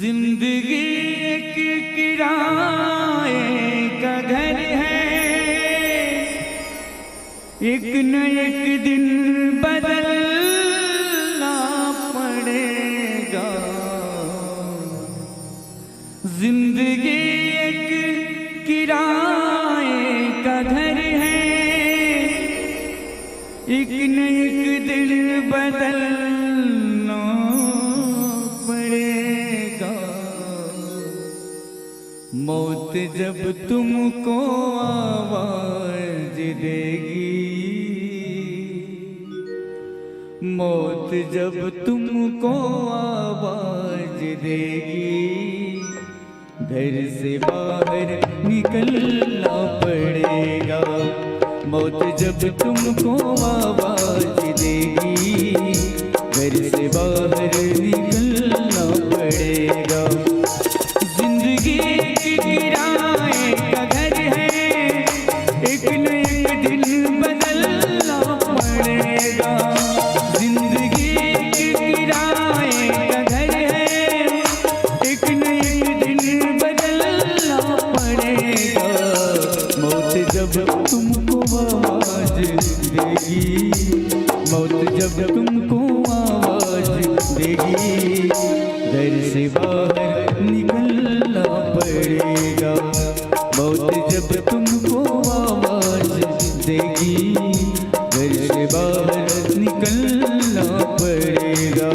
जिंदगी एक किराए का घर है, एक न एक दिन बदलना पड़ेगा। जिंदगी एक किराए का घर है, एक न एक दिन बदलना पड़ेगा। मौत जब तुमको आवाज देगी, मौत जब तुमको आवाज देगी, घर से बाहर निकलना पड़ेगा। मौत जब तुमको आवाज देगी, घर से बाहर निकलना पड़ेगा। जिंदगी किराए का घर है, एक न एक दिन बदलना पड़ेगा। जिंदगी किराए का घर है, एक न एक दिन बदलना पड़ेगा। मौत जब तुमको आवाज देगी, मौत जब तुमको आवाज देगी, घर से बाहर निकलना पड़ेगा। मौत जब तुमको आवाज देगी, घर से बाहर निकलना पड़ेगा।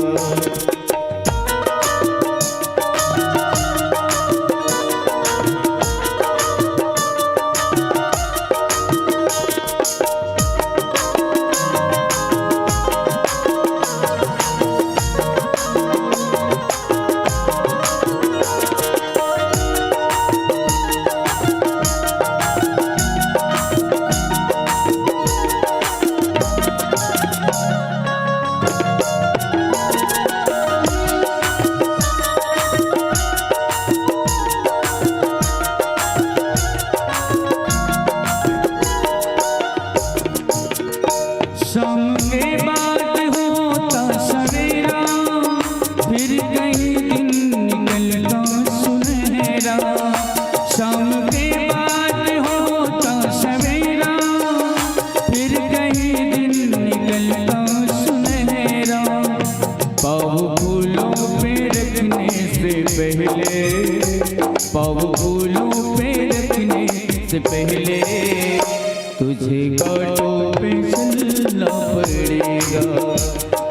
शाम के बाद होता सवेरा, फिर कहीं दिन निकलता सुनहरा। शाम के बाद होता सवेरा, फिर कहीं दिन निकलता सुनहरा। पाँव फूलों पे रखने से पहले, पाँव फूलों पे रखने से पहले, तुझे कांटों पे चलना पड़ेगा।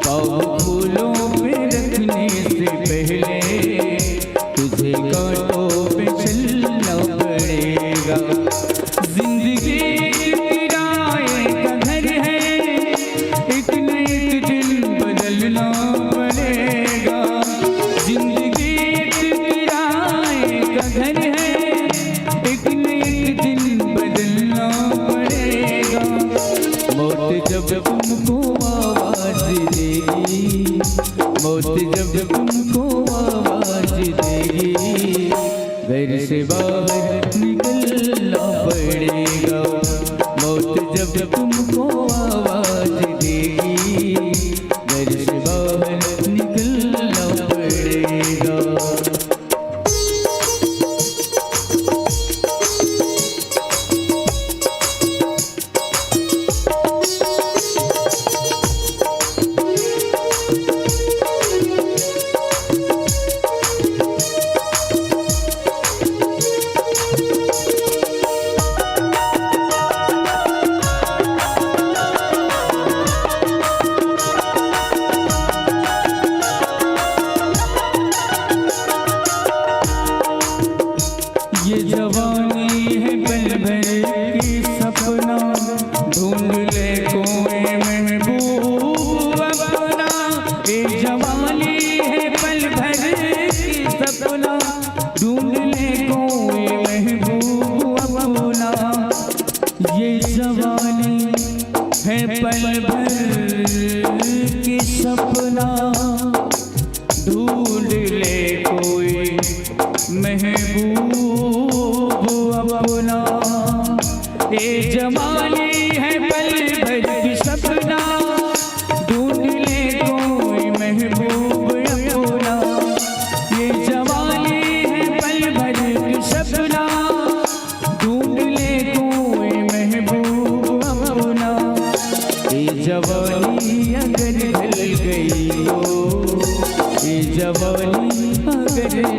पाँव फूलों पे रखने से पहले, तुझे कांटों पे चलना पड़ेगा। जिंदगी किराए का घर है, एक न एक दिन बदलना पड़ेगा। जिंदगी किराए का घर है, एक न एक दिन बदलना पड़ेगा। मौत जब तुमको आवाज देगी, मौत जब तुमको आवाज देगी, घर से बाहर निकलना पड़ेगा। मौत जब तुमको आवाज देगी, घर से बाहर निकलना पड़ेगा।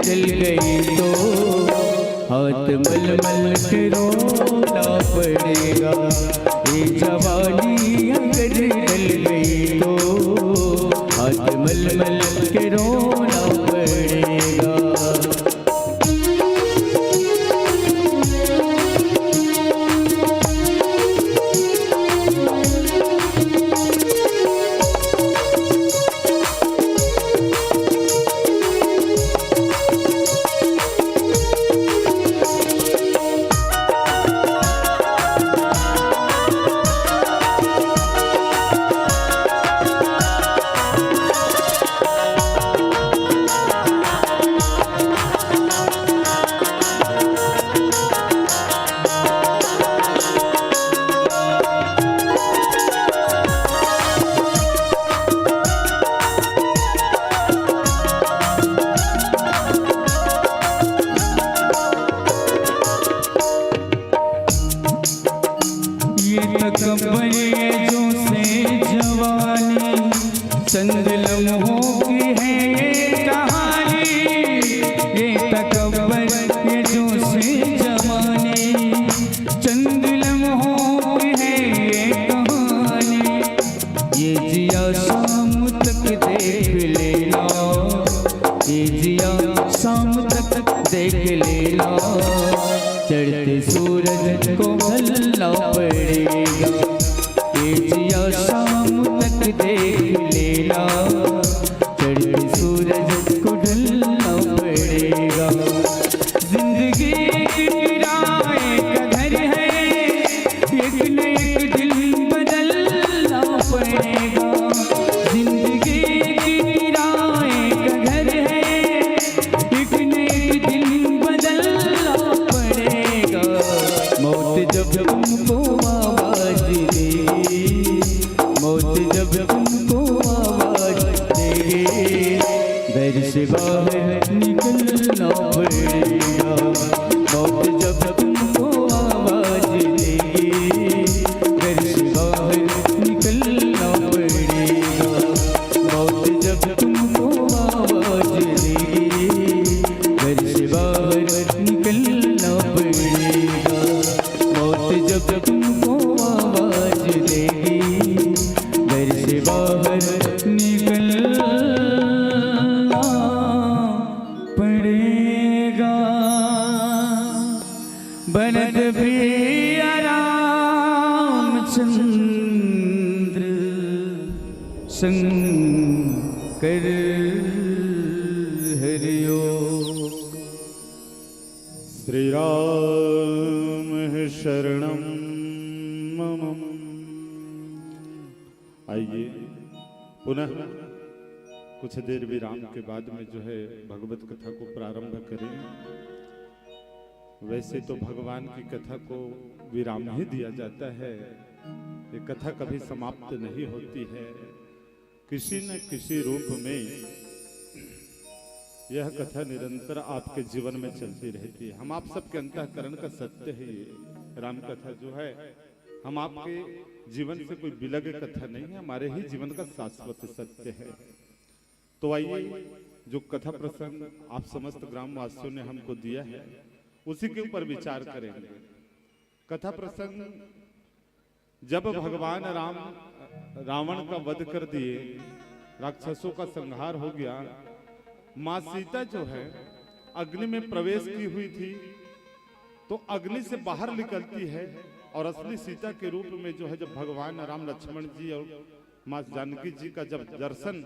जल गई तो हाथ मल मल के रोना पड़ेगा। ये जवानी अगर जल गई तो हाथ मल मल के रोना पड़ेगा। तकब्बर ये जो से जवानी चंद लम्हों की है ये कहानी। ये तकब्बर ये जो से जवानी चंद लम्हों की है ये कहानी। ये जिया शाम तक देख लेना, ये जिया शाम तक देख लेना, चढ़ते सूरज को ढलना पड़ेगा। ये जिया शाम तक देख लेना, चढ़ते सूरज को ढलना पड़ेगा। जिंदगी किराए का घर है, एक न एक दिल बदलना पड़ेगा। जिंदगी किराए का घर है, एक न एक दिल बदलना पड़ेगा। मौत जब तुमको आवाज देगी, मौत जब तुमको आवाज देगी, घर से बाहर निकलना पड़ेगा। मौत जब तुमको आवाज देगी, घर से बाहर निकलना पड़ेगा। मौत जब तुमको आवाज देगी, घर से बाहर निकलना पड़ेगा। मौत जब तुमको आवाज देगी, घर से बाहर निकलना पड़ेगा। बनत भी रामचंद्र शंकर हरिओ। श्री राम शरणम मम। आइए पुनः कुछ देर विराम के बाद में जो है भगवत कथा को प्रारंभ करें। वैसे तो भगवान की कथा को विराम ही दिया जाता है, ये कथा कभी समाप्त नहीं होती है। किसी न किसी रूप में यह कथा निरंतर आपके जीवन में चलती रहती है। हम आप सबके अंतःकरण का सत्य है। ये राम कथा जो है, हम आपके जीवन से कोई विलग कथा नहीं है, हमारे ही जीवन का शाश्वत सत्य है। तो आइए जो कथा प्रसंग आप समस्त ग्रामवासियों ने हमको दिया है, उसी के ऊपर विचार करेंगे। कथा प्रसंग, जब भगवान राम रावण का वध कर दिए, राक्षसों का संहार हो गया, माँ सीता जो है अग्नि में प्रवेश की हुई थी, तो अग्नि से बाहर निकलती है और असली सीता के रूप में जो है, जब भगवान राम लक्ष्मण जी और माँ जानकी जी का जब दर्शन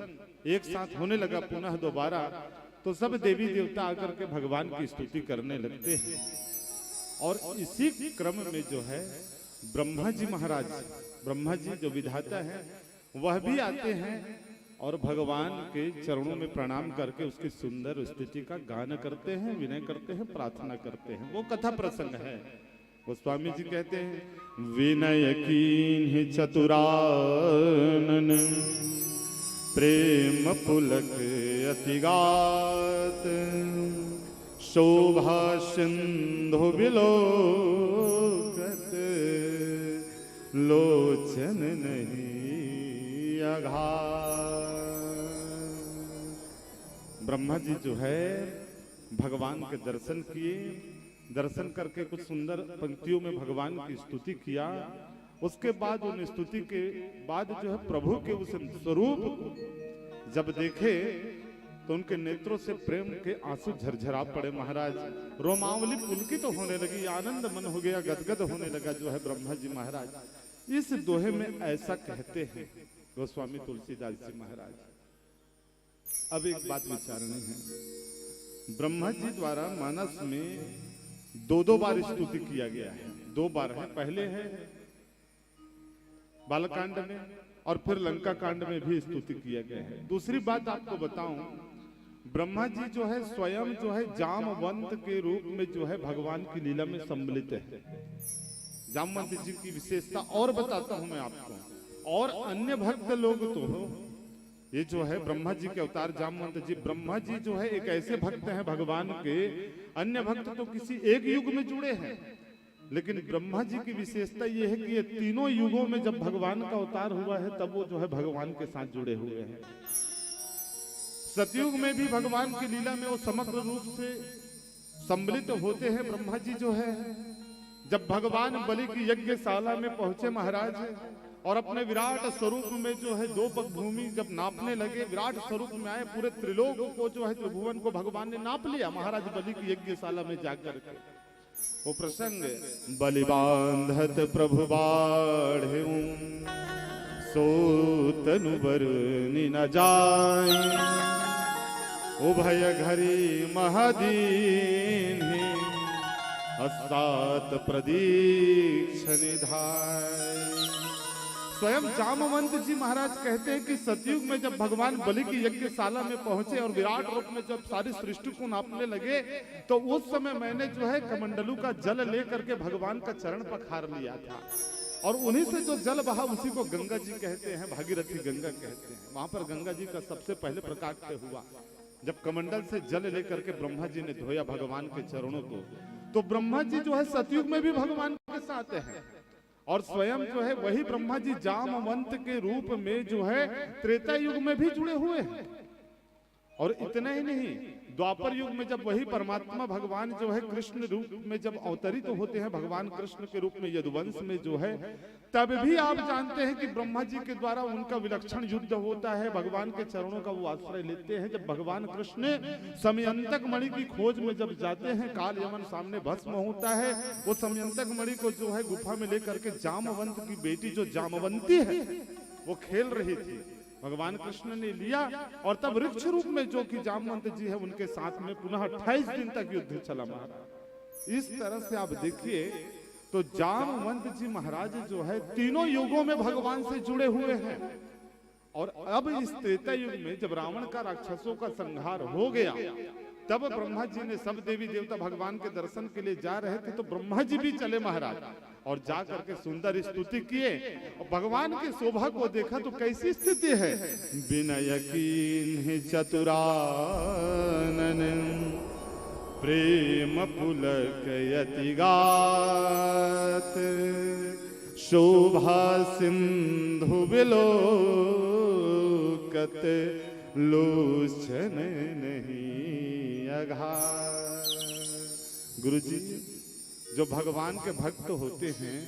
एक साथ होने लगा पुनः दोबारा, तो सब देवी देवता आकर के भगवान की स्तुति करने लगते हैं। और इसी क्रम में जो है ब्रह्मा जी महाराज, ब्रह्मा जी जो विधाता है, वह भी आते हैं और भगवान के चरणों में प्रणाम करके उसकी सुंदर स्तुति का गान करते हैं, विनय करते हैं, प्रार्थना करते हैं। वो कथा प्रसंग है। गोस्वामी जी कहते हैं, विनय कीन्हि चतुरानन प्रेम पुलक अतिगात, शोभा सिंधु विलोकत, लोचन नहीं अघात। ब्रह्मा जी जो है भगवान के दर्शन किए, दर्शन करके कुछ सुंदर पंक्तियों में भगवान की स्तुति किया। उसके बाद उन स्तुति के बाद जो है प्रभु के उस स्वरूप को जब देखे तो उनके नेत्रों से प्रेम के आंसू झरझरा पड़े महाराज। रोमावली पुलकित तो होने लगी, आनंद मन हो गया, गदगद होने लगा जो है ब्रह्मा जी महाराज। इस दोहे में ऐसा कहते हैं गोस्वामी तुलसीदास जी महाराज। अब एक बात विचारनी है, ब्रह्मा जी द्वारा मानस में दो बार स्तुति किया गया है। 2 बार है, पहले है बालकांड में और फिर लंका कांड में भी स्तुति किया गया है। दूसरी बात आपको बताऊं, ब्रह्मा जी जो है स्वयं जो है जामवंत के रूप में जो है भगवान की लीला में सम्मिलित है। जामवंत जी की विशेषता और बताता हूं मैं आपको। और अन्य भक्त लोग तो ये जो है ब्रह्मा जी के अवतार जामवंत जी, ब्रह्मा जी जो है एक ऐसे भक्त हैं भगवान के, अन्य भक्त तो किसी एक युग में जुड़े हैं, लेकिन ब्रह्मा जी की विशेषता ये है कि ये तीनों युगों में जब भगवान का अवतार हुआ है तब वो जो है भगवान के साथ जुड़े हुए हैं। सतयुग में भी भगवान की लीला में वो समग्र रूप से सम्मिलित होते हैं। ब्रह्मा जी जो है जब भगवान बलि की यज्ञशाला में पहुंचे महाराज और अपने विराट स्वरूप में जो है 2 पग भूमि जब नापने लगे, विराट स्वरूप में आए, पूरे त्रिलोक को जो है त्रिभुवन को भगवान ने नाप लिया महाराज बलि की यज्ञशाला में जाकर के। वो प्रसंग, बलि बांधत प्रभु बाढ़ सो तनु बरनि न जाए, उभय घरी महदीन अस्तात प्रदीक्ष निधाय। स्वयं जामवंत जी महाराज कहते हैं कि सतयुग में जब भगवान बलि की यज्ञशाला में पहुंचे और विराट रूप में जब सारी सृष्टि को नापने लगे तो उस समय मैंने जो है कमंडलू का जल लेकर के भगवान का चरण पखार लिया था, और उन्हीं से जो जल बहा उसी को गंगा जी कहते हैं, भागीरथी गंगा कहते हैं। वहां पर गंगा जी का सबसे पहले प्रकाट्य हुआ जब कमंडल से जल लेकर के ब्रह्मा जी ने धोया भगवान के चरणों को। तो ब्रह्मा जी जो है सतयुग में भी भगवान के साथ हैं, और स्वयं जो है वही ब्रह्मा जी जामवंत के रूप में जो है त्रेता युग में भी जुड़े हुए हैं। और इतना ही नहीं, द्वापर युग में जब वही परमात्मा भगवान जो है कृष्ण रूप में जब अवतरित तो होते हैं भगवान कृष्ण के रूप में यदुवंश में जो है, तब भी आप जानते हैं कि ब्रह्मा जी के द्वारा उनका विलक्षण युद्ध होता है, भगवान के चरणों का वो आश्रय लेते हैं। जब भगवान कृष्ण समयंतक मणि की खोज में जब जाते हैं, काल यमन सामने भस्म होता है, वो समयंतक मणि को जो है गुफा में लेकर के जामवंत की बेटी जो जामवंती है वो खेल रही थी, भगवान कृष्ण ने लिया और तब वृक्ष रूप में जो कि जामवंत जी है उनके साथ में पुनः 28 दिन तक युद्ध चला महाराज। इस तरह से आप देखिए तो जामवंत जी महाराज जो है तीनों युगों में भगवान से जुड़े हुए हैं। और अब इस त्रेता युग में जब रावण का राक्षसों का संहार हो गया तब ब्रह्मा जी ने सब देवी देवता भगवान के दर्शन के लिए जा रहे थे, तो ब्रह्मा जी भी चले महाराज और जा करके सुंदर स्तुति किए और भगवान की शोभा को देखा तो कैसी स्थिति है। विनय कीन्हि चतुरानन प्रेम पुलकयति गात, शोभा सिंधु विलोकत लोचन नहीं अघात। गुरुजी, जो भगवान के भक्त होते हैं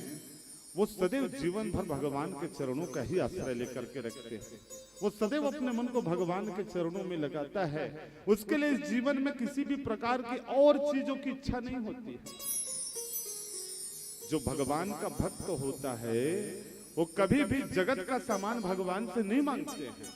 वो सदैव जीवन भर भगवान के चरणों का ही आश्रय लेकर के रखते हैं। वो सदैव अपने मन को भगवान के चरणों में लगाता है, उसके लिए इस जीवन में किसी भी प्रकार की और चीजों की इच्छा नहीं होती है। जो भगवान का भक्त होता है वो कभी भी जगत का सामान भगवान से नहीं मांगते हैं,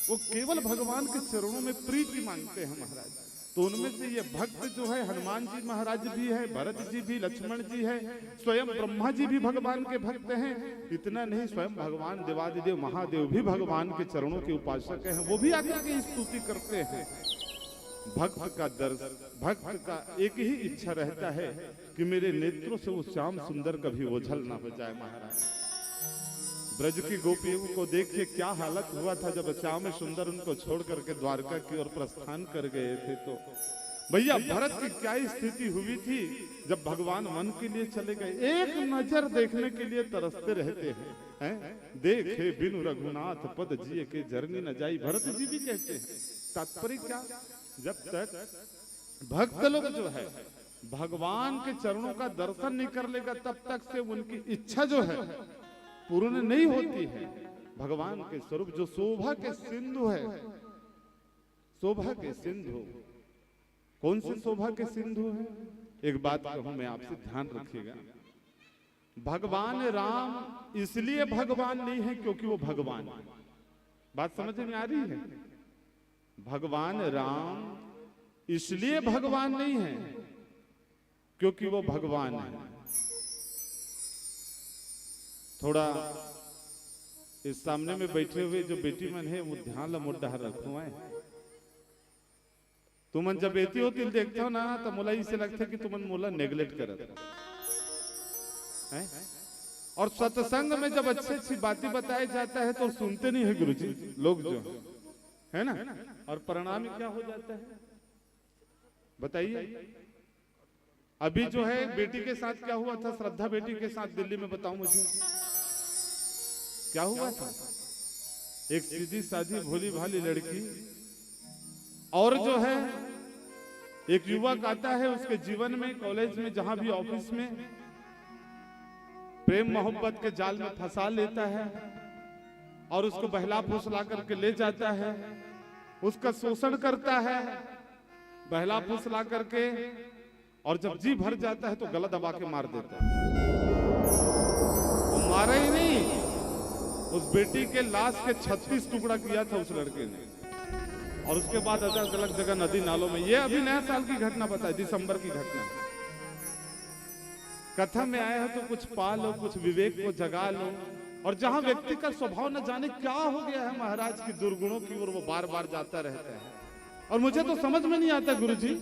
वो केवल भगवान के चरणों में प्रीति मांगते हैं महाराज। तो उनमें से ये भक्त जो है हनुमान जी महाराज भी है, भरत जी भी, लक्ष्मण जी है, स्वयं ब्रह्मा जी भी भगवान के भक्त हैं। इतना नहीं, स्वयं भगवान देवादिदेव महादेव भी भगवान के चरणों के उपासक हैं, वो भी आकर के स्तुति करते हैं। भक्त का दर्शन, भक्त का एक ही इच्छा रहता है कि मेरे नेत्रों से वो श्याम सुंदर कभी ओझल ना हो जाए महाराज। ब्रज की गोपियों को देखिए क्या हालत हुआ था जब श्याम सुंदर उनको छोड़ करके द्वारका की ओर प्रस्थान कर गए थे। तो भैया भरत की क्या स्थिति हुई थी जब भगवान वन के लिए चले गए, एक नजर देखने के लिए तरसते रहते हैं। देखे बिनु रघुनाथ पद जिए के जरनी न जाई, भरत जी भी कहते हैं। तात्पर्य क्या, जब तक भक्त लोग जो है भगवान के चरणों का दर्शन नहीं कर लेगा तब तक से उनकी इच्छा जो है पूर्ण नहीं होती है। भगवान के स्वरूप जो शोभा के सिंधु है, शोभा के सिंधु, कौन सी शोभा के सिंधु है? एक बात कहूं मैं आपसे, ध्यान रखिएगा। भगवान राम इसलिए भगवान नहीं है क्योंकि वो भगवान है। बात समझ में आ रही है? भगवान राम इसलिए भगवान नहीं है क्योंकि वो भगवान है। थोड़ा इस सामने में बैठे हुए जो बेटी मन है वो ध्यान ला मुद्दा रखो है। तुमन जब बेटी होती देखते हो ना तो मुला इसे लगता है कि तुमन मुला नेग्लेक्ट करत है। और सत्संग में जब अच्छी अच्छी बातें बताया जाता है तो सुनते नहीं है गुरुजी लोग जो है ना। और परिणाम क्या हो जाता है बताइए? अभी जो है बेटी के साथ क्या हुआ था, श्रद्धा बेटी के साथ दिल्ली में, बताऊं मुझे क्या हुआ था? एक सीधी साधी भोली भाली लड़की और जो है एक युवक आता है उसके जीवन में, कॉलेज में, जहां भी ऑफिस में, प्रेम मोहब्बत के जाल में फंसा लेता है और उसको बहला फुसला करके ले जाता है, उसका शोषण करता है बहला फुसला करके, और जब जी भर जाता है तो गला दबा के मार देता है। वो मारा ही नहीं, उस बेटी के लाश के 36 टुकड़ा किया था उस लड़के ने, और उसके बाद अलग अलग जगह नदी नालों में। ये अभी नया साल की घटना बताई, दिसंबर की घटना। कथा में आया है तो कुछ पा लो, कुछ विवेक को जगा लो। और जहां व्यक्ति का स्वभाव न जाने क्या हो गया है महाराज की दुर्गुणों की ओर वो बार बार जाता रहता है। और मुझे तो समझ में नहीं आता गुरुजी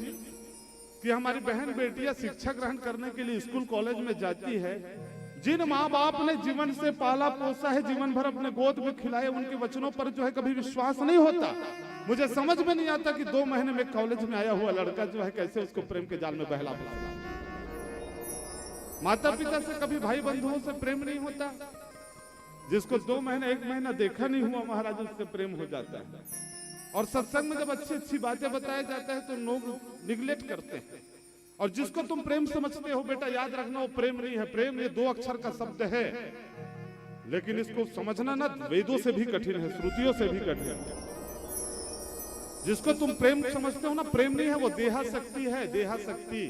कि हमारी बहन बेटियां शिक्षा ग्रहण करने के लिए स्कूल कॉलेज में जाती है, जिन माँ बाप ने जीवन से पाला पोसा है, जीवन भर अपने गोद में खिलाए, उनके वचनों पर जो है कभी विश्वास नहीं होता। मुझे समझ में नहीं आता कि 2 महीने में कॉलेज में आया हुआ लड़का जो है कैसे उसको प्रेम के जाल में बहला फुसला। माता पिता से कभी भाई बंधुओं से प्रेम नहीं होता। जिसको 2 महीने 1 महीना देखा नहीं हुआ महाराज उससे प्रेम हो जाता है। और सत्संग में जब अच्छी अच्छी बातें बताया जाता है तो लोग निगलेक्ट करते हैं। और जिसको तुम प्रेम समझते हो बेटा याद रखना वो प्रेम नहीं है। प्रेम ये 2 अक्षर का शब्द है, लेकिन इसको समझना ना वेदों से भी कठिन है, श्रुतियों से भी कठिन है। जिसको तुम प्रेम समझते हो ना, प्रेम नहीं है, वो देहाशक्ति है, देहाशक्ति,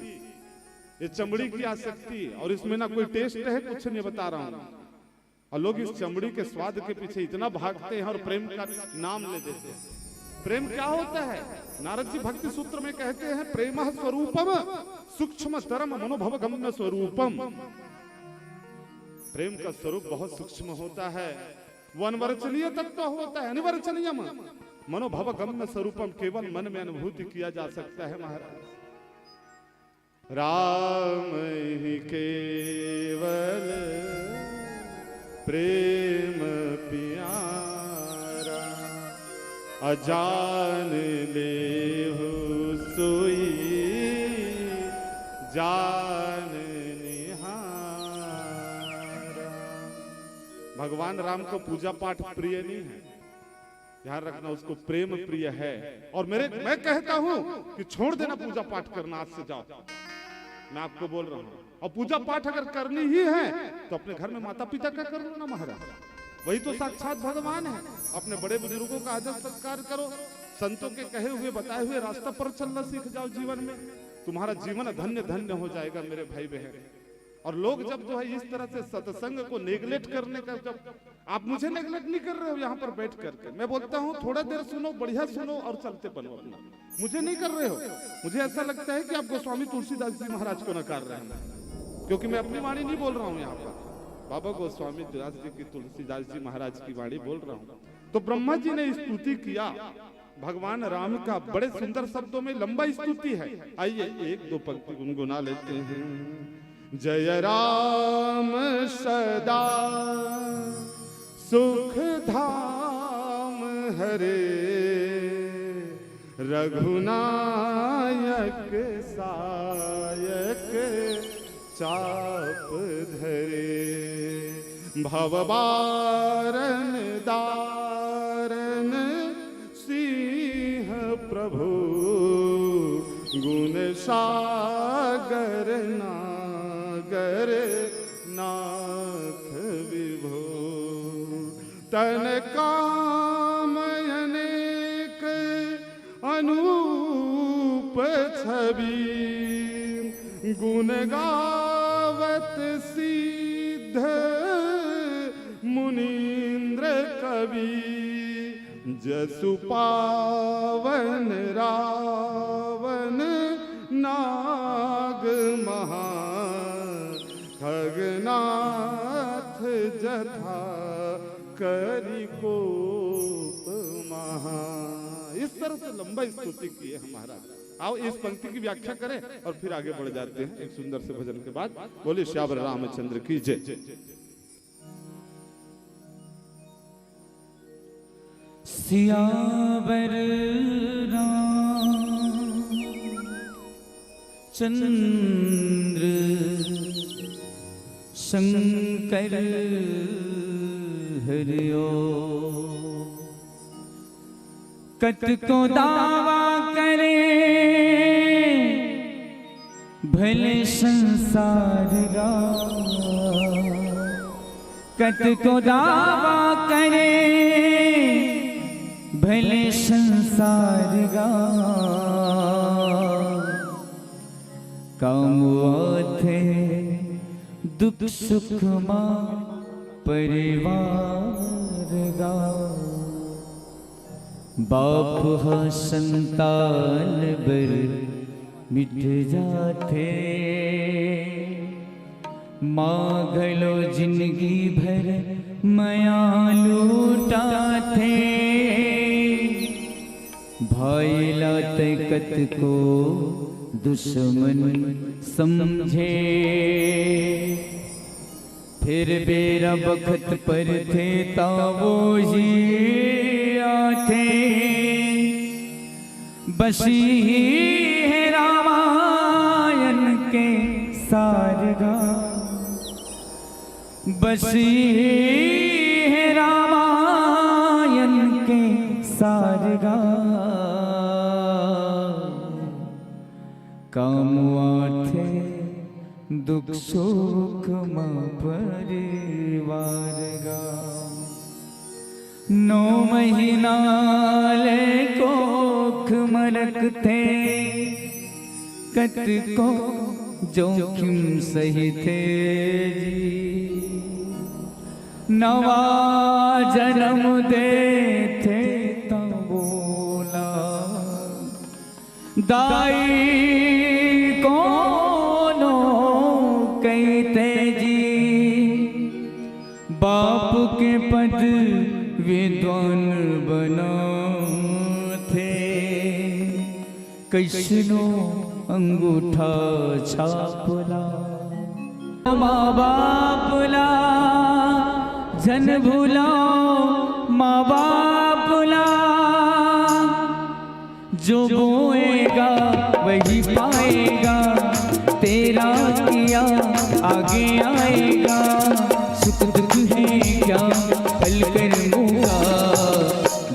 ये चमड़ी की आसक्ति। और इसमें ना कोई टेस्ट है, कुछ नहीं बता रहा हूं। और लोग इस चमड़ी के स्वाद के पीछे इतना भागते हैं और प्रेम का नाम ले देते हैं। प्रेम क्या होता है? नारद जी भक्ति सूत्र में कहते हैं प्रेम स्वरूपम सूक्ष्म तरम मनोभव गम्य स्वरूपम। प्रेम का स्वरूप बहुत सूक्ष्म होता है, वो अनवर्चनीय तत्व होता है, अनिवर्चनीय मनोभव गम्य स्वरूपम, केवल मन में अनुभूति किया जा सकता है महाराज। राम ही केवल प्रेम प्यारा, अजान लेहु सोई जान निहारा। भगवान राम को पूजा पाठ प्रिय नहीं है, ध्यान रखना, उसको प्रेम प्रिय है। और मैं कहता हूं कि छोड़ देना पूजा पाठ करना, आज से जाओ, मैं आपको बोल रहा हूं। और पूजा पाठ अगर करनी ही है तो अपने घर में माता पिता का कर लो ना महाराज, वही तो साक्षात भगवान है। अपने बड़े बुजुर्गों का आदर सत्कार करो, संतों के कहे हुए बताए हुए रास्ता पर चलना सीख जाओ जीवन में, तुम्हारा जीवन धन्य धन्य हो जाएगा मेरे भाई बहन। और लोग जब जो है इस तरह से सत्संग को नेग्लेक्ट करने का, जब आप मुझे नेग्लेक्ट नहीं कर रहे हो यहाँ पर बैठ करके, मैं बोलता हूँ थोड़ा देर सुनो, बढ़िया सुनो और चलते बनो अपना, मुझे नहीं कर रहे हो। मुझे ऐसा लगता है कि आप गोस्वामी तुलसीदास जी महाराज को नकार रहे हैं, क्योंकि मैं अपनी वाणी नहीं बोल रहा हूँ यहाँ पर, बाबा गोस्वामी तुलसीदास जी की, तुलसीदास जी महाराज की वाणी बोल रहा हूँ। तो ब्रह्मा जी ने स्तुति किया भगवान राम का, बड़े सुंदर शब्दों में लंबा स्तुति है। आइए 1-2 पंक्ति गुनगुना लेते हैं। जय राम सदा सुख धाम हरे, रघुनायक सायक चाप धरे, भवबारन दारन सिंह प्रभु, गुण सागर नागर नाथ विभो तन कामयनेक अनूप छवि गुण गावत सिद्ध मुनीन्द्र कवि जसु पावन रावण नाग महा खगनाथ जथा करि कोप महा। इस तरह से लंबा स्तुति की है हमारा। आओ इस पंक्ति की व्याख्या करें और फिर आगे बढ़ जाते हैं एक सुंदर से भजन के बाद। बोले श्यावर रामचंद्र की जय। सियावर रामचंद्र शंकर हरिओ कत को दावा करे भले संसार गा कत को दावा करे भले संसार गा कामुआथे दुख सुख मां परिवार गा बाप हा संतान बर मिट जाते मांगलो जिंदगी भर मया लूटा थे भाई लाते कत को दुश्मन समझे फिर बेरा बखत पर थे तावो जी आते बसी है रामायण के सारगा बसी है रामायण के सारगा कामुआथे दुख सुख मां परिवार गा 9 महीना ले कोख मरक थे कत को जोखिम सही थे जी नवा जन्म दे थे तो बोला दाई कोनो कहते जी बाप के पद विद्वान बना थे कैसनो अंगूठा छापला माँ बापला जन भूला माँ बापला जो बोएगा वही पाएगा तेरा किया आगे आएगा सुख दुख है क्या पल कर्मों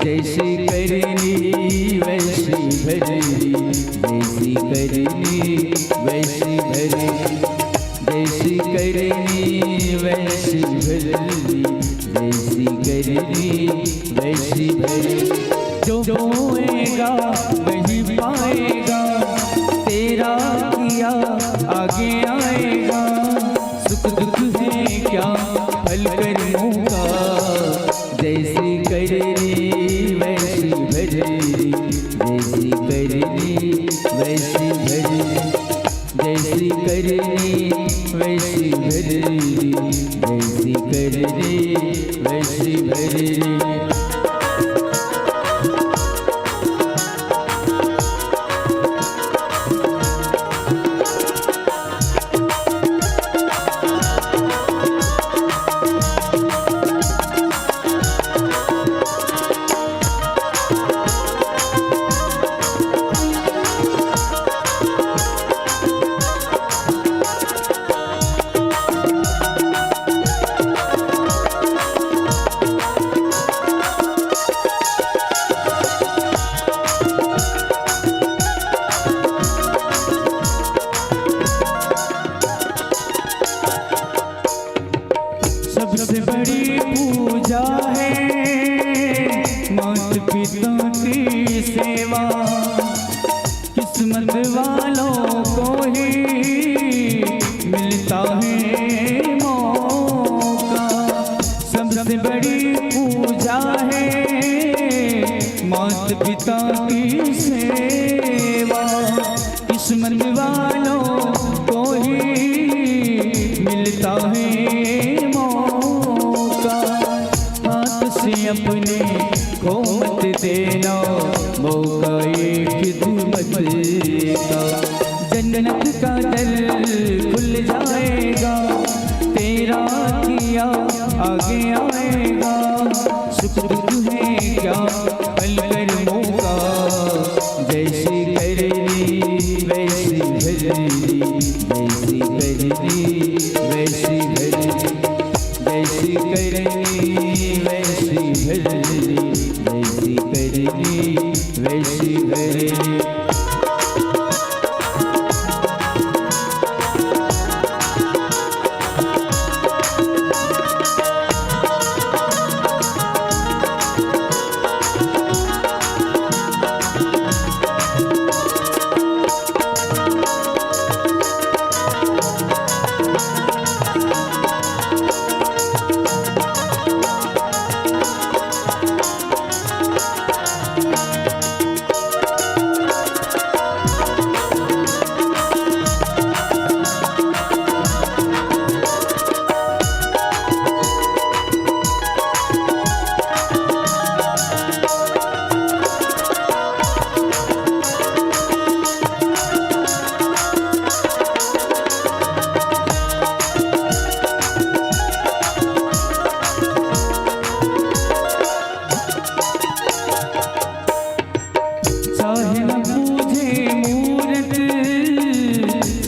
जैसे करनी वैसी भरनी जैसी करनी वैसी भरनी जैसी करनी वैसी भरनी जैसी करनी वैसी भरनी जो बोएगा वही पाएगा तेरा किया आगे आएगा सुख दुख है क्या फल कर्मों का जैसी करनी वैसी भरनी जैसी करनी वैसी भरनी जैसी करनी वैसी भरनी जैसी करनी वैसी भरनी। को ही मिलता है मौका। सबसे बड़ी पूजा है माता पिता की सेवा। किस्मत वालों को ही मिलता है मौका। हाथ से अपने को मत देना मौका ये खिदमत का। जन्नत का दर खुल जाएगा, तेरा किया आगे आएगा। सुख दुख है क्या पल कर मौका, जैसी करनी वैसी भरनी, जैसी करनी वैसी भरनी, जैसी करनी वैसी भरनी, जैसी करनी वैसी भरनी।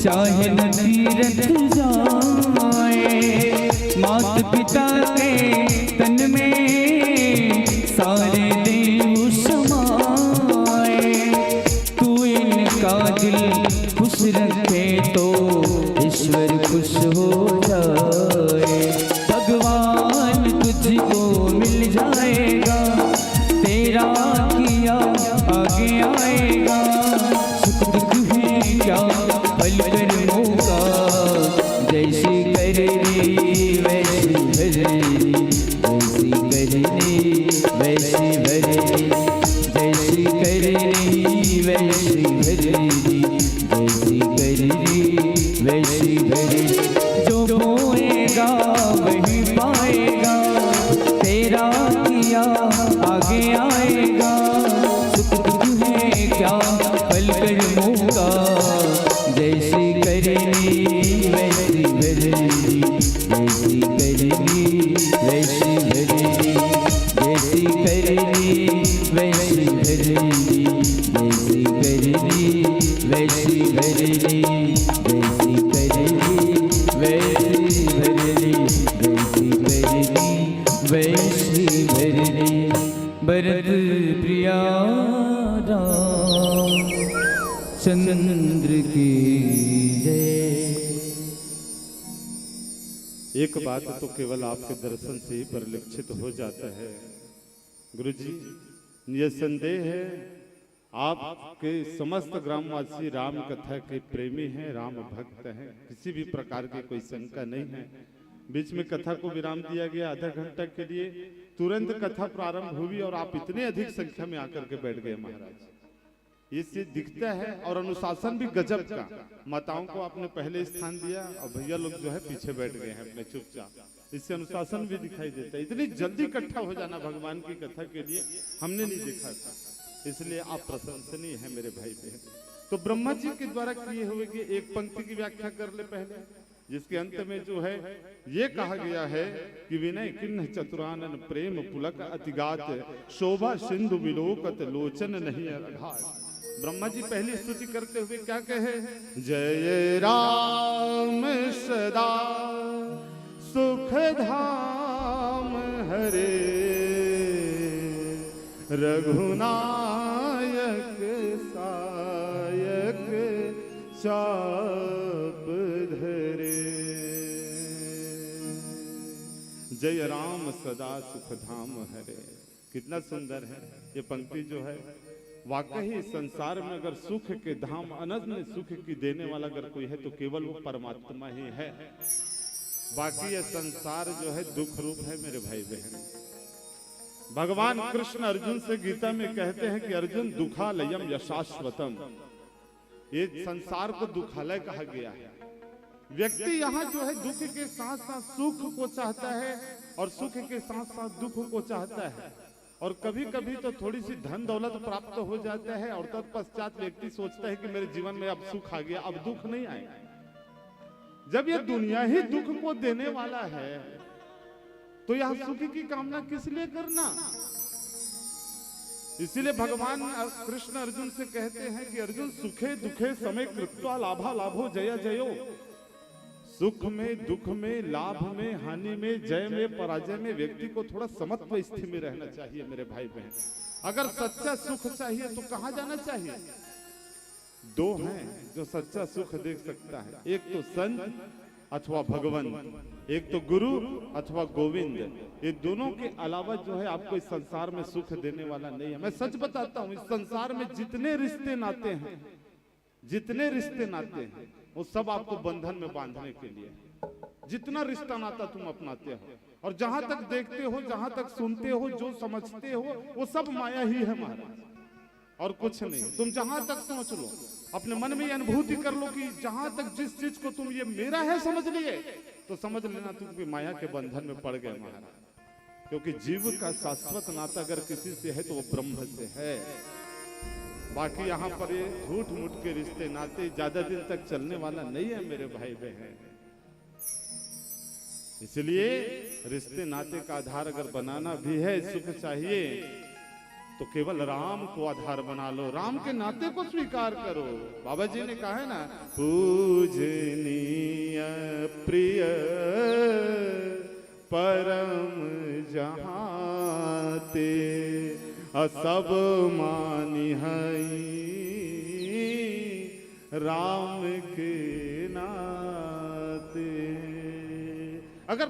चाहे न तीरथ जाए, मात पिता के तन में सारे देव समाए। तू इनका दिल खुश रखे तो ईश्वर खुश हो जाए। भगवान तुझको मिल जाएगा, तेरा किया आगे आएगा। सुख दुख है क्या पल कर मौका, जैसी करनी वैसी भरनी, जैसी करनी वैसी भरनी, जैसी करनी वैसी भरनी, जैसी करनी वैसी भरनी। जो बोएगा वही पाएगा, तेरा किया आगे आएगा। सुख दुख है क्या पल कर मौका, जैसी करनी वैसी भरनी, जैसी करनी वैसी भरनी, जैसी करनी वैसी भरनी, जैसी करनी वैसी भरनी, जैसी करनी वैसी भरनी, जैसी करनी वैसी भरनी। भरत प्रिया राम चंद्र की जय। एक बात तो केवल आपके दर्शन से ही परिलक्षित हो जाता है गुरुजी, निसंदेह है आपके समस्त ग्रामवासी राम कथा के प्रेमी हैं, राम भक्त हैं, किसी भी प्रकार की कोई शंका नहीं है। बीच में कथा को विराम दिया गया आधा घंटा के लिए, तुरंत कथा प्रारंभ हुई और आप इतने अधिक संख्या में आकर के बैठ गए महाराज। इससे दिखता है और अनुशासन भी गजब का। माताओं को आपने पहले स्थान दिया और भैया लोग जो है पीछे बैठ गए हैं अपने चुपचाप। इससे अनुशासन भी दिखाई देता है। इतनी जल्दी इकट्ठा हो जाना भगवान की कथा के लिए हमने नहीं देखा था, इसलिए आप प्रशंसनीय हैं मेरे भाई बहन। तो ब्रह्मा जी के द्वारा किए हुए कि एक पंक्ति की व्याख्या कर ले पहले, जिसके अंत में जो है ये कहा गया है कि विनय किन्ह चतुरानन प्रेम पुलक अतिगात, शोभा सिंधु विलोकत लोचन नहीं अघात। ब्रह्मा जी पहली स्तुति करते हुए क्या कहे, जय राम सदा सुख धाम हरे, रघुनायक सायक चाप धरे। जय राम सदा सुख धाम हरे। कितना सुंदर है ये पंक्ति जो है। वाकई संसार में अगर सुख के धाम अनंत सुख की देने वाला अगर कोई है तो केवल वो परमात्मा ही है। बाकी ये संसार जो है दुख रूप है मेरे भाई बहन। भगवान कृष्ण अर्जुन से गीता में कहते हैं कि अर्जुन दुखालयम यशाश्वतम, ये संसार को दुखालय कहा गया है। व्यक्ति यहाँ जो है दुख के साथ साथ सुख को चाहता है और सुख के साथ साथ दुख को चाहता है, और कभी कभी तो थोड़ी सी धन दौलत प्राप्त हो जाता है और तत्पश्चात व्यक्ति सोचता है कि मेरे जीवन में अब सुख आ गया, अब दुख नहीं आएगा। जब ये दुनिया ही दुख को देने वाला है तो यहाँ सुख की कामना किस लिए करना। इसीलिए भगवान कृष्ण अर्जुन से कहते हैं कि अर्जुन सुखे दुखे समय कृत्वा लाभा लाभो जय जयो। सुख में दुख में लाभ में हानि में जय में पराजय में व्यक्ति को थोड़ा समत्व स्थिति में रहना चाहिए मेरे भाई बहन। अगर सच्चा सुख चाहिए तो कहाँ जाना चाहिए। दो हैं जो सच्चा सुख देख सकता है, एक तो संत अथवा भगवान, एक तो गुरु अथवा गोविंद। ये दोनों के अलावा जो है आपको इस संसार में सुख देने वाला नहीं है। मैं सच बताता हूँ, इस संसार में जितने रिश्ते नाते हैं, जितने रिश्ते नाते हैं वो सब आपको बंधन में बांधने के लिए। जितना रिश्ता नाता तुम अपनाते हो और जहां तक देखते हो, जहां तक सुनते हो, जो समझते हो, वो सब माया ही है महाराज, और कुछ नहीं। तुम जहां तक सोच लो, अपने मन में अनुभूति कर लो कि जहां तक जिस चीज को तुम ये मेरा है समझ लिए, तो समझ लेना तुम भी माया के बंधन में पड़ गए महाराज। क्योंकि जीव का शाश्वत नाता अगर किसी से है तो वो ब्रह्म से है। बाकी यहाँ पर ये झूठ मूठ के रिश्ते नाते ज्यादा दिन तक चलने वाला नहीं है मेरे भाई बहन। इसलिए रिश्ते नाते का आधार अगर बनाना भी है, सुख चाहिए तो केवल राम को आधार बना लो, राम के नाते को स्वीकार करो। बाबा जी ने कहा है ना, पूजनीय प्रिय परम जहाते सब मानी हई राम के नाते। अगर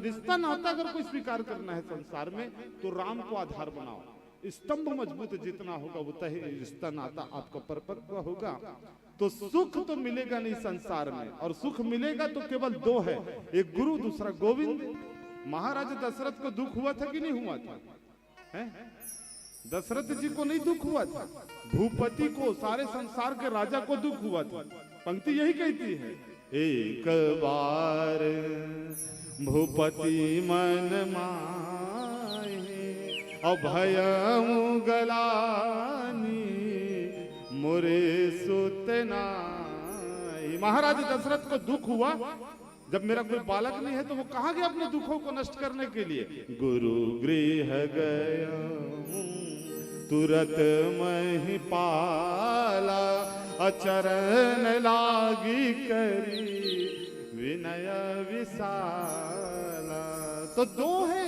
रिश्ता नाता अगर कोई स्वीकार करना है संसार में तो राम को आधार बनाओ। स्तंभ मजबूत जितना होगा उतना ही रिश्ता नाता आपका परिपक्व होगा। तो सुख तो मिलेगा नहीं संसार में, और सुख मिलेगा तो केवल दो है, एक गुरु दूसरा गोविंद। महाराज दशरथ को दुख हुआ था कि नहीं हुआ था? है? दशरथ जी को नहीं दुख हुआ था, भूपति को, सारे संसार के राजा को दुख हुआ था। पंक्ति यही कहती है, एक बार भूपति मन माहे अभयं गलानी मोरे सुतनाई। महाराज दशरथ को दुख हुआ, जब मेरा कोई बालक नहीं है तो वो कहाँ गया अपने दुखों को नष्ट करने के लिए। गुरु गृह गया तुरत मही पाला अचरण लागी करी विनय विशाला। तो दो है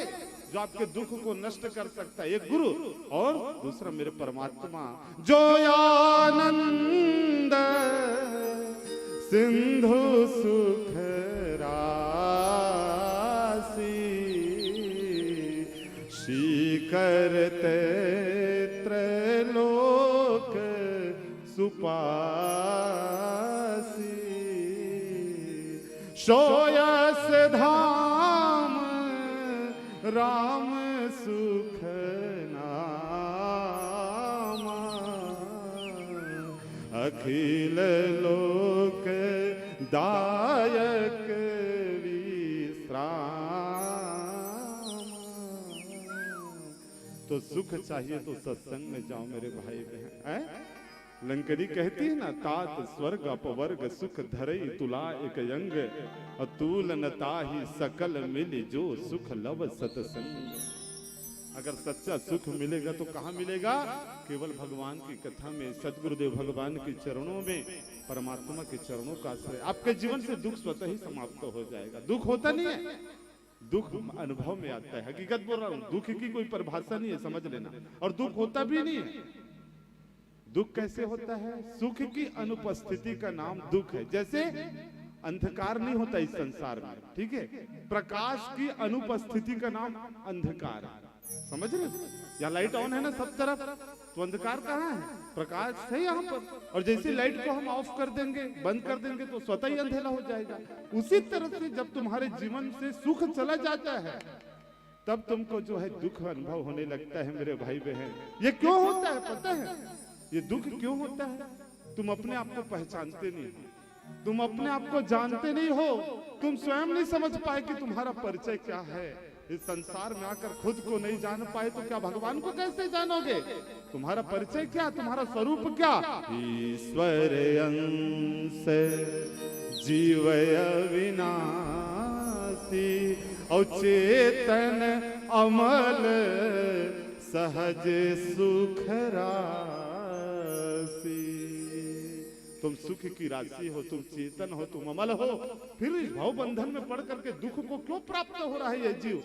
जो आपके दुख को नष्ट कर सकता है, एक गुरु और दूसरा मेरे परमात्मा। जो आनंद सिंधु सुख राशि शिखर त्रैलोक सुपासी सोयस धाम राम सुख नामा अखिल लोक दायक विश्राम। तो सुख चाहिए तो सत्संग में जाओ मेरे भाई बहन। लंकरी कहती है ना, तात स्वर्ग अपवर्ग सुख धरई तुला एक यंग अतुल नताहि सकल मिली जो सुख लव सतसंग। अगर सच्चा सुख मिलेगा तो कहाँ मिलेगा? केवल भगवान की कथा में, सदगुरुदेव भगवान के चरणों में, परमात्मा के चरणों का आश्रय। आपके जीवन से दुख स्वतः ही समाप्त हो जाएगा। दुख होता नहीं है, दुख अनुभव में आता है। हकीकत बोल रहा हूँ, दुख की कोई परिभाषा नहीं है, समझ लेना। और दुख होता भी नहीं है। दुख कैसे होता है? सुख की अनुपस्थिति का नाम दुख है। जैसे अंधकार नहीं होता इस संसार में, ठीक है? प्रकाश की अनुपस्थिति का नाम अंधकार है। समझ रहे? या लाइट ऑन है ना सब तरफ, तो अंधकार कहाँ है? प्रकाश है यहाँ पर। और जैसे लाइट को हम ऑफ कर देंगे, बंद कर देंगे, तो स्वतः ही अंधेरा हो जाएगा। उसी तरह से जब तुम्हारे जीवन से सुख चला जाता है, तब तुमको जो है दुख अनुभव होने लगता है मेरे भाई बहन। ये क्यों होता है पता है? ये दुख क्यों होता है? तुम अपने आप को पहचानते नहीं हो, तुम अपने आप को जानते नहीं हो, तुम स्वयं नहीं समझ पाए कि तुम्हारा परिचय क्या है। इस संसार में आकर खुद को नहीं जान पाए तो क्या भगवान को कैसे जानोगे? तुम्हारा परिचय क्या, तुम्हारा स्वरूप क्या? ईश्वर अंश जीवय विनाशी और चेतन अमल सहज सुख राशि। तुम सुख की राशि हो, तुम चेतन हो, तुम अमल हो, फिर इस भाव बंधन में पड़ करके दुख को क्यों प्राप्त हो रहा है ये जीव?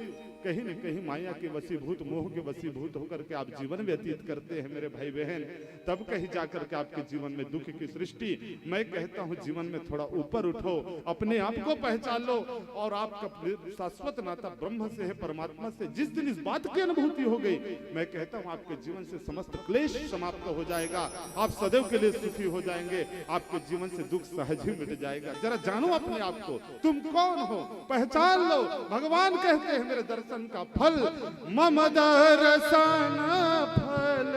कहीं न कहीं माया के वशीभूत, मोह के वशीभूत होकर के आप जीवन व्यतीत करते हैं मेरे भाई बहन। तब कहीं जाकर के आपके जीवन में दुख की सृष्टि। मैं कहता हूँ जीवन में थोड़ा ऊपर उठो, अपने आप को पहचान लो, और आपका शाश्वत नाता ब्रह्म से है, परमात्मा से। जिस दिन इस बात की अनुभूति हो गई, मैं कहता हूँ आपके जीवन से समस्त क्लेश समाप्त हो जाएगा, आप सदैव के लिए सुखी हो जाएंगे, आपके जीवन से दुख सहज ही मिट जाएगा। जरा जानो अपने आप को, तुम कौन हो, पहचान लो। भगवान कहते हैं मेरे दर्शन का फल मम दर्शन फल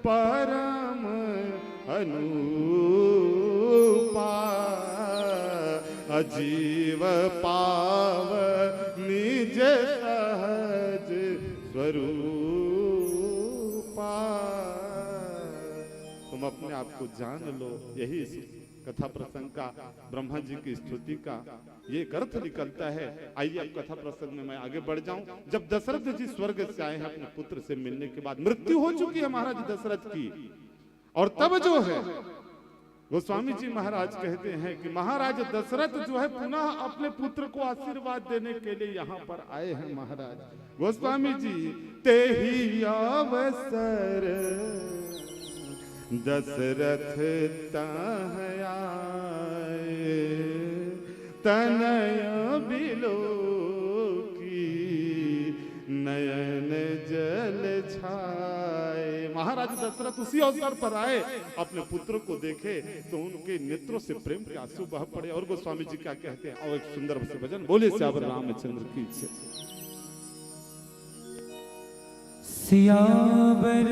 परम अनुपा अजीव पाव निज सहज स्वरूपा। तुम अपने आप को जान लो। यही कथा प्रसंग का, ब्रह्मा जी की स्तुति का ये अर्थ निकलता है। आइए अब कथा प्रसंग में मैं आगे बढ़ जाऊं। जब दशरथ जी स्वर्ग से आए हैं अपने पुत्र से मिलने के बाद, मृत्यु हो चुकी है महाराज दशरथ की, और तब जो है गोस्वामी जी महाराज कहते हैं कि महाराज दशरथ जो है पुनः अपने पुत्र को आशीर्वाद देने के लिए यहाँ पर आए हैं। महाराज गोस्वामी जी ते ही अवसर दशरथ तनया बिलो की नयन जल छाए। महाराज दशरथ उसी अवसर पर आए, अपने पुत्र को देखे तो उनके नेत्रों से प्रेम के आंसू बह पड़े। और गोस्वामी जी क्या कहते हैं, और एक सुंदर से भजन बोले सियावर रामचंद्र की जय। सियावर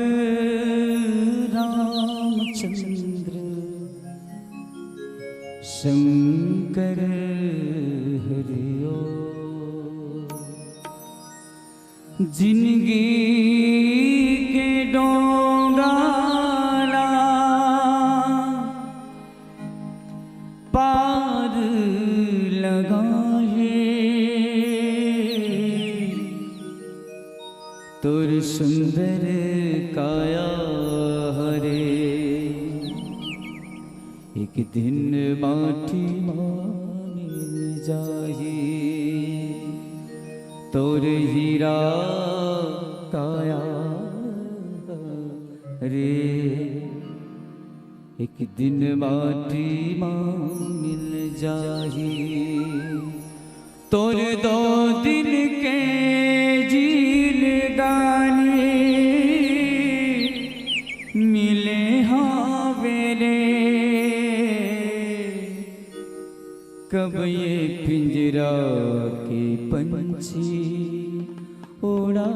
रामचंद्र शंकर हरिओ, जिंदगी के डोंगाला पार लगाए, तुर सुंदर काया हरे, एक दिन माटी मिल जाही, तोर हीरा काया रे, एक दिन माटी मिल जाही, तोर दो दिन के जील दानी मिले हावेरे, कब ये पिंजरा के पंछी उड़ा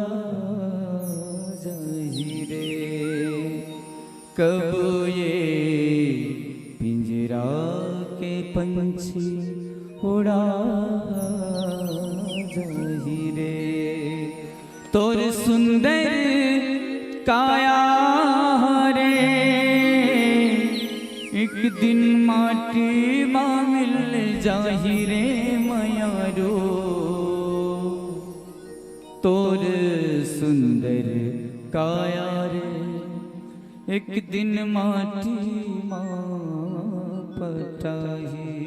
जाही रे, कब ये पिंजरा के पंछी उड़ा जाही रे, तोर सुंदर काया रे, एक दिन माटी मिल जाही रे मयारो, तोर सुंदर काया रे, एक दिन माटी पटाही,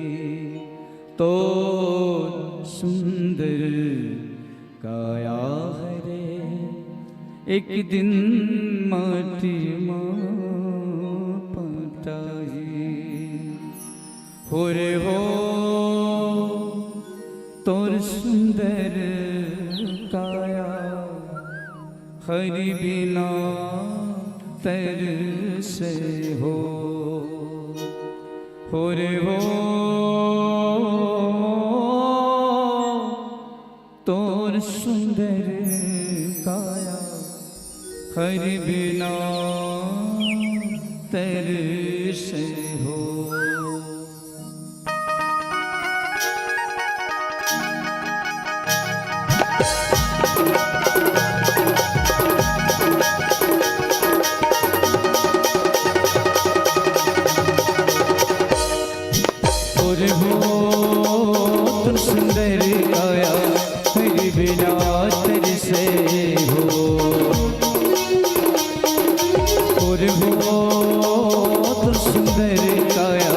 तो सुंदर काया रे, एक दिन माटी पटाही, हो रे हो तोर सुंदर काया, हरि बिना तरसे हो रे हो तोर सुंदर काया हर बिना तरसे हो। सुंदर काया हर बिना तरसे हो और हो तो सुंदर काया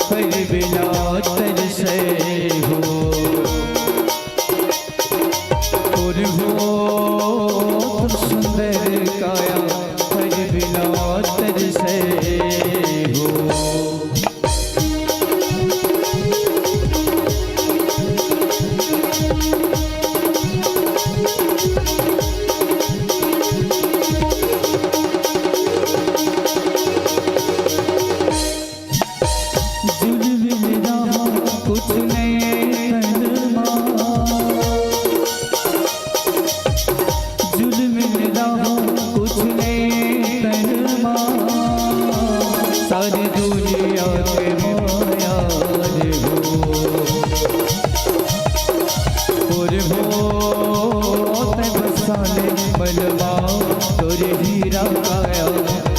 हर बिना तरसे हो और हो तो सुंदर काया हर बिना तरसे हो। सारी दुनिया के माया रे हो और हो ते बसाने बलवा तोरे हीरा काया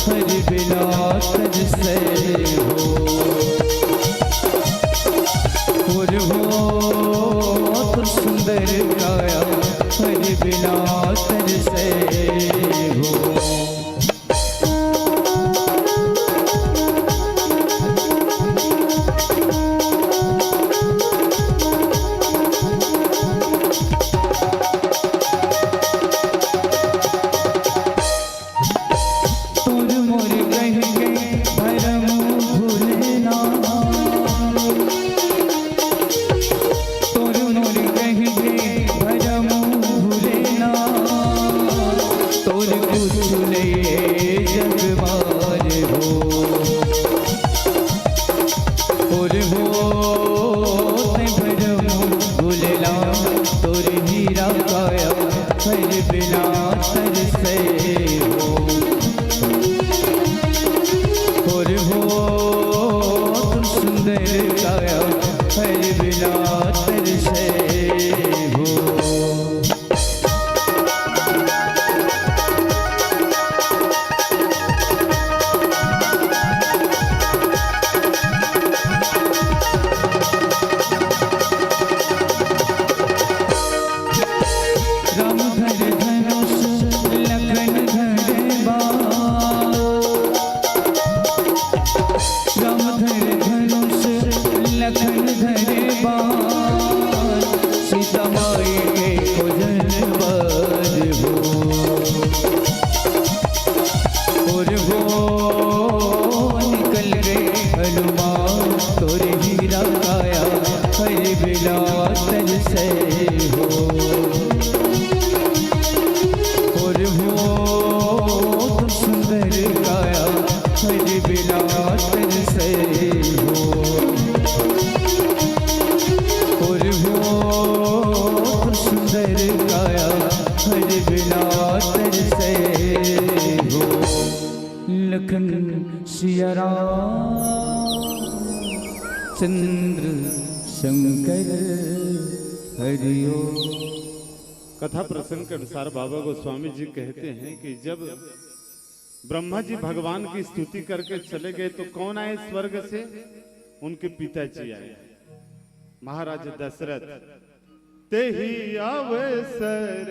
हर बिना तरसे हो और हो तो सुंदर काया हर बिना तरसे हो। बिना तरसे हो और हो तुम सुंदर काया हर बिना तरसे हो। सीता माई के खोजन बाज हो और वो निकल गए हनुमान तोरे हीरा काया हर बिना तरसे हो और वो तुम सुंदर काया हर बिना तरसे हो और हो सुंदर काया हर बिना तरसे हो। लखन सिया राम चंद्र शंकर हरिओ। कथा प्रसंग के अनुसार बाबा गोस्वामी जी कहते हैं कि जब ब्रह्मा जी भगवान की स्तुति करके चले गए तो कौन आए स्वर्ग से? उनके पिताजी आए, महाराज दशरथ। ते ही अवसर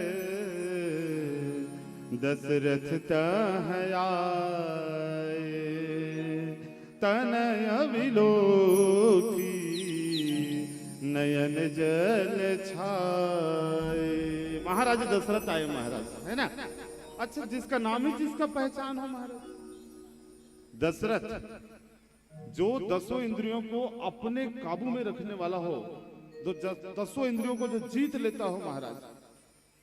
दशरथ तह आए, तनय विलोकी नयन जल छाए। महाराज दशरथ आए, महाराज है ना। अच्छा, जिसका नाम ही जिसका पहचान हो महाराज दशरथ, जो 10 इंद्रियों को अपने काबू में रखने वाला हो, जो 10 इंद्रियों को जो जीत लेता हो महाराज,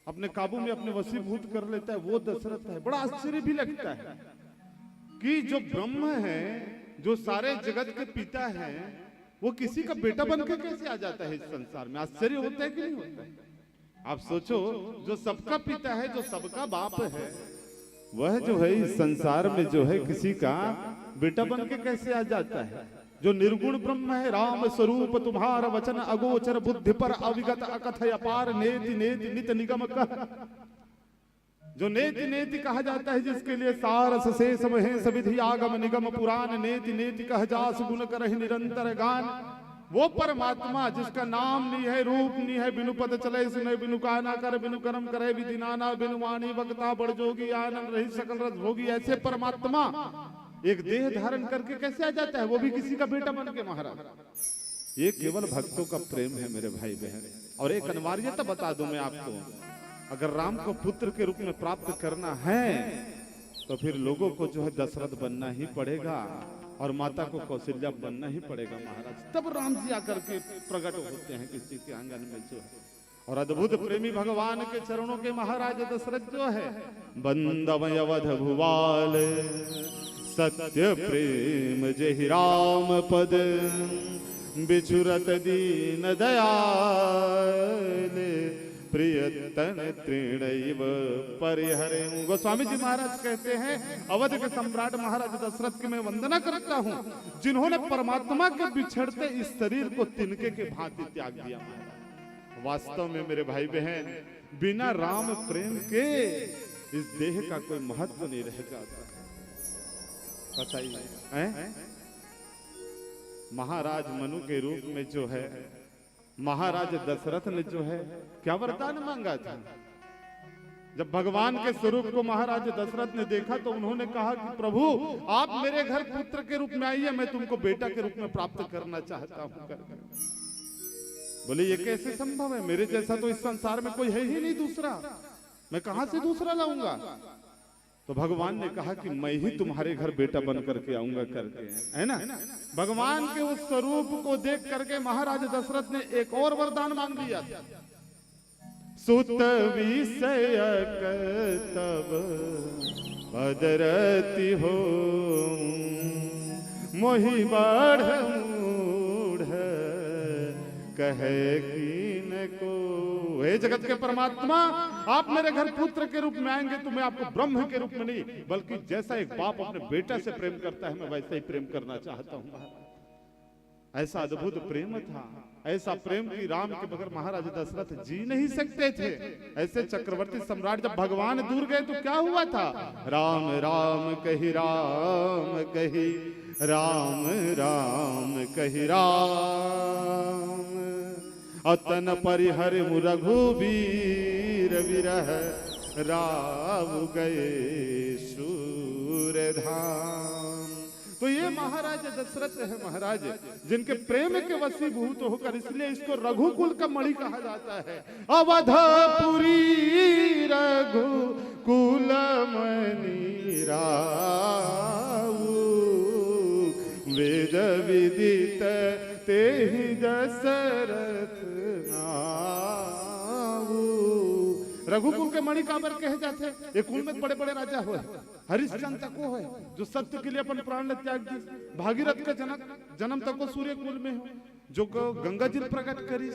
अपने काबू में अपने वशीभूत कर लेता है, वो दशरथ है। बड़ा आश्चर्य भी लगता है कि जो ब्रह्म है, जो सारे जगत के पिता है, वो किसी का बेटा बन के कैसे आ जाता है इस संसार में? आश्चर्य होता है कि नहीं होता है? आप सोचो, जो सबका पिता है, जो सबका बाप है, वह जो है इस संसार में जो है किसी का बेटा बन के कैसे आ जाता है? जो निर्गुण ब्रह्म है, राम स्वरूप तुम्हारा वचन अगोचर, बुद्धि पर अविगत अकथय अपार, नेति नेति नित निगम कह। जो नेति नेति कहा जाता है, जिसके लिए सारस शेष महेश विधि आगम निगम पुराण, नेति नेति कह जास गुण करहि निरंतर गान। वो परमात्मा जिसका नाम नहीं है, रूप नहीं है, बिनु पद चले सुने, बिनु काना कर, बिनु कर्म करे, विधि नाना, बिनु वाणी वक्ता बड़ जोगी, आनंद रही सकल रस भोगी, ऐसे परमात्मा एक देह धारण करके कैसे आ जाता है? वो भी किसी का बेटा बन के महाराज। ये केवल भक्तों का प्रेम है मेरे भाई बहन। और एक अनिवार्यता बता दूं मैं आपको, अगर राम को पुत्र के रूप में प्राप्त करना है तो फिर लोगों को जो है दशरथ बनना ही पड़ेगा और माता को कौशल्या बनना ही पड़ेगा महाराज। तब राम जी आकर के प्रकट होते हैं किसी के आंगन में जो है। और अद्भुत प्रेमी भगवान के चरणों के महाराज दशरथ जो है, बंदव अवध भुवाल सत्य प्रेम जहि राम पद, बिछुरत दीन दयाल, प्रियतन तृणैव परिहरे। गोस्वामी जी महाराज कहते हैं, अवध के सम्राट महाराज दशरथ की मैं वंदना करता हूं, जिन्होंने परमात्मा के बिछड़ते इस शरीर को तिनके के भांति त्याग दिया महाराज। वास्तव में मेरे भाई बहन, बिना राम प्रेम के इस देह का कोई महत्व नहीं रह जाता। बताइए, महाराज मनु के रूप में जो है महाराज दशरथ ने जो है क्या वरदान मांगा था? जब भगवान के स्वरूप को महाराज दशरथ ने देखा तो उन्होंने कहा कि प्रभु आप मेरे घर पुत्र के रूप में आइए, मैं तुमको बेटा के रूप में प्राप्त करना चाहता हूं। बोले ये कैसे संभव है? मेरे जैसा तो इस संसार में कोई है ही नहीं दूसरा, मैं कहां से दूसरा लाऊंगा? तो भगवान ने कहा कि मैं ही तुम्हारे घर बेटा बन करके आऊंगा करके, है ना। भगवान के उस स्वरूप को देख करके महाराज दशरथ ने एक और वरदान मांग लिया था। सुत विषय तब बदरती हो, मोहि बाढ़ मूढ़ कहे कीन को। हे जगत के परमात्मा, आप मेरे घर पुत्र के रूप में आएंगे तो मैं आपको ब्रह्म के रूप में नहीं, बल्कि जैसा एक बाप अपने बेटा से प्रेम करता है, मैं वैसा ही प्रेम करना चाहता हूं। ऐसा अद्भुत प्रेम था, ऐसा प्रेम की राम के बगैर महाराज दशरथ जी नहीं सकते थे। ऐसे चक्रवर्ती सम्राट जब भगवान दूर गए तो क्या हुआ था? राम राम कही राम कही, राम राम कही राम, अतन परिहर रघुबीर विरह, राव गए सूरधाम। तो ये महाराज दशरथ है महाराज, जिनके प्रेम के वशीभूत होकर, इसलिए इसको रघुकुल का मणि कहा जाता है। अवधपुरी रघुकुल मणि राऊ, वेद विदित तेहि दशरथ नाऊ। रघुकुल के मणि काबर कहे जाते हैं? ये कुल में बड़े बड़े राजा हुए, हरिश्चंद्र तक हो है जो सत्य के लिए अपन प्राण त्याग दी, भागीरथ का जन्म तक को सूर्य कुल में हो, जो गंगा जी प्रकट करी।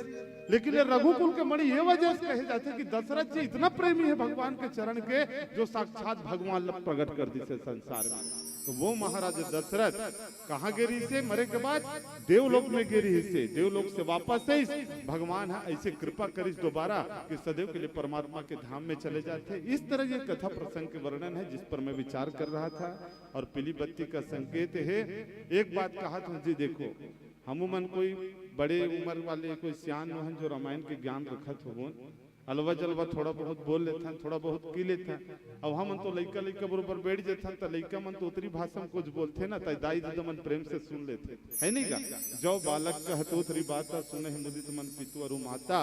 लेकिन ये रघुकुल के मणि ये वजह से कहे जाते हैं कि दशरथ जी इतना प्रेमी है भगवान के चरण के, जो साक्षात भगवान प्रकट कर दी से संसार में। तो वो महाराज दशरथ कहाँ गिरी से? मरे के बाद देवलोक में गिरी से, देवलोक से वापस से भगवान ऐसे कृपा करिस दोबारा कि सदैव के लिए परमात्मा के धाम में चले जाते। इस तरह ये कथा प्रसंग के वर्णन है जिस पर मैं विचार कर रहा था, और पीली बत्ती का संकेत है। एक बात कहा था जी, देखो हमूमन कोई बड़े उम्र वाले कोई सियान मोहन जो रामायण के ज्ञान रखत हो, अलवा जलवा थोड़ा बहुत बोल लेता, थोड़ा बहुत पी लेता। अब हम तो लइका लइका बरोबर बैठ जाता, तो लइका मन तो उतरी भाषा में कुछ बोलते ना, तो दाई दादा मन प्रेम से सुन लेते, है नहीं का? जो बालक कहतो उतरी बात सुने मुदित मन पितु अरु माता।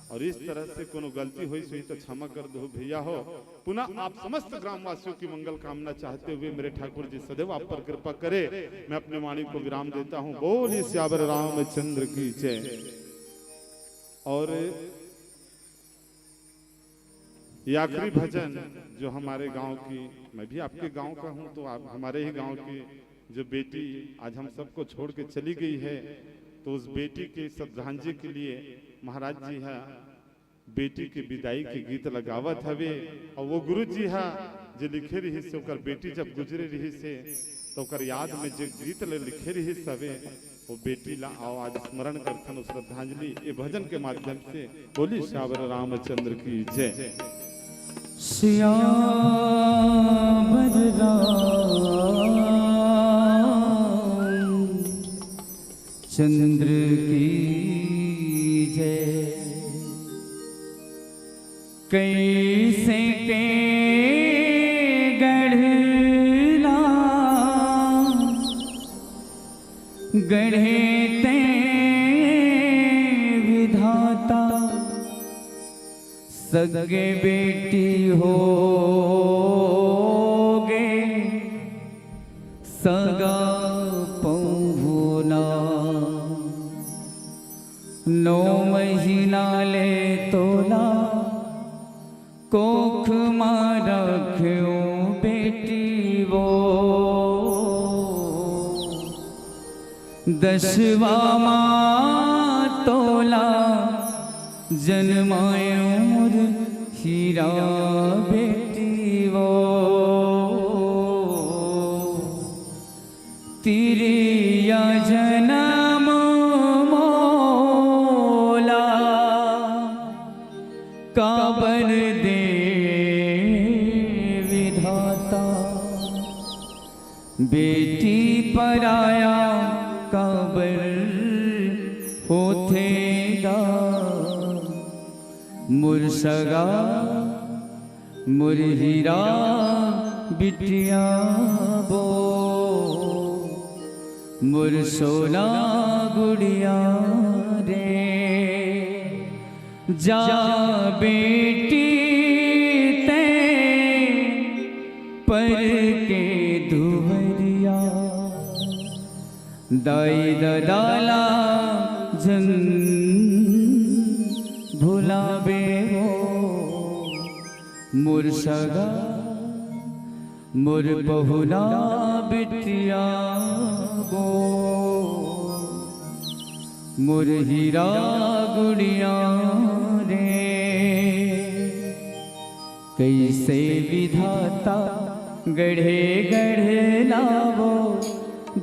और इस तरह से कोनो गलती हुई सुई तो क्षमा कर दो भैया हो। पुनः आप समस्त ग्रामवासियों की मंगल कामना चाहते हुए मेरे ठाकुर जी सदैव आप पर कृपा करे, मैं अपने वाणी को विराम देता हूँ। बोलिए सियावर रामचंद्र की जय। और ये आखिरी भजन जो हमारे गांव की, मैं भी आपके गांव का हूं, तो आप हमारे ही गांव की जो बेटी आज हम सबको छोड़ के चली गई है, तो उस बेटी की श्रद्धांजलि के लिए महाराज जी हा बेटी की विदाई के गीत लगावत हवे। और वो गुरु जी हा जो लिखे रही से ओकर बेटी जब गुजरे रही से तो ओकर याद में जो गीत लिखे रही सवे वो बेटी ला आओ आज स्मरण करथन श्रद्धांजलि ये भजन के माध्यम से। बोली श्यावर रामचंद्र की जय। श्यावर चंद्र की जय। कैसे के गढ़ना गढ़े ते विधाता, सगे बेटी होगे सगा पहुना। 9 महीना ले तोला कोख मारा क्यों बेटी वो। 10वां तोला जन्माए उम्र हीरा बेटी वो। तिरिया जन्म मोला काबर दे विधाता। बेटी पराया काबर होथेगा। मुरसगा मुरहीरा बिटिया बो। मुरसोना गुड़िया रे। जा बेटी ते पर के धुवरिया। दाई दाला जन भुलावे हो। मुरसगा मुर बहुना बिटिया गो। मुरहीरा गुड़िया रे। कैसे विधाता गढ़े गढ़े लावो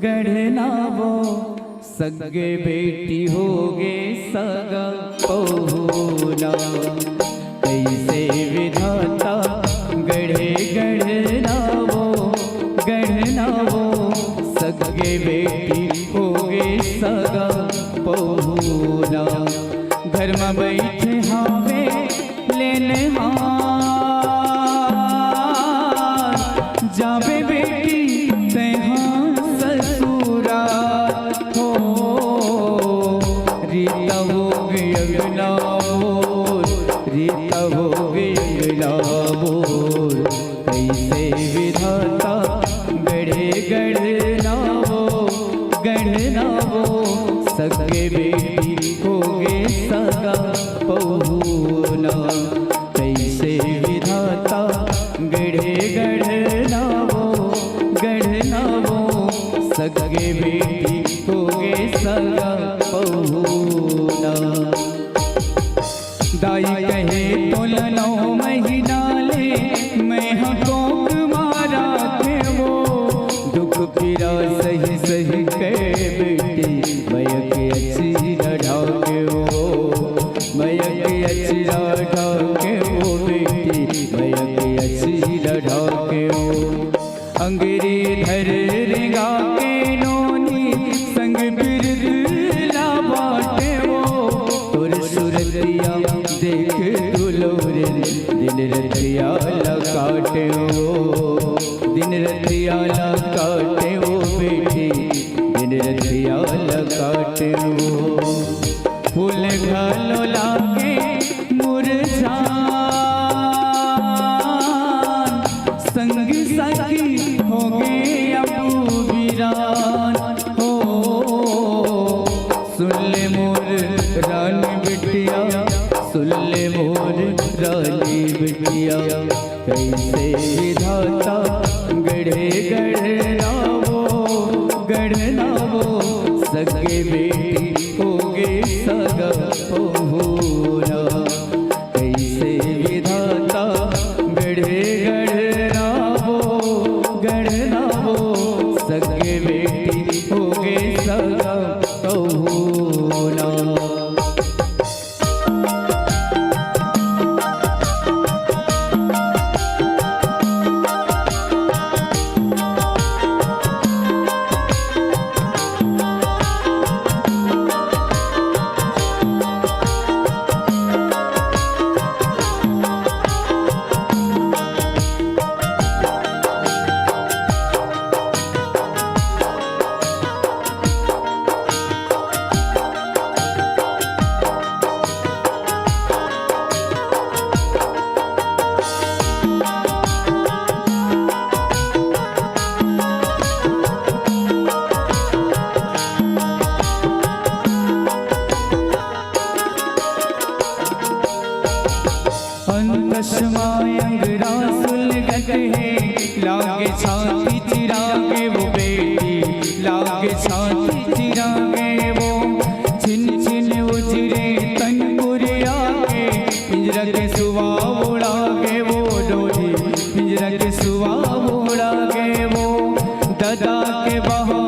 गढ़े लावो। सगे बेटी होगे सगा पहुना। कैसे विधाता गढ़े गढ़े लावो गढ़े लावो। सगे बेटी होगे सगा पहुना। घर में बैठे हावे लेने हार। जावे बेटी तहाँ ससुरा हो। रीता हो गई अगला बोल रीता हो गई अगला बोल। कैसे विधाता गढ़े गढ़े लावो गढ़े लावो। सगे बेटी होगे सगा पहुना। कैसे विधाता गढ़े गढ़े लावो गढ़े लावो। सगे बेटी होगे सगा पहुना। दाई कहे तोल 9 महीना ले मैं हकोक मारा के वो। दुख पीरा सही सही के बेटी मयक अच्छी ढा के वो। मयक अच्छी ढा के वो बेटी मयक अच्छी ढा के वो। अंगरी धर रेगा के नोनी संग बिरला बाटे वो। तोर सुरतिया देख दुलोरे दिन रतिया काटे वो। दिन रतिया काटे वो बेटी दिन रतिया काटे वो। फूल घालो लागे मुरझान। संग सखी हो गए अबू वीरान हो। सुन ले मोर रानी बिटिया सुन ले मोर रानी बिटिया कैसे विधाता गढ़े गढ़नावो गढ़नावो सगे बेटी होगे सगा पहुना कैसे विधाता गढ़े गढ़नावो गढ़नावो सगे बेटी होगे सगा पहुना। अंगरा सुलगत है लागे छाती चिरागे वो बेटी लागे छाती चिरागे वो छिन छिन उजरे तन पुरिया के पिंजरा के सुवा उड़ा के वो डोली पिंजरा के सुवा उड़ा के वो दादा के बहा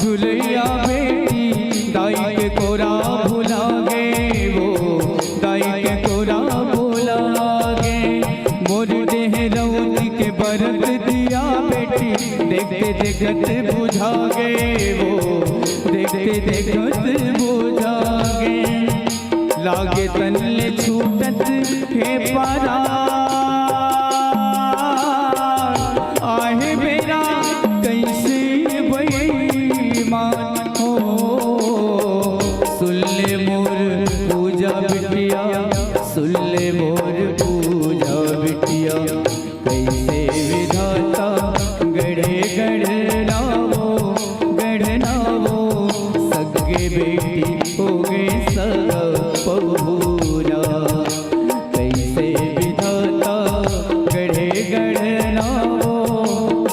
झुलैया बेटी दाई के कोरा भुला गे वो दाई के कोरा भुला गे मोर देह रौदी के बरत दिया बेटी देखते देखत बुझा गे वो देखते देखत बुझा गे लागे तनले छूटत हे पारा आहे मेरा कैसे बेईमान हो सुन ले मोर पूजा बिटिया सुन ले मोर पूजा बिटिया कैसे विधाता गढ़े गढ़नावो गढ़नावो सगे बेटी हो गए सगा पहुना कैसे विधाता गढ़े गढ़नावो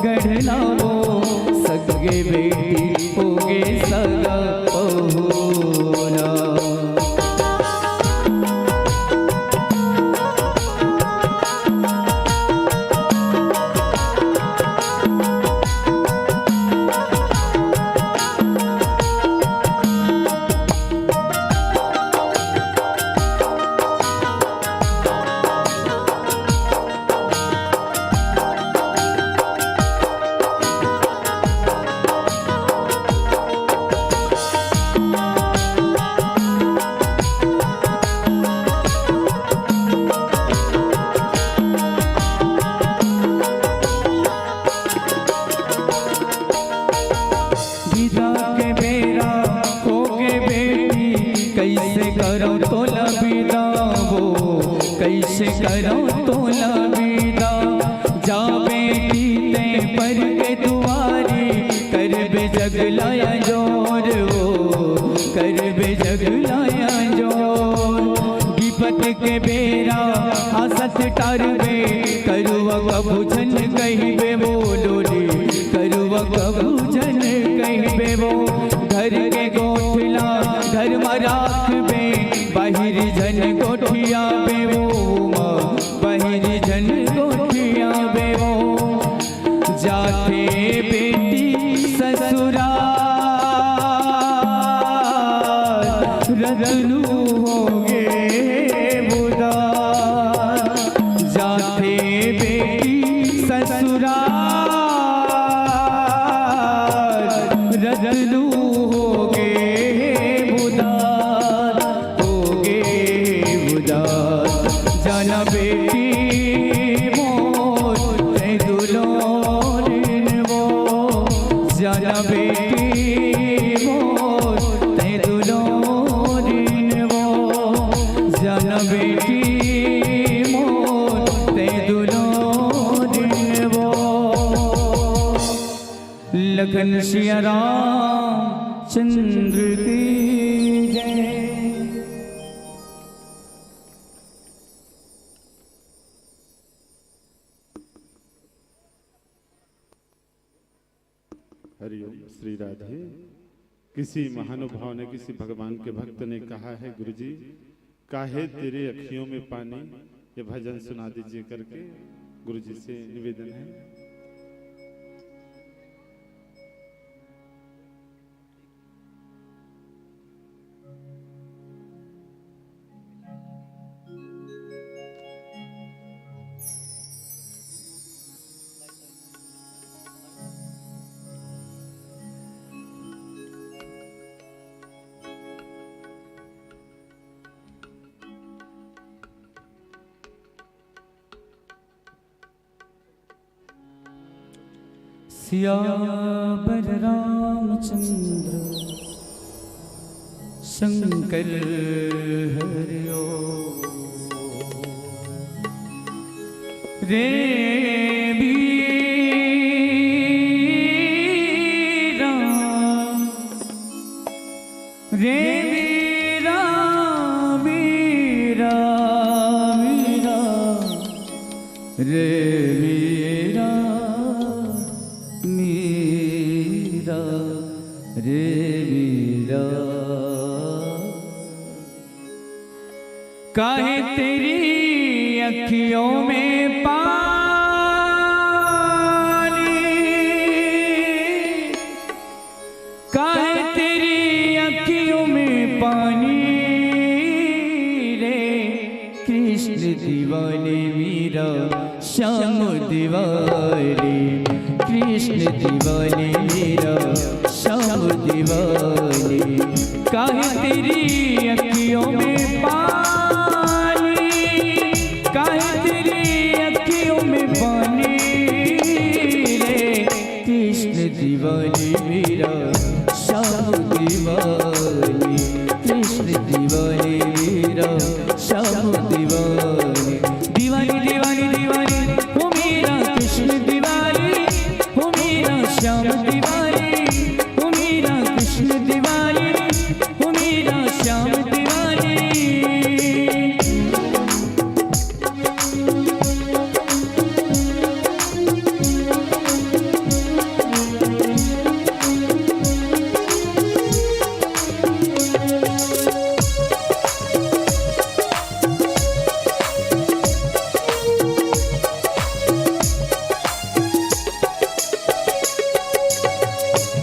गढ़नावो सगे बेटी हो गए सगा पहुना। कैसे करो तो लबीदा वो कैसे करो तो लबीदा जा बेटी ते पर के दुआरी कर बे जगलाया जोर वो कर बे जगलाया जोर विपत के बेरा हसत टारबे करुआ कबूझन कहिबे वो लोली करुआ कबूझन कहिबे वो घर के गोठला घर में राख बे बाहिर जन गोठिया बे वो बाहिर जन गोठिया बे वो जाते बेटी ससुराल रतनु होगे बुदा जाते बेटी ससुराल रतनु होगे बुदा होगे बुदा जाना बेटी मोर ते दुलोरिन वो जाना बेटी मोर ते दुलोरिन वो जाना बेटी मोर ते दुलोरिन वो। लखन सिया राम चंद्र की जय। श्री राधे। किसी महानुभाव ने, किसी भगवान के भक्त ने कहा है, गुरुजी काहे तेरे अखियों में पानी, ये भजन सुना दीजिए करके गुरुजी से निवेदन है। सियावर रामचंद्र शंकर हरिओ रे वीरा रे वीरा वीरा वीरा रे वीरा मीरा रे मीरा। काहे तेरी अखियों में पानी, काहे तेरी अखियों में पानी रे कृष्ण दीवाने मीरा श्याम दीवाने, कृष्ण दीवाने मेरा श्याम दीवाने। काहे तेरी अखियों में पानी, काहे तेरी अखियों में पानी रे कृष्ण दीवाने मेरा श्याम दीवाने, कृष्ण दीवाने मेरा श्याम दीवाने। दीवानी दीवानी दीवानी हो मेरा कृष्ण दीवानी, श्याम दीवानी हो मेरा कृष्ण दीवानी, हो मेरा श्याम दीवानी।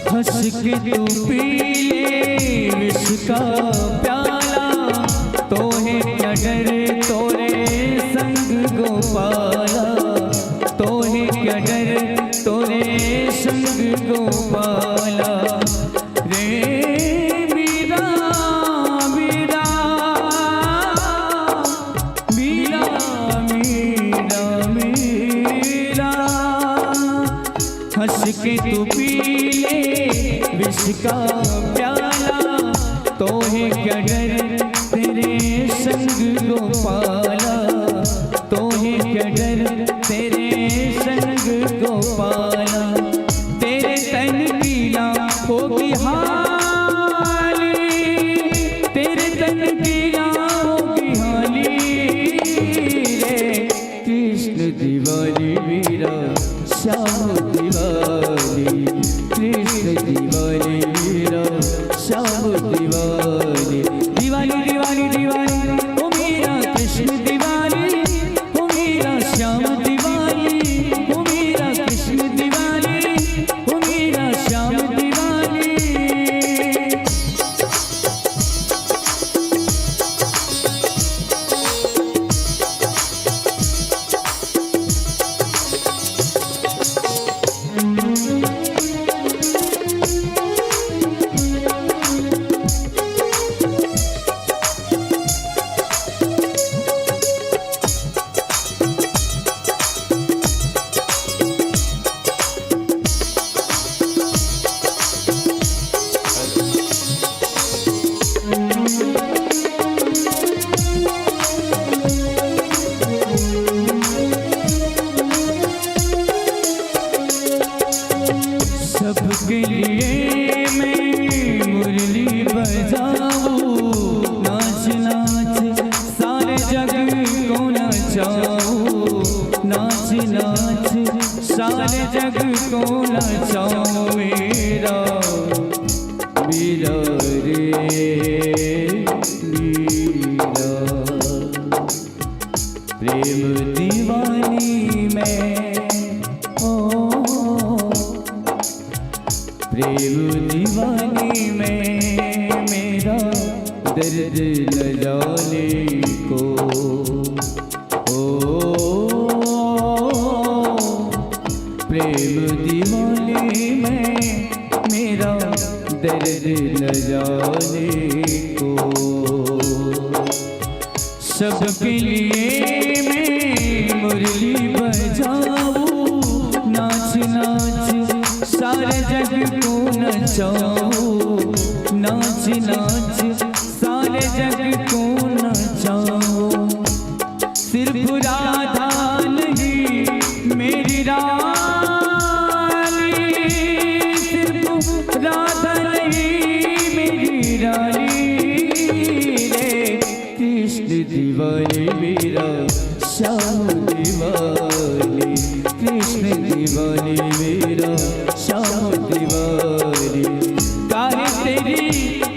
हंस के तू पी ले विष का प्याला, तोहे क्या डर तोरे संग गोपाला, तोहे क्या डर तोरे संग गोपाला रे मीरा मीरा मीरा मीरा मीरा। हंस के तू पी विष का प्याला, तोहे क्या डर तेरे संग गोपाला, तोहे क्या डर तेरे संग गोपाला। तेरे तन की ना होगी हाली, तेरे तन की ना होगी हाली रे कृष्ण दीवानी मेरा श्याम दीवानी, कृष्ण दीवानी मेरा श्याम दीवानी। दीवानी दीवानी दीवानी ओ मेरा कृष्ण दीवानी, ओ मेरा श्याम दीवानी, ओ मेरा कृष्ण दीवानी, ओ मेरा श्याम दीवानी। सबके लिए मैं मुरली बजाऊं, नाच नाच सारे जग को नचाऊं, नाच नाच सारे जग को नचाऊं मेरा मेरा प्रेम दीवानी में, ओ प्रेम दीवानी में मेरा दर्द न जाने को, प्रेम दीवाने में मेरा दर्द न जाने को। सबके लिए मैं मुरली बजाऊं, नाच नाच सारे जग को नचाऊं, नाच नाच सारे जग को नचाऊं। सिर्फ राधा नहीं मेरी रानी, सिर्फ राधा नहीं मेरी रानी रे। कृष्ण दीवानी मेरा श्याम दीवानी, कृष्ण दीवानी मेरा श्याम दीवानी। काहे तेरी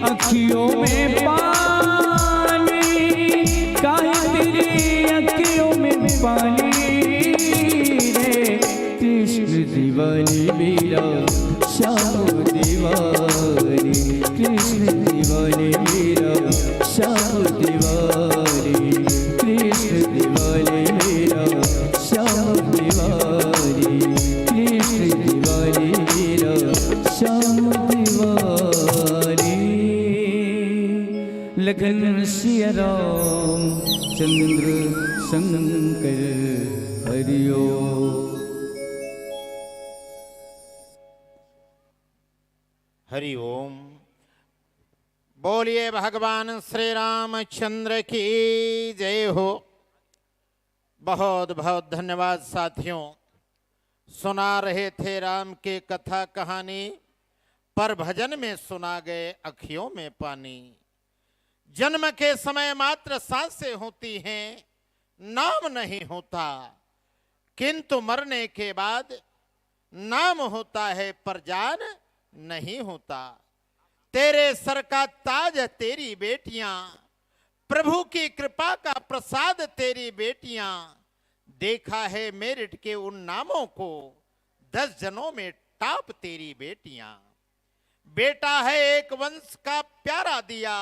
अखियों में पानी, काहे तेरी अखियों में पानी रे। कृष्ण दीवानी मेरा श्याम दीवानी, कृष्ण दीवानी मेरा श्याम दीवानी, कृष्ण दीवानी मेरा श्याम दीवानी, कृष्ण दीवानी मेरा श्याम दीवानी। लखन सिया राम चंद्र शंकर हरिओ। हरि ओम। बोलिए भगवान श्री रामचंद्र की जय हो। बहुत बहुत धन्यवाद साथियों। सुना रहे थे राम के कथा कहानी, पर भजन में सुना गए अखियों में पानी। जन्म के समय मात्र सांसें होती हैं, नाम नहीं होता, किंतु मरने के बाद नाम होता है पर जान नहीं होता। तेरे सर का ताज तेरी बेटियां, प्रभु की कृपा का प्रसाद तेरी बेटियां। देखा है मेरिट के उन नामों को, 10 जनों में टॉप तेरी बेटियां। बेटा है एक वंश का प्यारा दिया,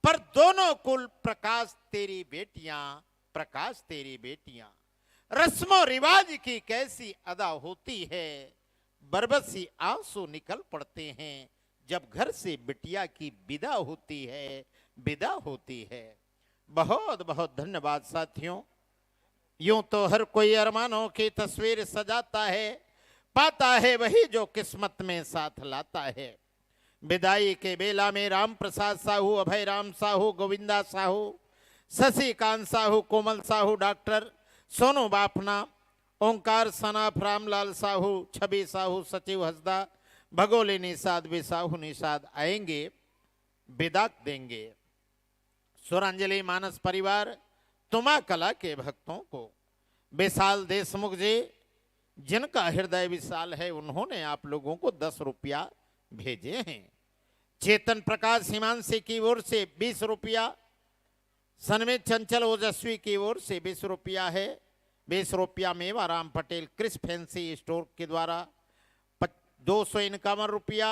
पर दोनों कुल प्रकाश तेरी बेटियां, प्रकाश तेरी बेटियां। रस्मों रिवाज की कैसी अदा होती है, बरबसी आंसू निकल पड़ते हैं जब घर से बिटिया की विदा होती है, विदा होती है। बहुत बहुत धन्यवाद साथियों। यूं तो हर कोई अरमानों की तस्वीर सजाता है, पाता है वही जो किस्मत में साथ लाता है। विदाई के बेला में राम प्रसाद साहू, अभय राम साहू, गोविंदा साहू, शशिकांत साहू, कोमल साहू, डॉक्टर सोनू बाफना, ओंकार सनाफ, रामलाल साहू, छवि साहू, सचिव हसदा, भगोले निषाद, वे साहू निषाद आएंगे, विदा देंगे। सुरांजलि मानस परिवार तुमा कला के भक्तों को, विशाल देशमुख जी जिनका हृदय विशाल है, उन्होंने आप लोगों को 10 रुपया भेजे हैं। चेतन प्रकाश हिमांशी की ओर से 20 रुपया, सनमित चंचल ओजस्वी की ओर से 20 रुपया है। 20 रुपया Mewaram Patel Chris fancy store के द्वारा 251 रुपया,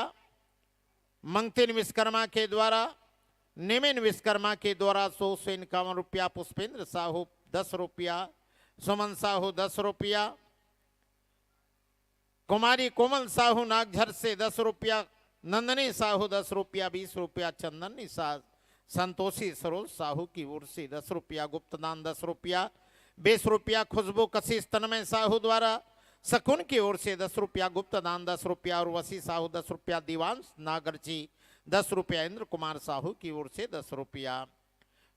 मंगतिन विश्वकर्मा के द्वारा, निमिन विश्वकर्मा के द्वारा 151 रुपया, पुष्पेंद्र साहू 10 रुपया, सुमन साहू 10 रुपया, कुमारी कोमल साहू नागझर से 10 रुपया, नंदनी साहू 10 रुपया, 20 रुपया, चंदन निषाद, संतोषी सरोज साहू की ओर से 10 रुपया, गुप्तदान 10 रुपया, 20 रुपया खुशबू कशिश तन्मय साहू द्वारा, शकुन की ओर से 10 रुपया, गुप्तदान 10 रुपया, और वसी साहू 10 रुपया, दीवांश नागरची 10 रुपया, इंद्र कुमार साहू की ओर से 10 रुपया,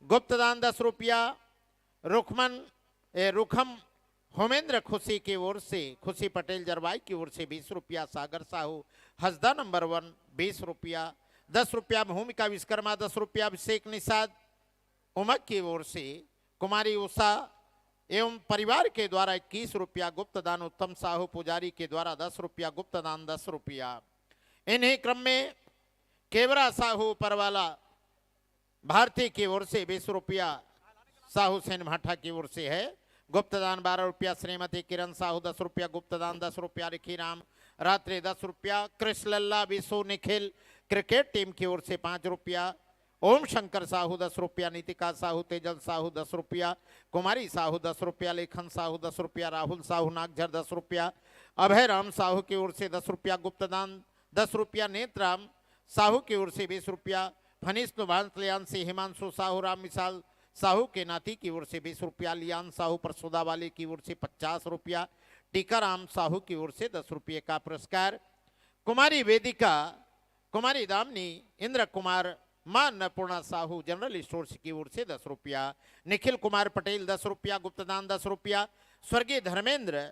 गुप्तदान 10 रुपया, रुखम होमेंद्र खुशी की ओर से, खुशी पटेल जरवाई की ओर से 20 रुपया, सागर साहू हसदा नंबर 1 20 रुपया, 10 रुपया, भूमिका विश्वकर्मा 10 रुपया, अभिषेक निषाद उमक की ओर से, कुमारी उषा एवं परिवार के द्वारा 21 रुपया, गुप्तदान उत्तम साहू पुजारी के द्वारा 10 रुपया, गुप्तदान 10 रुपया। इन्हीं क्रम में केवरा साहू परवाला भारती की ओर से 20 रुपया साहू सेन भाटा की ओर से है। गुप्तदान 12 रुपया श्रीमती किरण साहू 10 रुपया गुप्तदान 10 रुपया रिखीराम रात्रि 10 रुपया कृष्ण लल्ला विशु निखिल क्रिकेट टीम की ओर से 5 रुपया ओम शंकर साहू 10 रुपया नीतिका साहू तेजल साहू 10 रुपया कुमारी साहू 10 रुपया लेखन साहू 10 रुपया राहुल साहू नागझर 10 रुपया अभय राम साहू की ओर से 10 रुपया गुप्तदान 10 रुपया नेत्राम साहू की ओर से 20 रुपया फनीस कल्याण से हिमांशु साहू राम मिसाल साहू के नाती की ओर से 20 रुपया लियान साहू परसोदा वाले की ओर से 50 रुपया टीकाराम साहू की ओर से 10 रुपये का पुरस्कार कुमारी वेदिका कुमारी दामनी इंद्र कुमार मां अन्नपूर्णा साहू जनरल स्टोर्स की ओर से 10 रुपया निखिल कुमार पटेल 10 रुपया गुप्तदान 10 रुपया स्वर्गीय धर्मेंद्र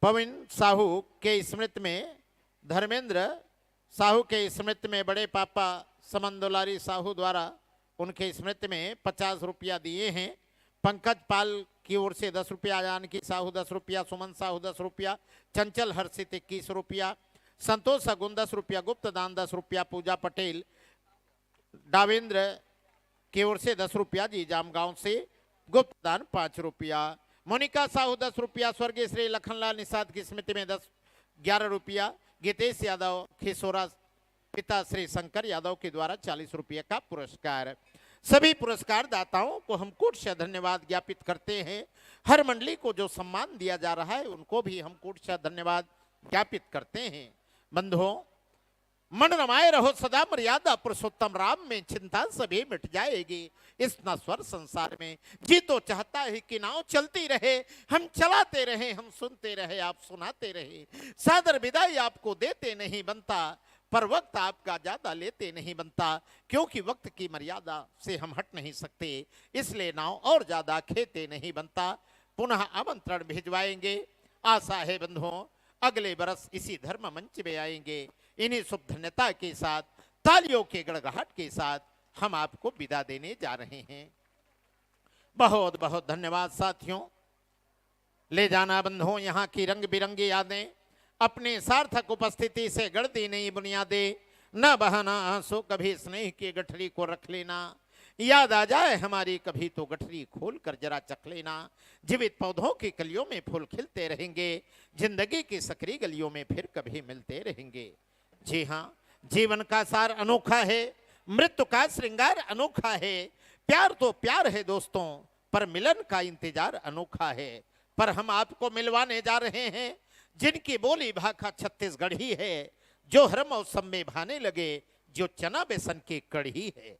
पवन साहू के स्मृति में धर्मेंद्र साहू के स्मृति में बड़े पापा समन साहू द्वारा उनके स्मृति में 50 रुपया दिए हैं। पंकज पाल की ओर से 10 रुपया जानकी साहू 10 रुपया सुमन साहू 10 रुपया चंचल हर्षित 21 रुपया संतोष अगुन 10 रुपया गुप्तदान 10 रुपया पूजा पटेल डावेंद्र की ओर से 10 रुपया जी जामगांव से गुप्तदान 5 रुपया मोनिका साहू 10 रुपया स्वर्गीय श्री लखनलाल निषाद की स्मृति में 11 रुपया गीतेश यादव खिसोरा पिता श्री शंकर यादव के द्वारा 40 रुपये का पुरस्कार। सभी पुरस्कार दाताओं को हम कोट से धन्यवाद ज्ञापित करते हैं। हर मंडली को जो सम्मान दिया जा रहा है उनको भी हम कोट से धन्यवाद ज्ञापित करते हैं। बंधुओं मन रमाए रहो सदा मर्यादा पुरुषोत्तम राम में चिंता सभी मिट जाएगी इस नश्वर संसार में। जी तो चाहता है कि नाव चलती रहे हम चलाते रहे हम सुनते रहे आप सुनाते रहे। सादर विदाई आपको देते नहीं बनता पर वक्त आपका ज्यादा लेते नहीं बनता क्योंकि वक्त की मर्यादा से हम हट नहीं सकते इसलिए नाव और ज्यादा खेते नहीं बनता। पुनः आमंत्रण भिजवाएंगे। आशा है बंधुओं अगले बरस इसी धर्म मंच में आएंगे। इन्हीं शुभ धन्यता के साथ तालियों के गड़गड़ाहट के साथ हम आपको विदा देने जा रहे हैं। बहुत बहुत धन्यवाद साथियों। ले जाना बंधुओं यहाँ की रंग बिरंगी यादें अपने सार्थक उपस्थिति से गढ़ती नई बुनियादें न बहाना आंसू कभी स्नेह की गठरी को रख लेना। याद आ जाए हमारी कभी तो गठरी खोल कर जरा चख लेना। जीवित पौधों की कलियों में फूल खिलते रहेंगे जिंदगी की सकरी गलियों में फिर कभी मिलते रहेंगे। जी हाँ जीवन का सार अनोखा है मृत्यु का श्रृंगार अनोखा है। प्यार तो प्यार है दोस्तों पर मिलन का इंतजार अनोखा है। पर हम आपको मिलवाने जा रहे हैं जिनकी बोली भाषा छत्तीसगढ़ी है जो हर मौसम में भाने लगे जो चना बेसन की कढ़ी है।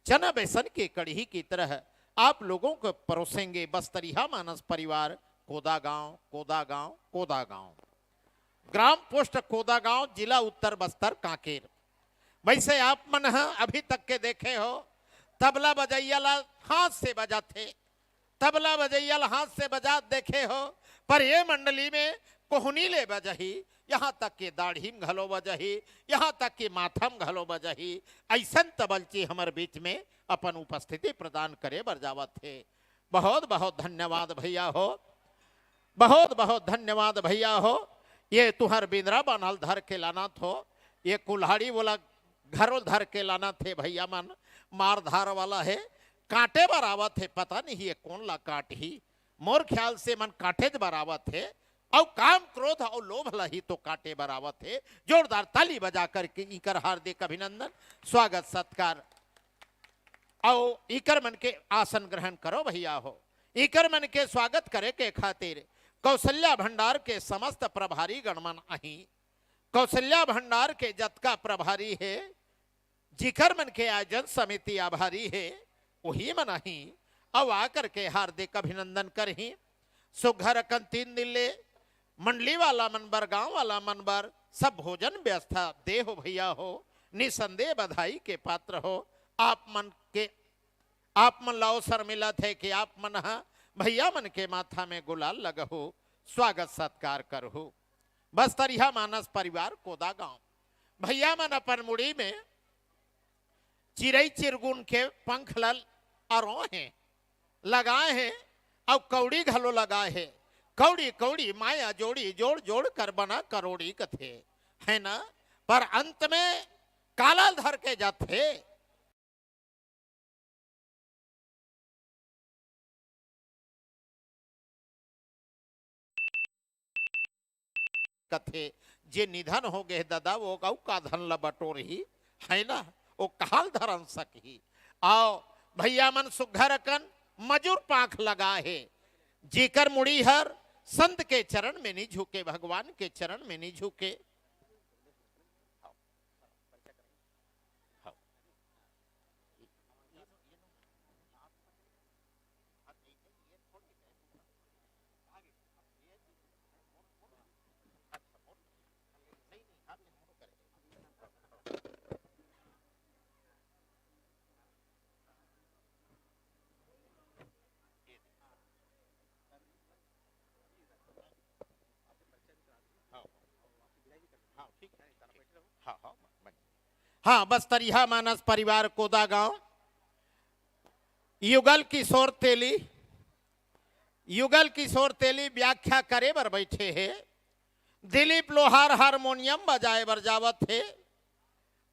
चना बेसन की कढ़ी की तरह आप लोगों को परोसेंगे बस्तरिया मानस परिवार कोदा गांव कोदा गांव कोदा गांव ग्राम पोस्ट कोदा गांव जिला उत्तर बस्तर कांकेर। वैसे आप मन अभी तक के देखे हो तबला बजैया हाथ से बजाते तबला बजैया हाथ से बजा देखे हो पर ये मंडली में कोहनीले बजही यहाँ तक के दाढ़ीम घलो बजही यहाँ तक के माथम घलो बजही ऐसन तबलची हमारे बीच में अपन उपस्थिति प्रदान करे बर जावत थे। बहुत बहुत धन्यवाद भैया हो बहुत बहुत धन्यवाद भैया हो। ये तुहर बिंद्रा बनल धर के लाना थो ये कुल्हाड़ी वाला घरों धर के लाना थे भैया मन मार धार वाला है कांटे बरावत है पता नहीं ये कौन ला काट ही मोर ख्याल से मन कांटे बरावत है और काम क्रोध और लोभ लही तो कांटे बरावत है। जोरदार ताली बजा करके इकर हार्दिक अभिनंदन स्वागत सत्कार और इकर मन के आसन ग्रहण करो भैया हो। इकर मन के स्वागत करे के खातिर कौशल्या भंडार के समस्त प्रभारी गणमन अही कौशल्या भंडार के जतका प्रभारी है जिकर मन के आयोजन समिति आभारी है वही मन अही अब आकर के हार्दिक अभिनंदन करही। सुघर कन 3 दिन ले मंडली वाला मनबर गांव वाला मनबर सब भोजन व्यवस्था दे हो भैया हो। निसंदेह बधाई के पात्र हो। आप मन लाओ सर मिला थे कि आप मन भैया मन के माथा में गुलाल लगहो स्वागत सत्कार करहो। बस्तरिया मानस परिवार कोदा गांव भैया मन अपन मुड़ी में चिरई चिरगुन के पंख लल अरो हैं लगाए हैं और कौड़ी घलो लगाए है। कौड़ी कौड़ी माया जोड़ी जोड़ जोड़ कर बना करोड़ी कथे है ना। पर अंत में काला धर के जाते कथे जे निधन हो गए दादा वो गौ का धन ल बटोर ही है ना वो काल धरन सकी आओ भैया मन सुघर कन मजूर पाख लगा है जीकर मुड़ी हर संत के चरण में नहीं झुके भगवान के चरण में नहीं झुके। हाँ बस तरिहा मानस परिवार कोदा गांव युगल किशोर तेली व्याख्या करे बर बैठे है। दिलीप लोहार हारमोनियम बजाए बर जावत है।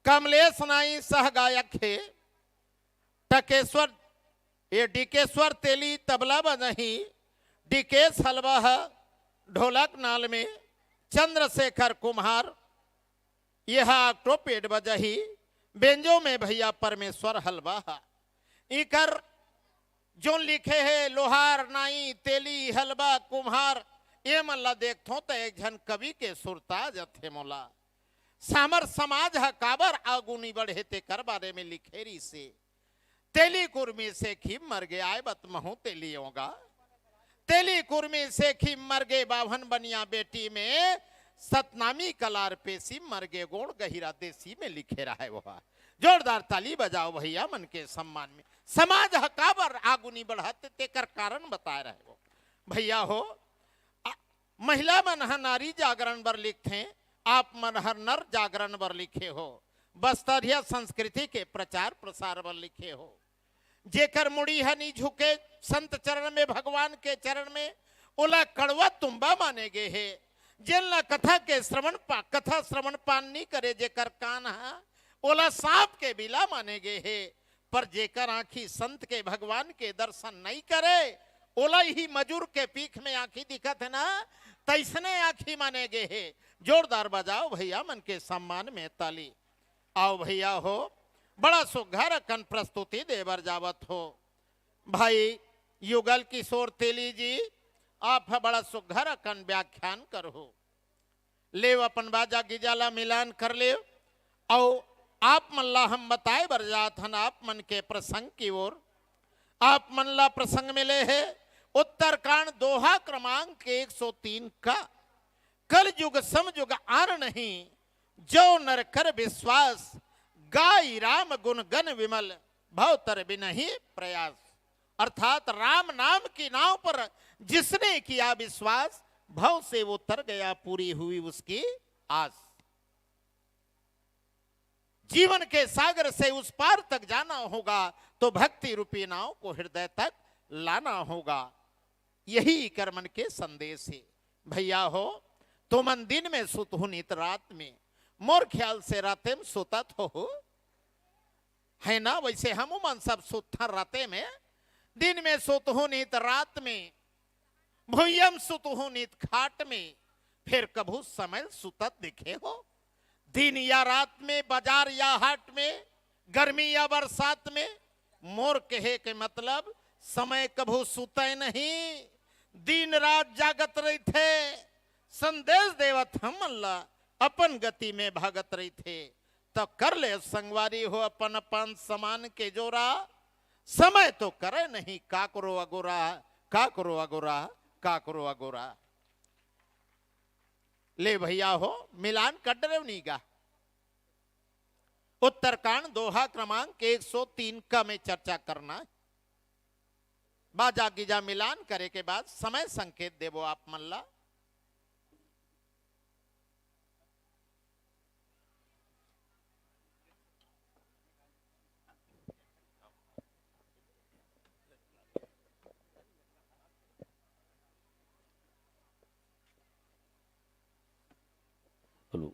कमलेश नाई सह गायक है। टकेश्वर ये डिकेश्वर तेली तबला बजही। डिकेश हलवा ढोलक नाल में। चंद्रशेखर कुम्हार यह ऑक्टोपेड बजही। बेंजो में भैया परमेश्वर हलवा इकर जो लिखे है लोहार नाई तेली हलवा कुम्हार ये मल्ला देखो तो एक जन कवि के सुरताज थे मोला सामर समाज है काबर आगुनी बढ़े ते कर बारे में लिखेरी से तेली कुर्मी से खीम मर गए आए बत महू तेली होगा। तेली कुर्मी से खीम मर गए बाभन बनिया बेटी में सतनामी कलार पेशी मर गए गोड़ गहिरा देसी में लिखे रहा है वह। जोरदार ताली बजाओ भैया मन के सम्मान में। समाज हकाबर आगुनी बढ़ाते तेकर कारण बता रहे हो भैया हो। महिला मन नारी जागरण बर लिखते आप मन हर नर जागरण बर लिखे हो। बस्तरिया संस्कृति के प्रचार प्रसार बर लिखे हो। जेकर मुड़ी हनी झुके संत चरण में भगवान के चरण में ओला कड़वा तुम्बा माने गए है। जिन कथा के श्रवण पान नहीं करे जेकर कान हा ओला सांप के बिला माने गए है। पर जेकर आंखी संत के भगवान के दर्शन नहीं करे ओला ही मजूर के पीठ में आंखी दिखत है ना तैसने आंखी माने गए है। जोरदार बजाओ भैया मन के सम्मान में ताली। आओ भैया हो बड़ा सुघर कन प्रस्तुति देवर जावत हो। भाई युगल किशोर तेली जी आप बड़ा सुघर कन व्याख्यान करो ले अपन बाजा गिजाला मिलान कर ले और आप मल्ला हम बताए बर जात हन आप मन के प्रसंग की ओर। आप मल्ला प्रसंग मिले है उत्तरकांड दोहा क्रमांक 103 का कल युग समयुग आर नहीं जो नर कर विश्वास गाय राम गुण गण विमल भवतर बिनहि प्रयास। अर्थात राम नाम की नाव पर जिसने किया विश्वास भव से वो तर गया पूरी हुई उसकी आस। जीवन के सागर से उस पार तक जाना होगा तो भक्ति रूपी नाव को हृदय तक लाना होगा। यही कर्मन के संदेश है भैया हो। तो मन दिन में सुत हो नित रात में मोर ख्याल से राते में सुतत हो है ना। वैसे हम मन सब सुत राते में दिन में सुत हो नित रात में भूयम सुत हो नित खाट में फिर कभू समय सुतत दिखे हो। दिन या रात में बाजार या हाट में गर्मी या बरसात में मोर कहे के मतलब समय कभू सुते नहीं दिन रात जागत रही थे संदेश देवत हम अल्लाह अपन गति में भागत रही थे। तो कर ले संगवारी हो अपन अपन समान के जोरा समय तो करे नहीं का करो अगोरा का करो अगोरा का करो अगोरा। ले भैया हो मिलान कर रहे नहीं गा। उत्तरकांड दोहा क्रमांक 103 का में चर्चा करना है। बाजा गिजा मिलान करे के बाद समय संकेत देवो आप मल्ला। हेलो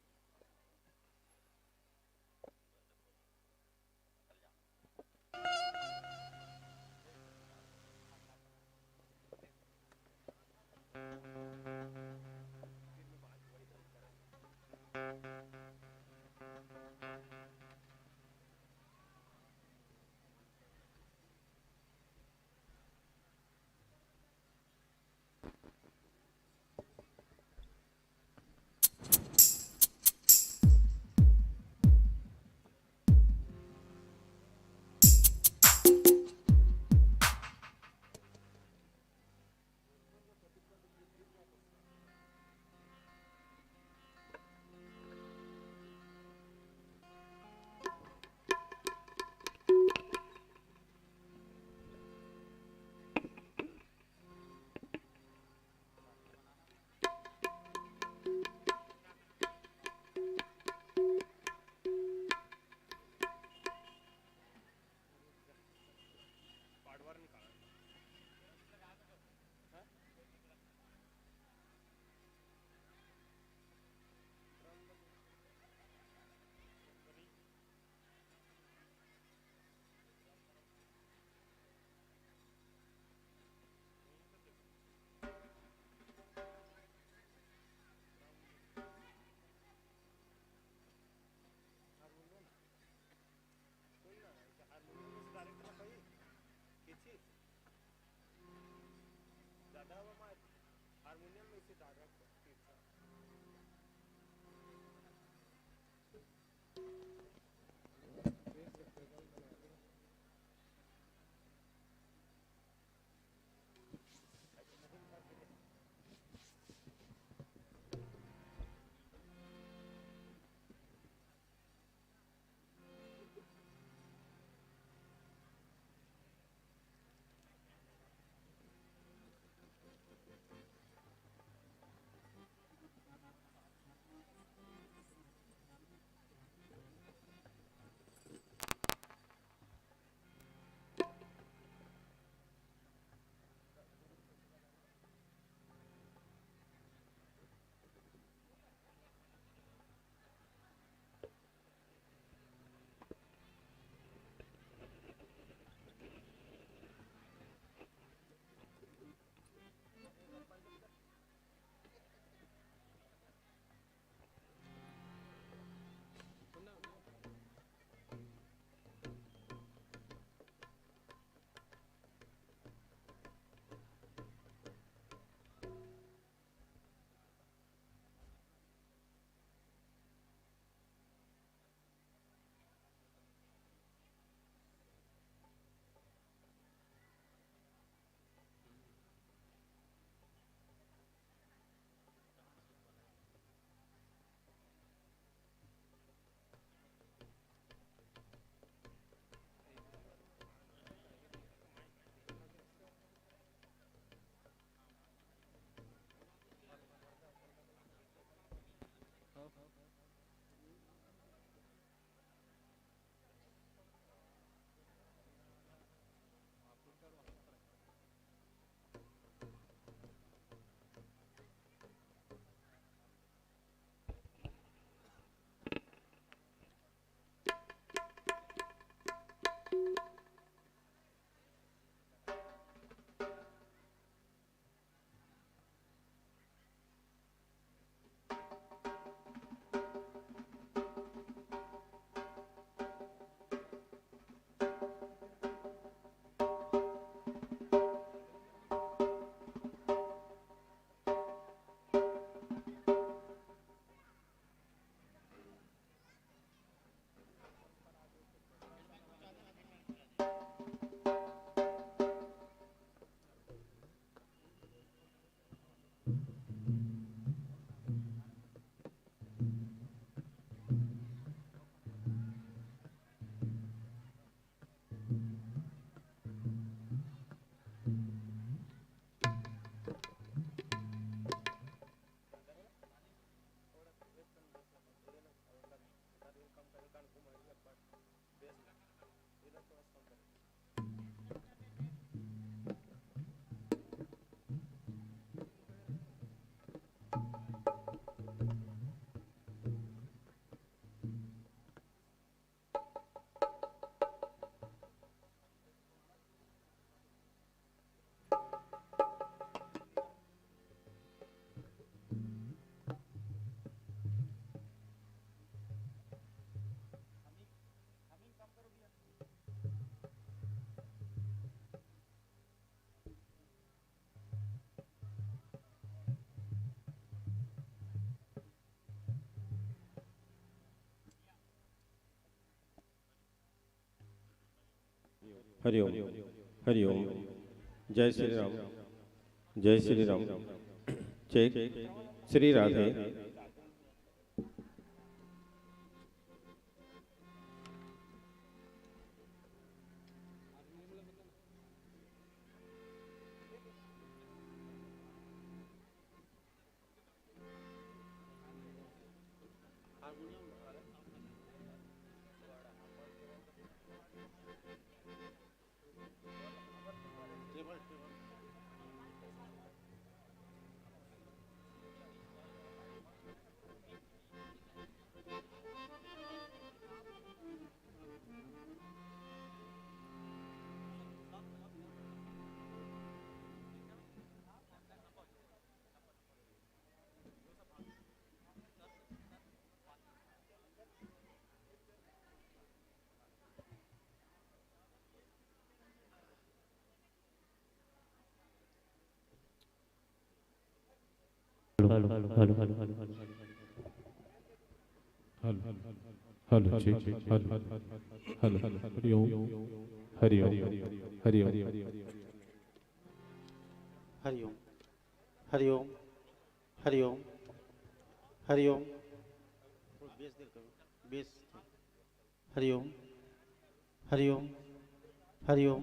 हरिओम हरिओम। जय श्री राम, जय श्री राम। जय श्री राधे। हेलो जी hello hello Hari Om Hari Om Hari Om Hari Om Hari Om Hari Om Hari Om Hari Om Hari Om Hari Om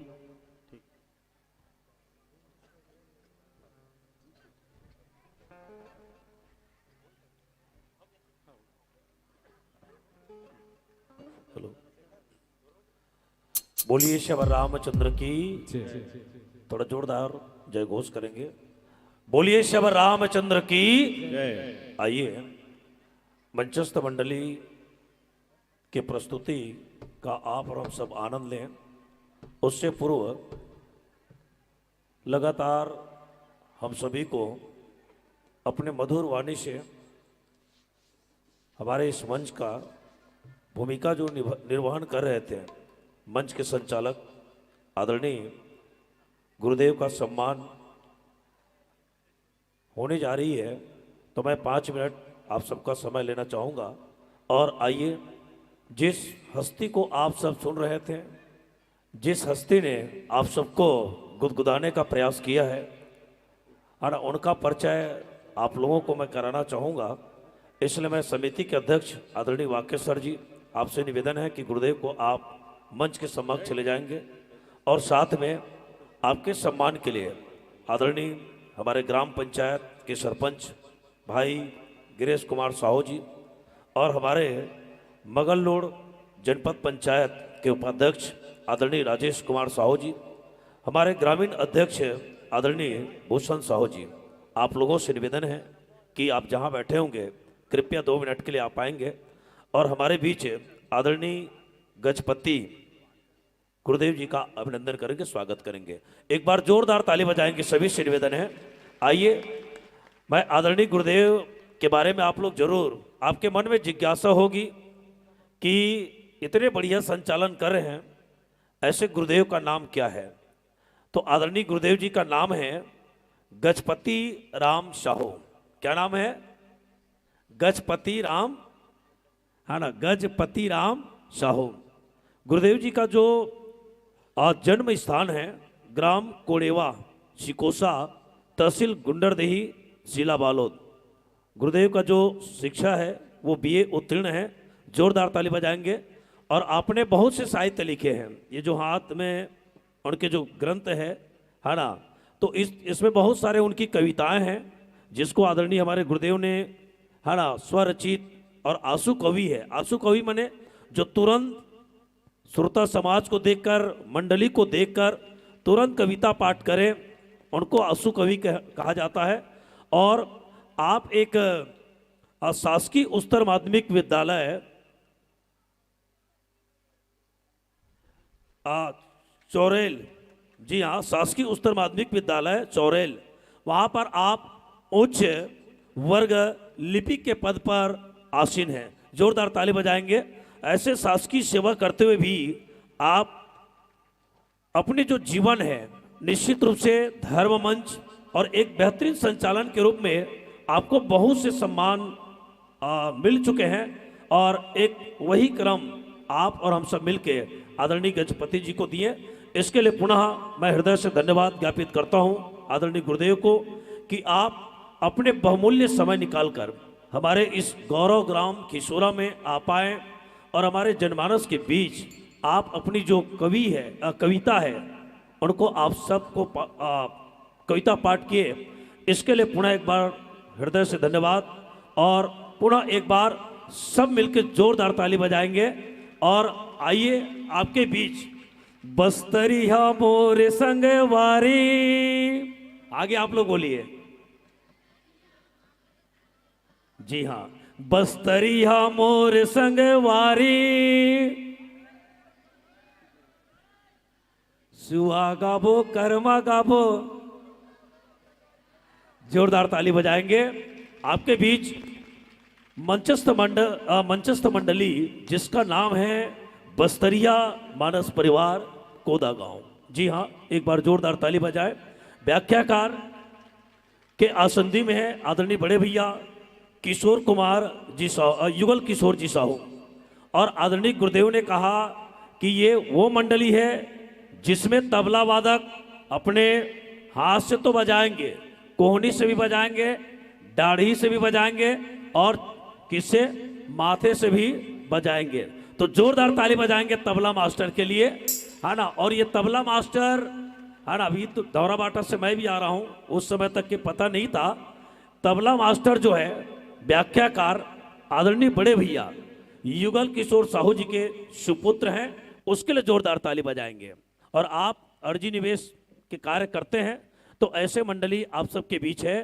hello, बोलिए श्री रामचंद्र की। थोड़ा जोरदार जय घोष करेंगे। बोलिए श्री रामचंद्र की। आइए मंचस्थ मंडली के प्रस्तुति का आप और हम सब आनंद लें। उससे पूर्व लगातार हम सभी को अपने मधुर वाणी से हमारे इस मंच का भूमिका जो निर्वहन कर रहे थे मंच के संचालक आदरणीय गुरुदेव का सम्मान होने जा रही है, तो मैं 5 मिनट आप सबका समय लेना चाहूँगा। और आइए, जिस हस्ती को आप सब सुन रहे थे, जिस हस्ती ने आप सबको गुदगुदाने का प्रयास किया है और उनका परिचय आप लोगों को मैं कराना चाहूँगा। इसलिए मैं समिति के अध्यक्ष आदरणीय वाकेश्वर जी, आपसे निवेदन है कि गुरुदेव को आप मंच के समक्ष चले जाएंगे और साथ में आपके सम्मान के लिए आदरणीय हमारे ग्राम पंचायत के सरपंच भाई गिरीश कुमार साहू जी और हमारे मगललोड जनपद पंचायत के उपाध्यक्ष आदरणीय राजेश कुमार साहू जी, हमारे ग्रामीण अध्यक्ष आदरणीय भूषण साहू जी, आप लोगों से निवेदन है कि आप जहां बैठे होंगे कृपया 2 मिनट के लिए आप आएंगे और हमारे बीच आदरणीय गजपति गुरुदेव जी का अभिनंदन करेंगे, स्वागत करेंगे। एक बार जोरदार ताली बजाएंगे, सभी से निवेदन है। आइए, मैं आदरणीय गुरुदेव के बारे में आप लोग जरूर, आपके मन में जिज्ञासा होगी कि इतने बढ़िया संचालन कर रहे हैं, ऐसे गुरुदेव का नाम क्या है। तो आदरणीय गुरुदेव जी का नाम है गजपति राम साहू। क्या नाम है? गजपति राम, है ना, गजपति राम साहू। गुरुदेव जी का जो जन्म स्थान है ग्राम कोड़ेवा, सिकोसा, तहसील गुंडरदेही, जिला बालोद। गुरुदेव का जो शिक्षा है वो BA उत्तीर्ण है। जोरदार ताली बजाएंगे। और आपने बहुत से साहित्य लिखे हैं, ये जो हाथ में उनके जो ग्रंथ है ना, तो इसमें बहुत सारे उनकी कविताएं हैं जिसको आदरणीय हमारे गुरुदेव ने, है ना, स्वरचित और आंसू कवि है। आंसू कवि माने जो तुरंत श्रोता समाज को देखकर, मंडली को देखकर तुरंत कविता पाठ करें, उनको आंसू कवि कहा जाता है। और आप एक शासकीय उच्चतर माध्यमिक विद्यालय चौरेल, जी हाँ, शासकीय उच्चतर माध्यमिक विद्यालय चौरेल, वहाँ पर आप उच्च वर्ग लिपिक के पद पर आसीन हैं। जोरदार ताली बजाएंगे। ऐसे शासकीय सेवा करते हुए भी आप अपने जो जीवन है निश्चित रूप से धर्म मंच और एक बेहतरीन संचालन के रूप में आपको बहुत से सम्मान मिल चुके हैं। और एक वही क्रम आप और हम सब मिलके आदरणीय गजपति जी को दिए। इसके लिए पुनः मैं हृदय से धन्यवाद ज्ञापित करता हूं आदरणीय गुरुदेव को कि आप अपने बहुमूल्य समय निकालकर हमारे इस गौरव ग्राम खिसोरा में आ पाए और हमारे जनमानस के बीच आप अपनी जो कविता है उनको आप सबको कविता पाठ किए। इसके लिए पुनः एक बार हृदय से धन्यवाद। और पुनः एक बार सब मिलकर जोरदार ताली बजाएंगे। और आइए, आपके बीच बस्तरिया मोरे संगवारी, आगे आप लोग बोलिए। जी हाँ, बस्तरिया मोर संगवारी, सुआ गाबो कर्मा गाबो। जोरदार ताली बजाएंगे। आपके बीच मंचस्थ मंडली जिसका नाम है बस्तरिया मानस परिवार कोदा गांव। जी हाँ, एक बार जोरदार ताली बजाए। व्याख्याकार के आसंदी में है आदरणीय बड़े भैया किशोर कुमार जी साहू, युगल किशोर जी साहू। और आदरणीय गुरुदेव ने कहा कि ये वो मंडली है जिसमें तबला वादक अपने हाथ से तो बजाएंगे, कोहनी से भी बजाएंगे, दाढ़ी से भी बजाएंगे और किससे, माथे से भी बजाएंगे। तो जोरदार ताली बजाएंगे तबला मास्टर के लिए, है ना। और ये तबला मास्टर, है ना, अभी तो दौरा बाटा से मैं भी आ रहा हूँ, उस समय तक के पता नहीं था। तबला मास्टर जो है व्याख्याकार आदरणीय बड़े भैया युगल किशोर साहू जी के सुपुत्र हैं, उसके लिए जोरदार ताली बजाएंगे। और आप अर्जी निवेश के कार्य करते हैं, तो ऐसे मंडली आप सबके बीच है।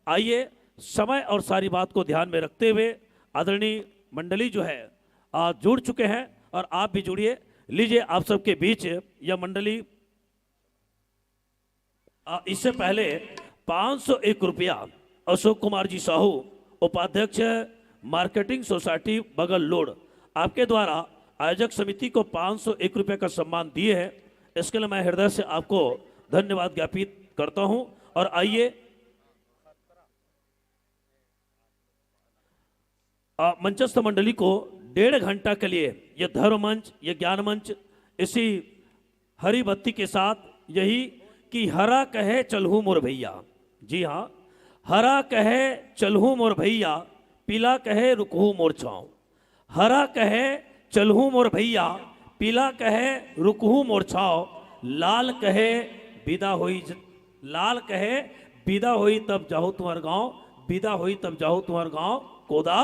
आइए समय और सारी बात को ध्यान में रखते हुए आदरणीय मंडली जो है जुड़ चुके हैं और आप भी जुड़िए। लीजिए आप सबके बीच यह मंडली इससे पहले 501 रुपया अशोक कुमार जी साहू, उपाध्यक्ष मार्केटिंग सोसाइटी बगल लोड, आपके द्वारा आयोजक समिति को 501 रुपये का सम्मान दिए हैं। इसके लिए मैं हृदय से आपको धन्यवाद ज्ञापित करता हूं। और आइए मंचस्थ मंडली को 1.5 घंटा के लिए ये धर्म मंच, ये ज्ञान मंच, इसी हरी बत्ती के साथ यही कि हरा कहे चलहू मोर भैया, जी हाँ, हरा कहे चलहू मोर भैया, पीला कहे रुकहू मोर छाँव। हरा कहे चलहू मोर भैया, पीला कहे रुकहू मोर छाँव, लाल कहे विदा होई, लाल कहे विदा होई तब जाओ तुम्हार गांव, विदा होई तब जाओ तुम्हार गांव, कोदा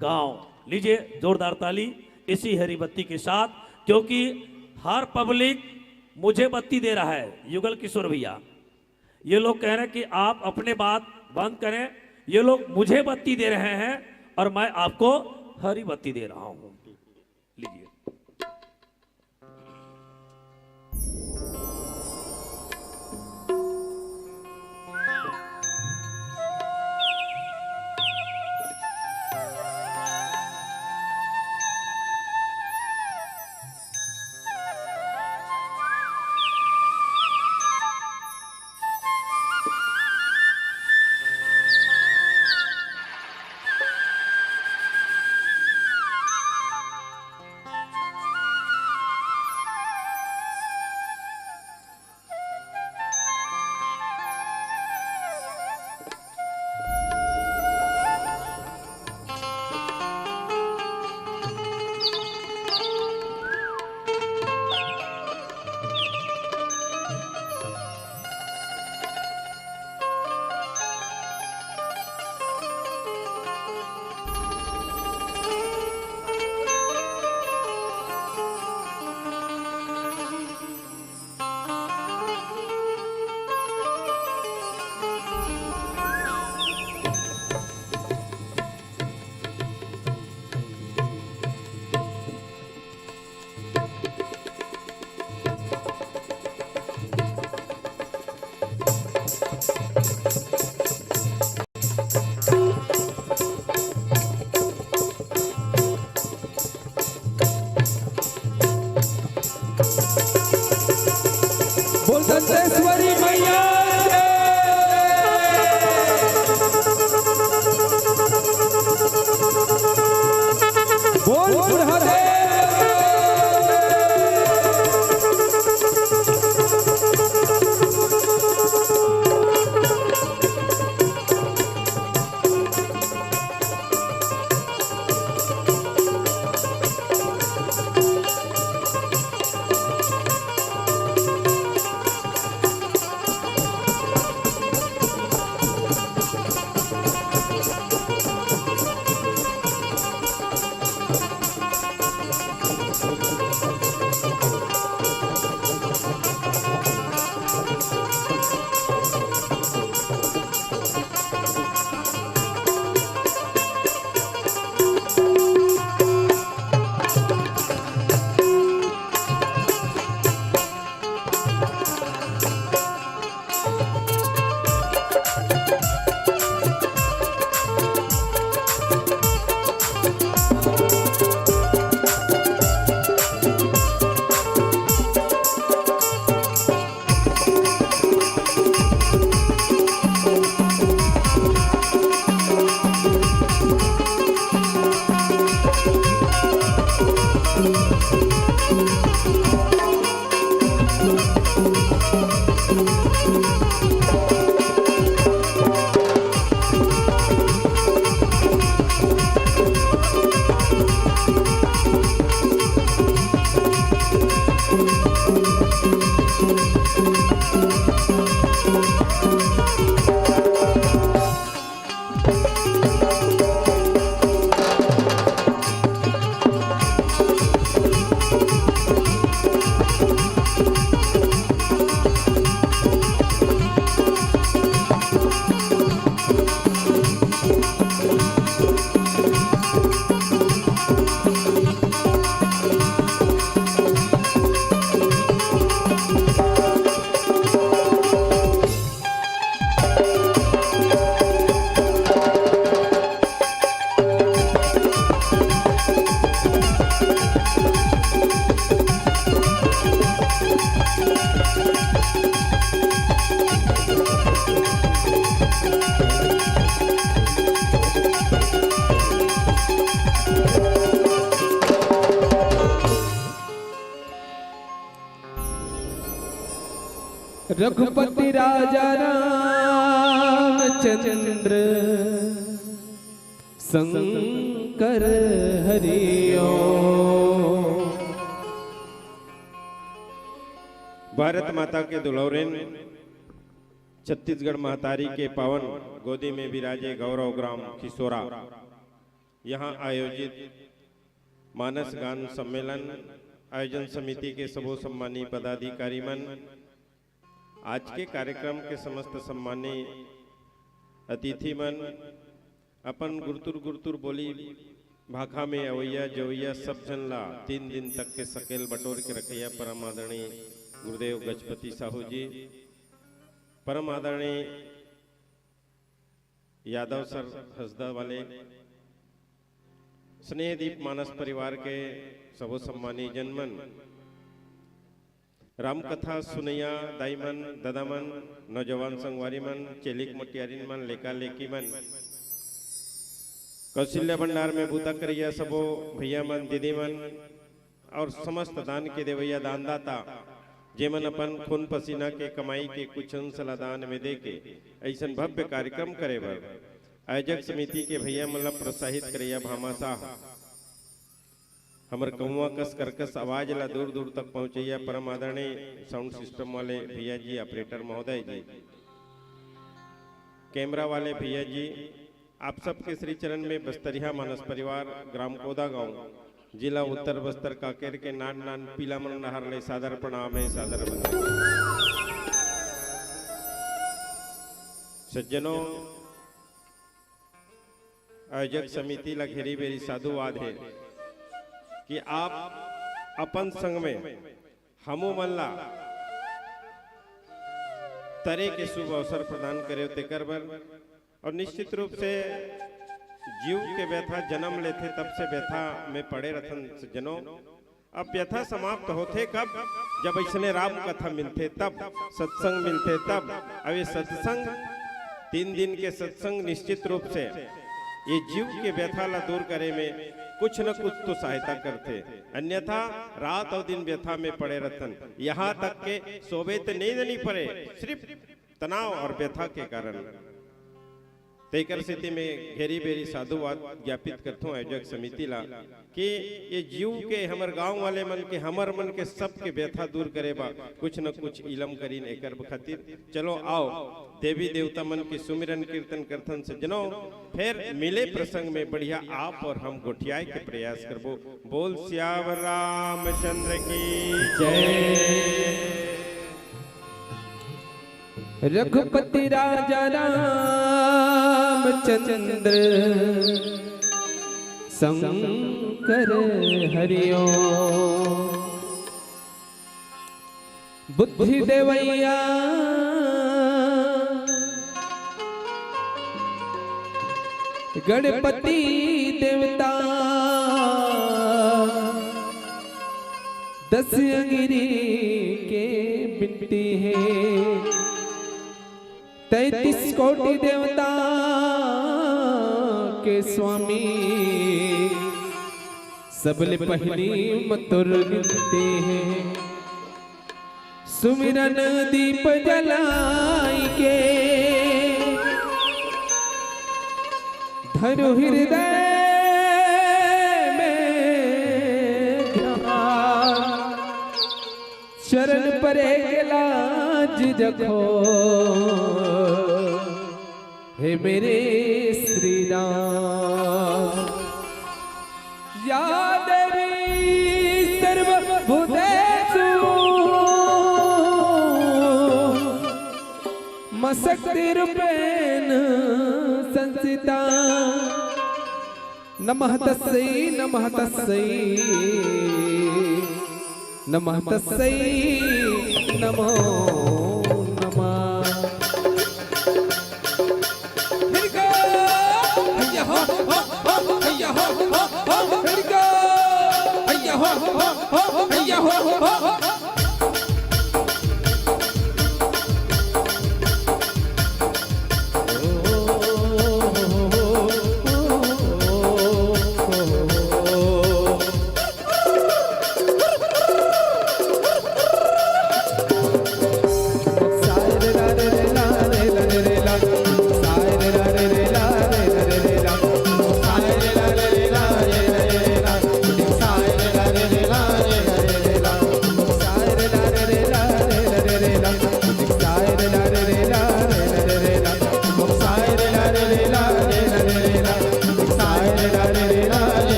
गांव। लीजिए जोरदार ताली इसी हरी बत्ती के साथ, क्योंकि हर पब्लिक मुझे बत्ती दे रहा है। युगल किशोर भैया, ये लोग कह रहे हैं कि आप अपने बात बंद करें, ये लोग मुझे बत्ती दे रहे हैं और मैं आपको हरी बत्ती दे रहा हूं। लीजिए। रघुपति राजा रामचंद्र शंकर हरिओ। भारत माता के दुलौरेन छत्तीसगढ़ महतारी के पावन गोदी में विराजे गौरव ग्राम किशोरा। यहाँ आयोजित मानस गान सम्मेलन आयोजन समिति के सबो सम्मानी पदाधिकारी मन, आज के कार्यक्रम के समस्त सम्मानी अतिथि मन, अपन गुरतुर गुरतुर बोली भाखा में अवैया जवैया सब जन ला 3 दिन तक के सकेल बटोर के रखैया परम आदरणीय गुरुदेव गजपति साहू जी, परम आदरणीय यादव सर हसदा वाले, स्नेहदीप मानस परिवार के सबो सम्मानी जनमन, राम कथा सुनैया दाईमन ददामन, नौजवान संगवारी मन, चेलिक मोटियारिन मन, लेका लेकी मन, कौशल्या भंडार में बूता करिया सबो भैया मन दीदी मन और समस्त दान के देवैया दानदाता जेमन अपन खून पसीना के कमाई के कुछ अंश ला दान में दे के ऐसा भव्य कार्यक्रम करे बर आयोजक समिति के भैया मन ला प्रोत्साहित करैया भामाशाह हमर कहुआ कस करकस आवाज ला दूर दूर तक पहुंचैया परम आदरणीय साउंड सिस्टम वाले भैया जी, ऑपरेटर महोदय जी, कैमरा वाले भैया जी, आप सबके श्री चरण में बस्तरिया मानस परिवार ग्राम कोदा गांव जिला उत्तर बस्तर काकेर के नान नान पीला मन नहर ले सादर प्रणाम है, सादर बंदन। सज्जनों, आयोजक समिति ला घेरी बेरी साधुवाद है कि आप अपन संग में हमो मन ला तरे के शुभ अवसर प्रदान करे तेकर बर, और निश्चित रूप से जीव के व्यथा जन्म लेते तब से व्यथा में पड़े रथन सज्जनों। अब व्यथा समाप्त होते कब? जब ऐसने राम कथा मिलते तब, सत्संग मिलते तब। अब ये सत्संग 3 दिन के सत्संग निश्चित रूप से ये जीव के व्यथा ला दूर करे में कुछ न कुछ तो सहायता करते, अन्यथा रात और दिन व्यथा में पड़े रहते। यहाँ तक के सोबे तो नींद नहीं पड़े, सिर्फ तनाव और व्यथा के कारण। तेकर स्थिति में घेरी बेरी साधुवाद ज्ञापित करता हूँ आयोजक समिति ला कि ये जीव के हमर गांव वाले मन के हमर मन के सबके व्यथा दूर करे बा कुछ न कुछ इलम करीन एकर खातिर। चलो आओ देवी देवता मन की सुमिरन कीर्तन करथन सज्जनों, फिर मिले प्रसंग में बढ़िया आप और हम गोठियाए के प्रयास करबो। बोल सियावर रामचंद्र की जय। रघुपति राजा रामचंद्र शंकर हरिओ। बुद्धि देवैया गणपति देवता, दस अंगिरी के बिनती है, 33 कोटि देवता के स्वामी, सबले पहली मतुर गिनते हैं। सुमिरन दीप जलाई के धरु हृदय में ध्यान, शरण परे के लाज रखो हे मेरे श्री राम। या देवी सर्वभूतेषु मशक्तिरूपेण संस्थिता। नमः तस्यै नमः तस्यै नमः तस्यै नमो नमः।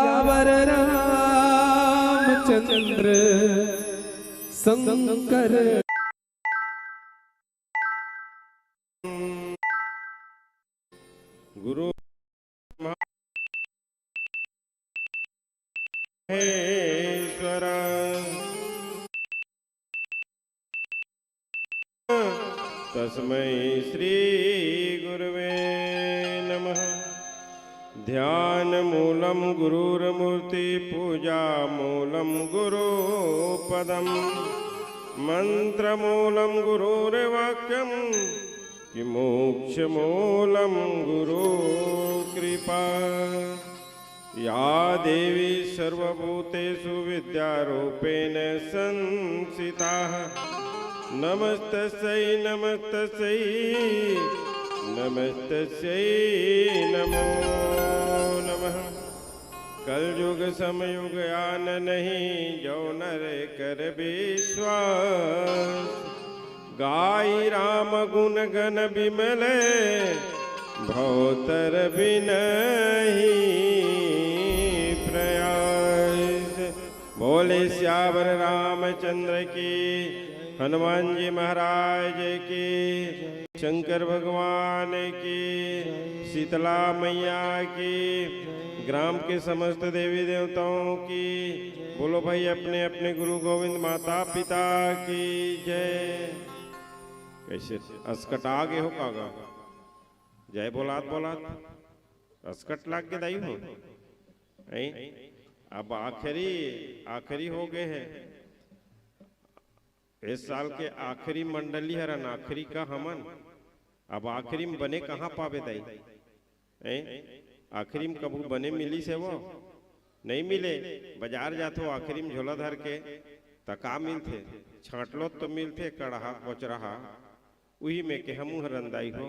सियावर रामचंद्र शंकर। गुरु महेश्वर तस्मै श्री गुरुवे नमः। ध्यान मूलम गुरुर्मूर्ति पूजा मूलम गुरुपदम मंत्र मूलम गुरुर्वाक्यम कि मोक्ष मूलम गुरु कृपा। या देवी सर्वभूतेषु विद्यारूपेण संस्थिता नमस्तस्यै नमस्तस्यै नमस्तस्यै नमो नमः। कलयुग समयुग आन नहीं जो नर कर विश्वास। गाई राम गुण गण बिमले भवतर बिनहि प्रयास। बोले श्यावर रामचंद्र की, हनुमान जी महाराज की, शंकर भगवान की, शीतला मैया की, ग्राम के समस्त देवी देवताओं की। बोलो भाई अपने अपने गुरु गोविंद माता पिता की जय। कैसे अस्कट आगे हो कागा जय बोलात बोलात अस्कट लाग के दाई हो। अब आखिरी हो गए हैं इस साल के आखिरी मंडली हरन आखिरी का हमन। अब आखिरी में बने कहाँ पावे दाई? आखिरी में कबू बने मिली से वो नहीं मिले। बाजार जातो आखिरी में झोला धर के तका मिलते छाटलो तो मिलते कड़हा कोचरहा वही में के हमू हरंदाई हो।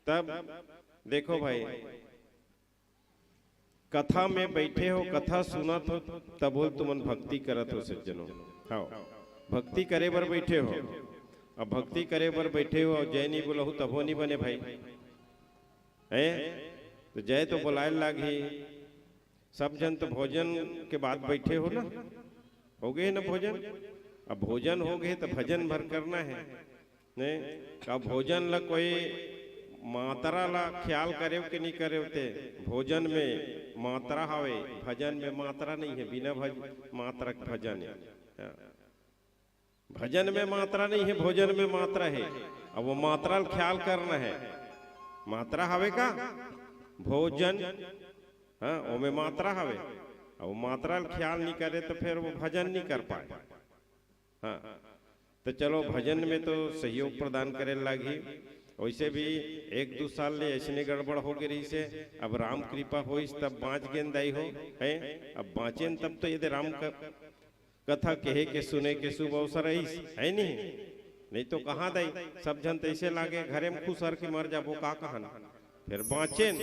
तब देखो भाई कथा में बैठे हो कथा सुनत हो तब बोल तुमन भक्ति करत हो सज्जनों। हाँ भक्ति करे बर बैठे हो। अब भक्ति करे बर बैठे हो जय नहीं बोलहु तब हो नहीं बने भाई है तो जय तो बुलाए लागी। सब जन तो भोजन के बाद बैठे हो ना, हो गए ना भोजन। अब भोजन हो गए तो भजन भर करना है ने। अब भोजन ला कोई मात्रा ला ख्याल करे कि नहीं करे होते। भोजन में मात्रा हवे भजन में मात्रा नहीं है। बिना मात्रा भजन है। भजन में मात्रा नहीं है भोजन में मात्रा है। अब वो मात्रा ख्याल करना है। मात्रा हवे का भोजन हाँ वो में मात्रा हवे। अब वो मात्रा ख्याल नहीं करे तो फिर वो भजन नहीं कर पाए। हाँ तो चलो भजन में तो सहयोग प्रदान करे लगी। वैसे भी 1-2 साल ले ऐसने गड़बड़ हो गई से अब राम कृपा हो तब बाँच गेंदाई हो है। अब बाँचेन तब तो यदि राम का कथा कहे के सुने के शुभ अवसर है नहीं तो कहाँ दाई। सब जन तैसे लागे घरे में खुश हर की मर जाबो का कहन फिर बाँचेन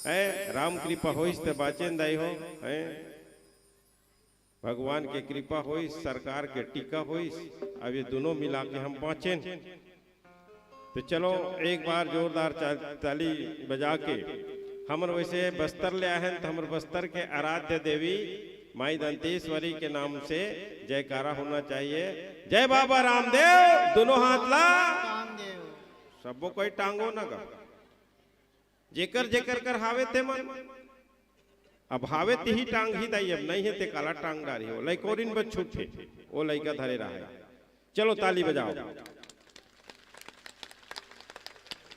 है। राम कृपा हो तो बाँचेन दाई हो है। भगवान के कृपा हो सरकार के टीका हो अब ये दोनों मिला के हम बाँचेन। तो चलो एक बार जोरदार ताली बजा के हमर वैसे बस्तर ले आए हैं तो हमर बस्तर के आराध्य देवी माई दंतेश्वरी के नाम से जयकारा होना चाहिए। जय बाबा रामदेव। दोनों हाथ ला सबो कोई टांगो ना का जेकर जेकर कर हावे ते मन। अब हावे ते ही टांग ही दाई अब नहीं है ते काला टांग डारी हो लाइक और इन बच छूटे वो लइका धरे रहा है। चलो ताली बजाओ।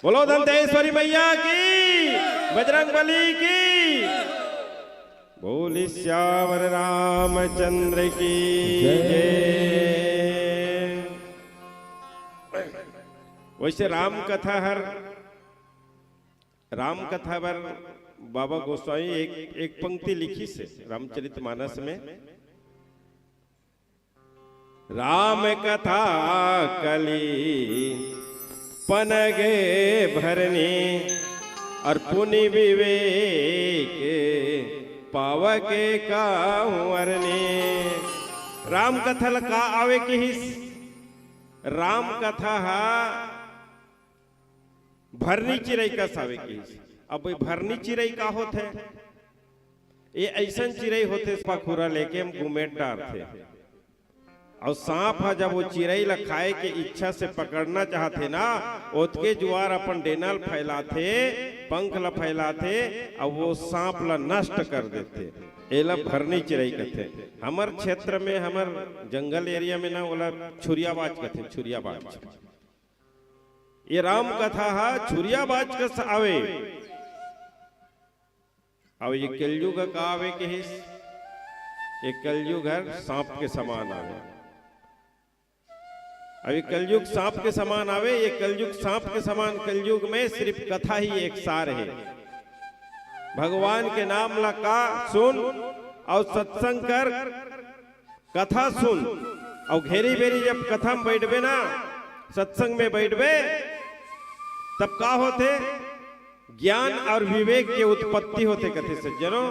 बोलो दंतेश्वरी मैया की बजरंग बली की। बोली श्यावर रामचंद्र की जय। वैसे राम कथा पर बाबा गोस्वामी एक पंक्ति लिखी से रामचरितमानस में। राम कथा कली पनगे भरने और पुनि विवेक पावके कावरने। राम कथा का आवे के हिस राम कथा भरनी चिरई का सावे की। अब भरनी चिरई का होत है ये ऐसा चिड़ई होते पखुरा लेके हम घुमेट डार थे और सांप है जब वो चिड़ई ला खाए के इच्छा से पकड़ना चाहते ना ओतके जुआर अपन डेनल फैलाते पंख ला फैलाते और वो सांप ला नष्ट कर देते। एला भरनी चिड़ई कहते। हमार क्षेत्र में हमार जंगल एरिया में ना बोला छुरियाबाज कहते। छुरियाबाज ये राम कथा है छुरियाबाज कस आवे अब ये कलयुग का आवे के हिस ये कलयुग है सांप के समान आवे। अब ये कलयुग सांप के समान आवे। ये कलयुग सांप के समान कलयुग में सिर्फ कथा ही एक सार है। भगवान के नाम ला का सुन और सत्संग कर कथा सुन और घेरी बेरी जब कथा में बैठबे ना सत्संग में बैठबे तब का होते ज्ञान और विवेक के उत्पत्ति होते कथे सज्जनों।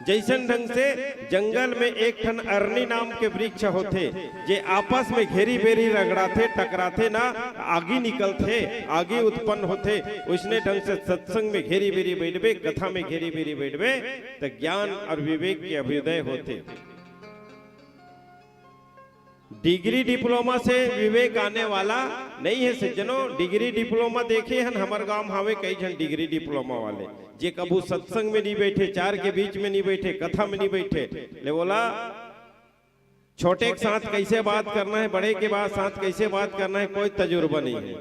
जैसन ढंग से जंगल में एक ठन अरनी नाम के वृक्ष होते जे आपस में घेरी बेरी रगड़ाते टकराते ना आगे निकलते आगे उत्पन्न होते। उसने ढंग से सत्संग में घेरी बेरी बैठबे कथा में घेरी बेरी बैठबे तो ज्ञान और विवेक के अभ्युदय होते। डिग्री डिप्लोमा से विवेक आने वाला नहीं है सज्जनों। डिग्री डिप्लोमा देखे हैं हमार गांव हावे कई जन डिग्री डिप्लोमा वाले जे कबू सत्संग में नहीं बैठे चार के बीच में नहीं बैठे कथा में नहीं बैठे ले बोला छोटे के साथ कैसे बात करना है बड़े के बाद साथ कैसे बात करना है कोई तजुर्बा नहीं है।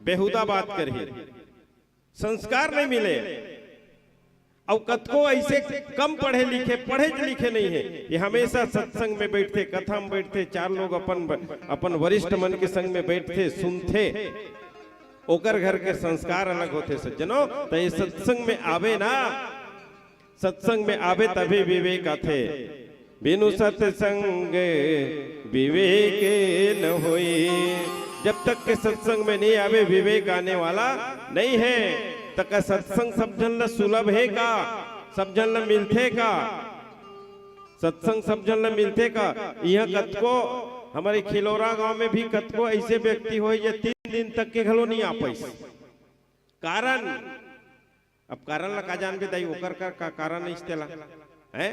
बेहुदा बात करिए संस्कार नहीं मिले और कतको ऐसे कम पढ़े लिखे नहीं है। ये हमेशा सत्संग में बैठते कथा में बैठते चार लोग अपन वरिष्ठ मन के संग में बैठते सुनते ओकर घर के संस्कार अलग होते सज्जनों। तो ये सत्संग में आवे ना सत्संग में आवे तभी विवेक आते। बिनु सत्संग विवेक न होई। जब तक के सत्संग में नहीं आवे विवेक आने वाला नहीं है। तक सत्संग सब जन ला सुलभ है का सब जन ला मिलते का सत्संग सब जन ला मिलते का। यह कतको हमारे खिलौरा गांव में भी कतको ऐसे व्यक्ति हो ये 3 दिन तक के घलो नहीं आ पाइस। कारण अब कारण ला का जान बे दाई ओकर का कारण इस्तेला है।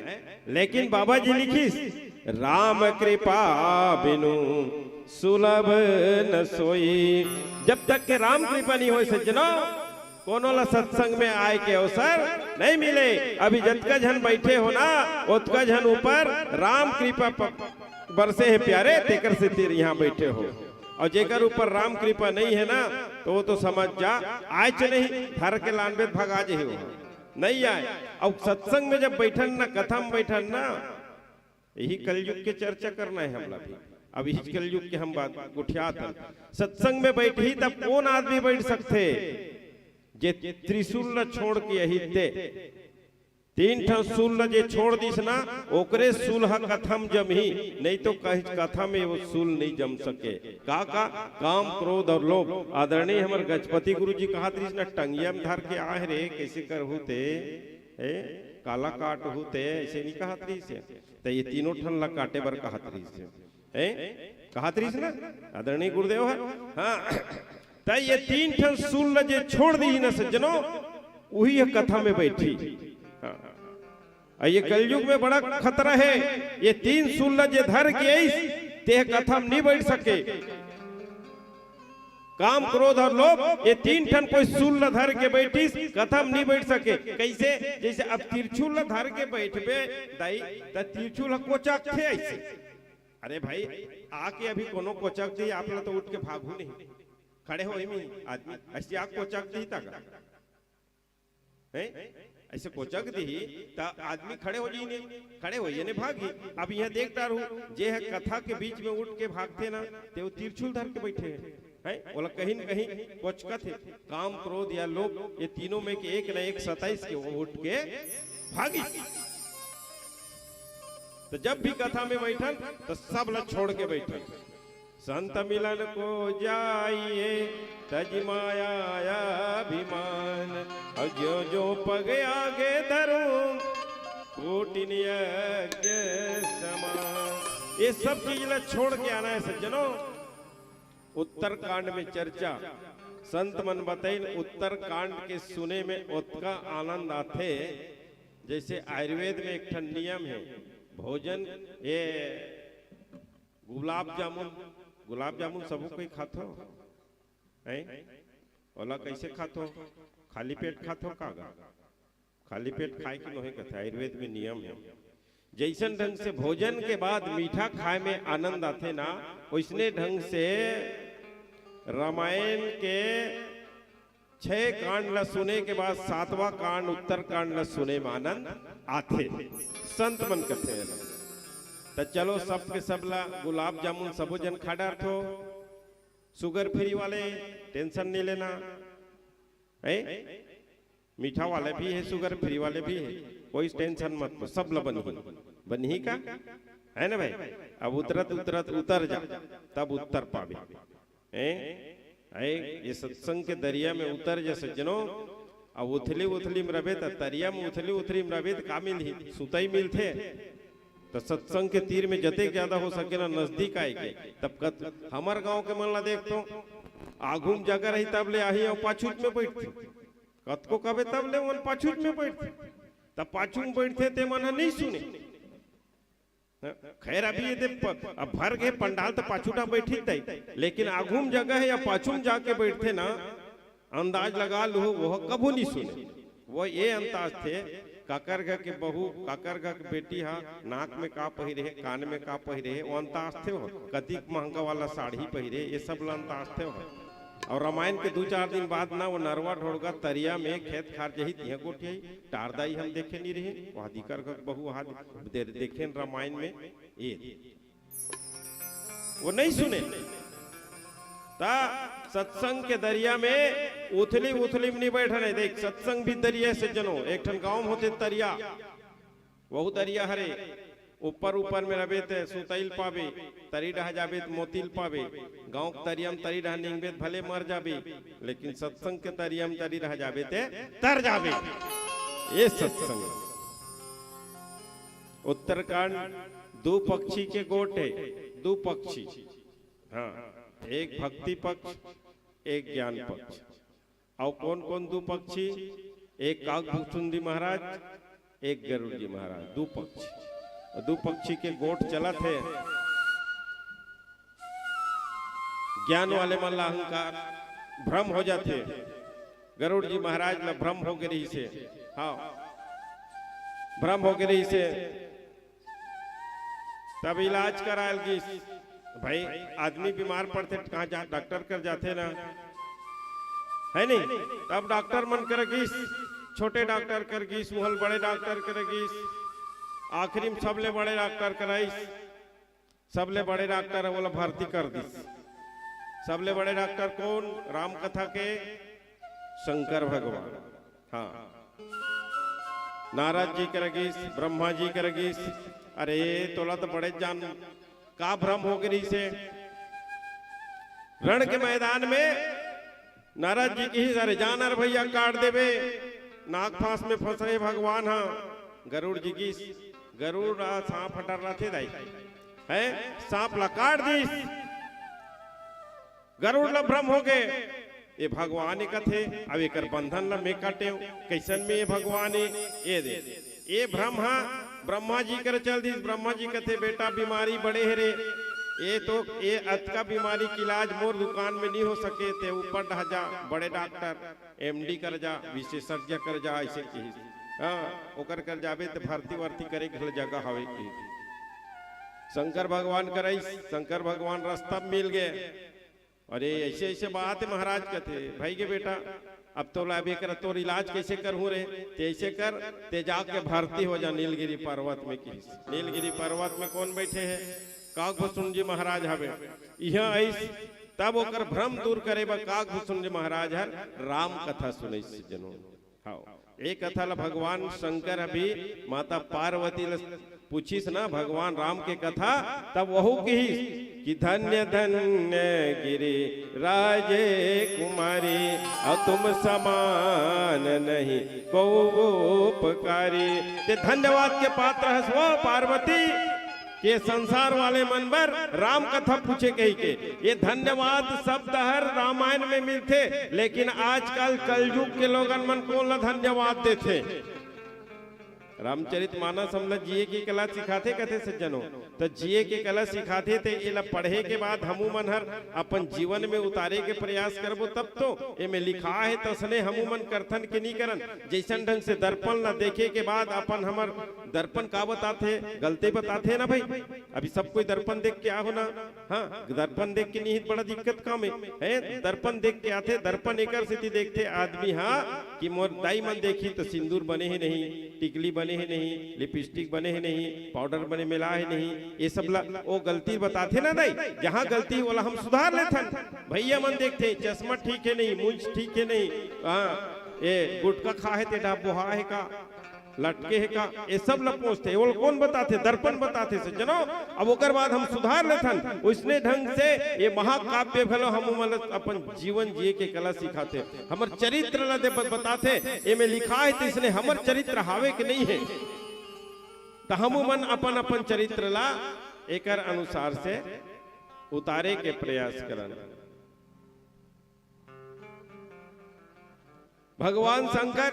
लेकिन बाबा जी लिखिस राम कृपा बिनु सुलभ न सोई। जब तक के राम कृपा नहीं हो सज्जनों कोनो ला सत्संग में आए के अवसर नहीं मिले। अभी जतका जन बैठे हो ना उतका जन ऊपर राम कृपा बरसे है प्यारे तेकर से तेरे यहाँ बैठे हो। और जेकर ऊपर राम कृपा नहीं है ना तो वो तो समझ जा आए च नहीं धर के लानबे भगा जे हो नहीं आए। और सत्संग में जब बैठन ना कथा में बैठन ना यही कलयुग के चर्चा करना है हमला भी। अब इस कलयुग के हम बात उठियात सत्संग में बैठी तब कौन आदमी बैठ सकते जे त्रिशूल न छोड़ के यही ते 3 ठन सूल न जे छोड़ दिस ना ओकरे सूल ह कथम जमही नहीं तो कहीं कथा में वो सूल नहीं जम सके। का काम क्रोध और लोभ। आदरणीय हमारे गजपति गुरु जी कहा त्रिस न टंगिया में धर के आए रे कैसे कर होते काला काट होते ऐसे नहीं कहा त्रिस। तो ये तीनों ठन ला काटे बर कहा त्रिस कहा त्रिस ना आदरणीय गुरुदेव है। हाँ ये 3 ठन सूल जे छोड़ दी न सज्जनों वही कथा में बैठी। ये कलयुग में बड़ा खतरा है। ये 3 सूल जे धर के ते कथा में नहीं बैठ सके। काम क्रोध और लोभ ये 3 ठन कोई सूल धर के बैठी कथा में नहीं बैठ सके। कैसे जैसे अब तिरछुल धर के बैठबे दाई त तिरछुल कोचक थे ऐसे। अरे भाई आके अभी कोनो कोचक दी आप तो उठ के भागू नहीं खड़े हो आदमी ऐसे आग कोचक दी तक ऐसे कोचक दी ता आदमी खड़े हो जी नहीं खड़े हो ये भागी। अब यह देखता रहूं जे है कथा के बीच में उठ के भागते ना ते वो तिरछुल धर के बैठे हैं बोला कहीं न कहीं कोचकत है। काम क्रोध या लोभ ये तीनों में के एक न एक 27 के वो उठ के भागी। तो जब भी कथा में बैठन तो सब ला छोड़ के बैठन। संत मिलन को जाइए तज माया अभिमान और जो पग आगे धरूं कोटिन यज्ञ समान। ये सब चीज ला छोड़ के आना है सज्जनों। उत्तर कांड में चर्चा संत मन बताइन उत्तर कांड के सुने में उतका आनंद आते जैसे आयुर्वेद में एक ठन नियम है, भोजन ये गुलाब जामुन सबो कोई खातो है, ओला कैसे खातो? खाली पेट खातो कागा? खाली पेट खाए कि नहीं कहते, आयुर्वेद में नियम है। जैसन ढंग से भोजन के बाद मीठा खाए में आनंद आते ना, वैसने ढंग से रामायण के 6 कांड ला सुने के बाद 7वां कांड उत्तर कांड ला सुने में आनंद आते, संत मन कहते हैं। तो चलो सबके सबला गुलाब जामुन सबो जन खा डारथो, शुगर फ्री वाले टेंशन नहीं लेना है, मीठा वाले भी है, शुगर फ्री वाले भी है, कोई टेंशन मत, सब ला बनी का है ना भाई। अब उतर जा तब उत्तर पावे। ये सत्संग के दरिया में उतर जा सज्जनों। अब उथली में रहे तो तरिया में उथली में रहे का मिल सुतई मिलते, तो सत्संग के तीर में जते ज्यादा हो सके ना नजदीक आए के। तब हमार गांव के मन ला देख तो आगुम जगह रही तब ले आही और पाछूट में बैठते, कतको कबे तब ले वन पाछूट में बैठते, तब पाछू में बैठते ते मन नहीं सुने। खैर अभी ये अब भर गए पंडाल तो पाछूटा बैठी तई, लेकिन आगुम जगह है या पाछूम जाके बैठते ना, अंदाज लगा लो वो कबू नहीं सुने। वो ये अंदाज थे काकर घर के बहू, काकर घर की बेटी हा नाक में का पहिरे है, कान में का पहिरे है, वो अंदाज थे हो, कतिक महंगा वाला साड़ी पहिरे, ये सब अंदाज थे हो। और रामायण के 2-4 दिन बाद ना वो नरवा ढोड़गा तरिया में खेत खार जही तिहा गोठी टारदाई हम देखे नहीं रहे, वहां दिकर घर बहू वहां देखे रामायण में, ये वो नहीं सुने। ता सत्संग के दरिया में उथली में नहीं बैठा नहीं। देख सत्संग भी दरिया से जनो, एक ठन गांव में होते तरिया, वहु दरिया हरे, ऊपर में रहे थे सुतैल पावे, तरी रह जाबे तो मोतिल पावे। गांव के तरिया में तरी रह निंगबे भले मर जाबे, लेकिन सत्संग के तरिया में तरी रह जाबे ते तर जाबे। ये सत्संग। उत्तरकांड 2 पक्षी के गोट है, 2 पक्षी, हाँ, एक भक्ति पक्ष, एक ज्ञान पक्ष। और कौन कौन 2 पक्षी? एक काकभुसुंडी महाराज, एक गरुड़ जी महाराज, 2 पक्षी। 2 पक्षी के गोट चला थे। ज्ञान वाले मन ला अहंकार भ्रम हो जाते, गरुड़ जी महाराज ला भ्रम हो गई से, हाँ भ्रम हो गई से। तब इलाज करायल की भाई, आदमी बीमार पड़ते कहाँ जा डॉक्टर कर जाते ना, है नहीं? तब डॉक्टर मन करेगीस, छोटे डॉक्टर करगीस, मुहल बड़े डॉक्टर करेगीस, आखिरी में सबले बड़े डॉक्टर कराइस, सबले बड़े डॉक्टर है बोला भर्ती कर दिस। सबले बड़े डॉक्टर कौन? राम कथा के शंकर भगवान, हाँ। नारद जी करेगीस, ब्रह्मा जी करेगीस। अरे तोला तो बड़े जान का भ्रम हो गई से। रण के मैदान में नारद जी की सारे जानवर भैया काट देवे, नाग फांस में फंसे भगवान। हाँ गरुड़ जी की, गरुड़ सांप हटर रहा थे दाई है, सांप ला काट दी, गरुड़ ला भ्रम हो गए ये भगवान कथे। अब एक बंधन ला में काटे कैसन में ये भगवान ये दे ये भ्रम। हाँ ब्रह्मा जी कर चल दी, ब्रह्मा जी कथे बेटा बीमारी बड़े है रे, ये तो ये अत का बीमारी की इलाज मोर दुकान में नहीं हो सके थे, ऊपर ढह जा बड़े डॉक्टर एमडी कर जा, विशेषज्ञ कर जा, ऐसे की हाँ ओकर कर जाबे तो भर्ती वर्ती करे घर जगह हवे की। शंकर भगवान कराई, शंकर भगवान रास्ता मिल गए। अरे ऐसे ऐसे बात है महाराज कहते भाई के बेटा अब तो लाभे कर तो इलाज कैसे करूँ रे, ऐसे कर ते जाके भर्ती हो जा नीलगिरी पर्वत में। की नीलगिरी पर्वत में कौन बैठे है? काकभुसुंड जी महाराज हवे। यहाँ ऐस तब ओकर भ्रम दूर करे बा काकभुसुंड जी महाराज हर राम कथा सुने जनों। हाँ एक कथा ला भगवान शंकर अभी माता पार्वती पूछीस ना भगवान राम के कथा, तब वहु की कि धन्य धन्य गिरी राजे कुमारी, और तुम समान नहीं को उपकारी। ते धन्यवाद के पात्र है स्व पार्वती के संसार वाले मन पर राम कथा पूछे कही के। ये धन्यवाद शब्द हर रामायण में मिलते, लेकिन आजकल कलयुग के लोगन मन को ला धन्यवाद देते रामचरितमानस हम लोग जिए की कला सिखाते कथे सज्जनों, तो जिए की कला सिखाते थे ये पढ़े के बाद हमू मन हर अपन जीवन में उतारे के प्रयास करबो तब तो ये में लिखा है तो सने हमू मन करथन के नहीं करन। जैसन ढंग से दर्पण ला देखे के बाद अपन हमर दर्पण का बताते गलती बताते ना भाई। अभी सब कोई दर्पण देख के आओ ना, हाँ दर्पण देख के नहीं बड़ा दिक्कत काम है। दर्पण देख के आते, दर्पण एक स्थिति देखते आदमी हाँ कि मोर दाई मन देखी तो सिंदूर बने ही नहीं, टिकली बने ही नहीं, लिपस्टिक बने ही नहीं, पाउडर बने मिला है नहीं, ये सब वो गलती बताते ना दाई। जहाँ गलती वाला हम सुधार लेथन। भैया मन देखते चश्मा ठीक है नहीं, मूंछ ठीक है नहीं, हाँ ये गुटका खा है ते बुहा है का, लटके है का, ये सब ला पूछते। वो कौन बताते? दर्पण बताते से जनो। अब ओकर बाद हम सुधार लेथन उसने ढंग से ये महाकाव्य भलो हम अपन जीवन जिए के कला सिखाते, हमर चरित्र ला दे बताते। ये में लिखा है तो इसने हमर चरित्र हावे के नहीं है, तो हम मन अपन अपन चरित्र ला एकर अनुसार से उतारे के प्रयास करन। भगवान शंकर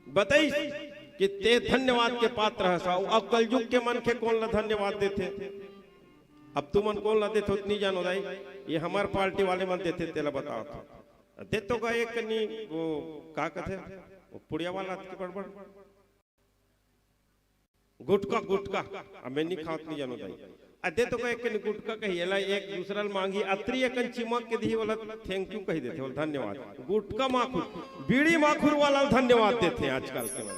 बताई कि ते धन्यवाद के पात्र है। अब कलयुग के मन के कौन ला धन्यवाद देते? अब तू मन कौन ला देते उतनी जानो दाई, ये हमार पार्टी वाले मन देते तेला बताओ तो दे तो का एक कनी वो का कहते वो पुड़िया वाला के बड़बड़ गुटका गुटका अब मैं नहीं खात नहीं जानो दाई। अदे तो का एक कनी गुटका कहिएला एक दूसरा मांगी अत्री एकन चिमक के दी वाला थैंक यू कही देते, बोल धन्यवाद। गुटका माखुर बीड़ी माखुर वाला धन्यवाद देते हैं आजकल के मन।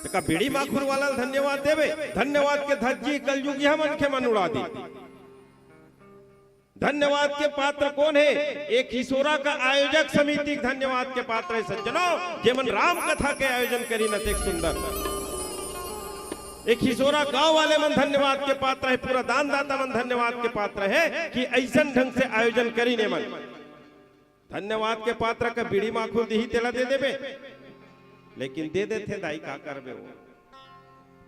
तो का बीड़ी माखुर वाला धन्यवाद देवे? धन्यवाद के धज्जी कलयुग यह मन के मन उड़ा दी। धन्यवाद के पात्र कौन है? एक हिसोरा का आयोजक समिति धन्यवाद के पात्र है सज्जनों, जेमन राम कथा के आयोजन करी न एक सुंदर। एक हिसोरा गांव वाले मन धन्यवाद के पात्र है, पूरा दानदाता मन धन्यवाद के पात्र है कि ऐसा ढंग से आयोजन करी ने मन। धन्यवाद के पात्र का बीड़ी माखुर दी तेला दे देबे, लेकिन दे देते दाई का करबे वो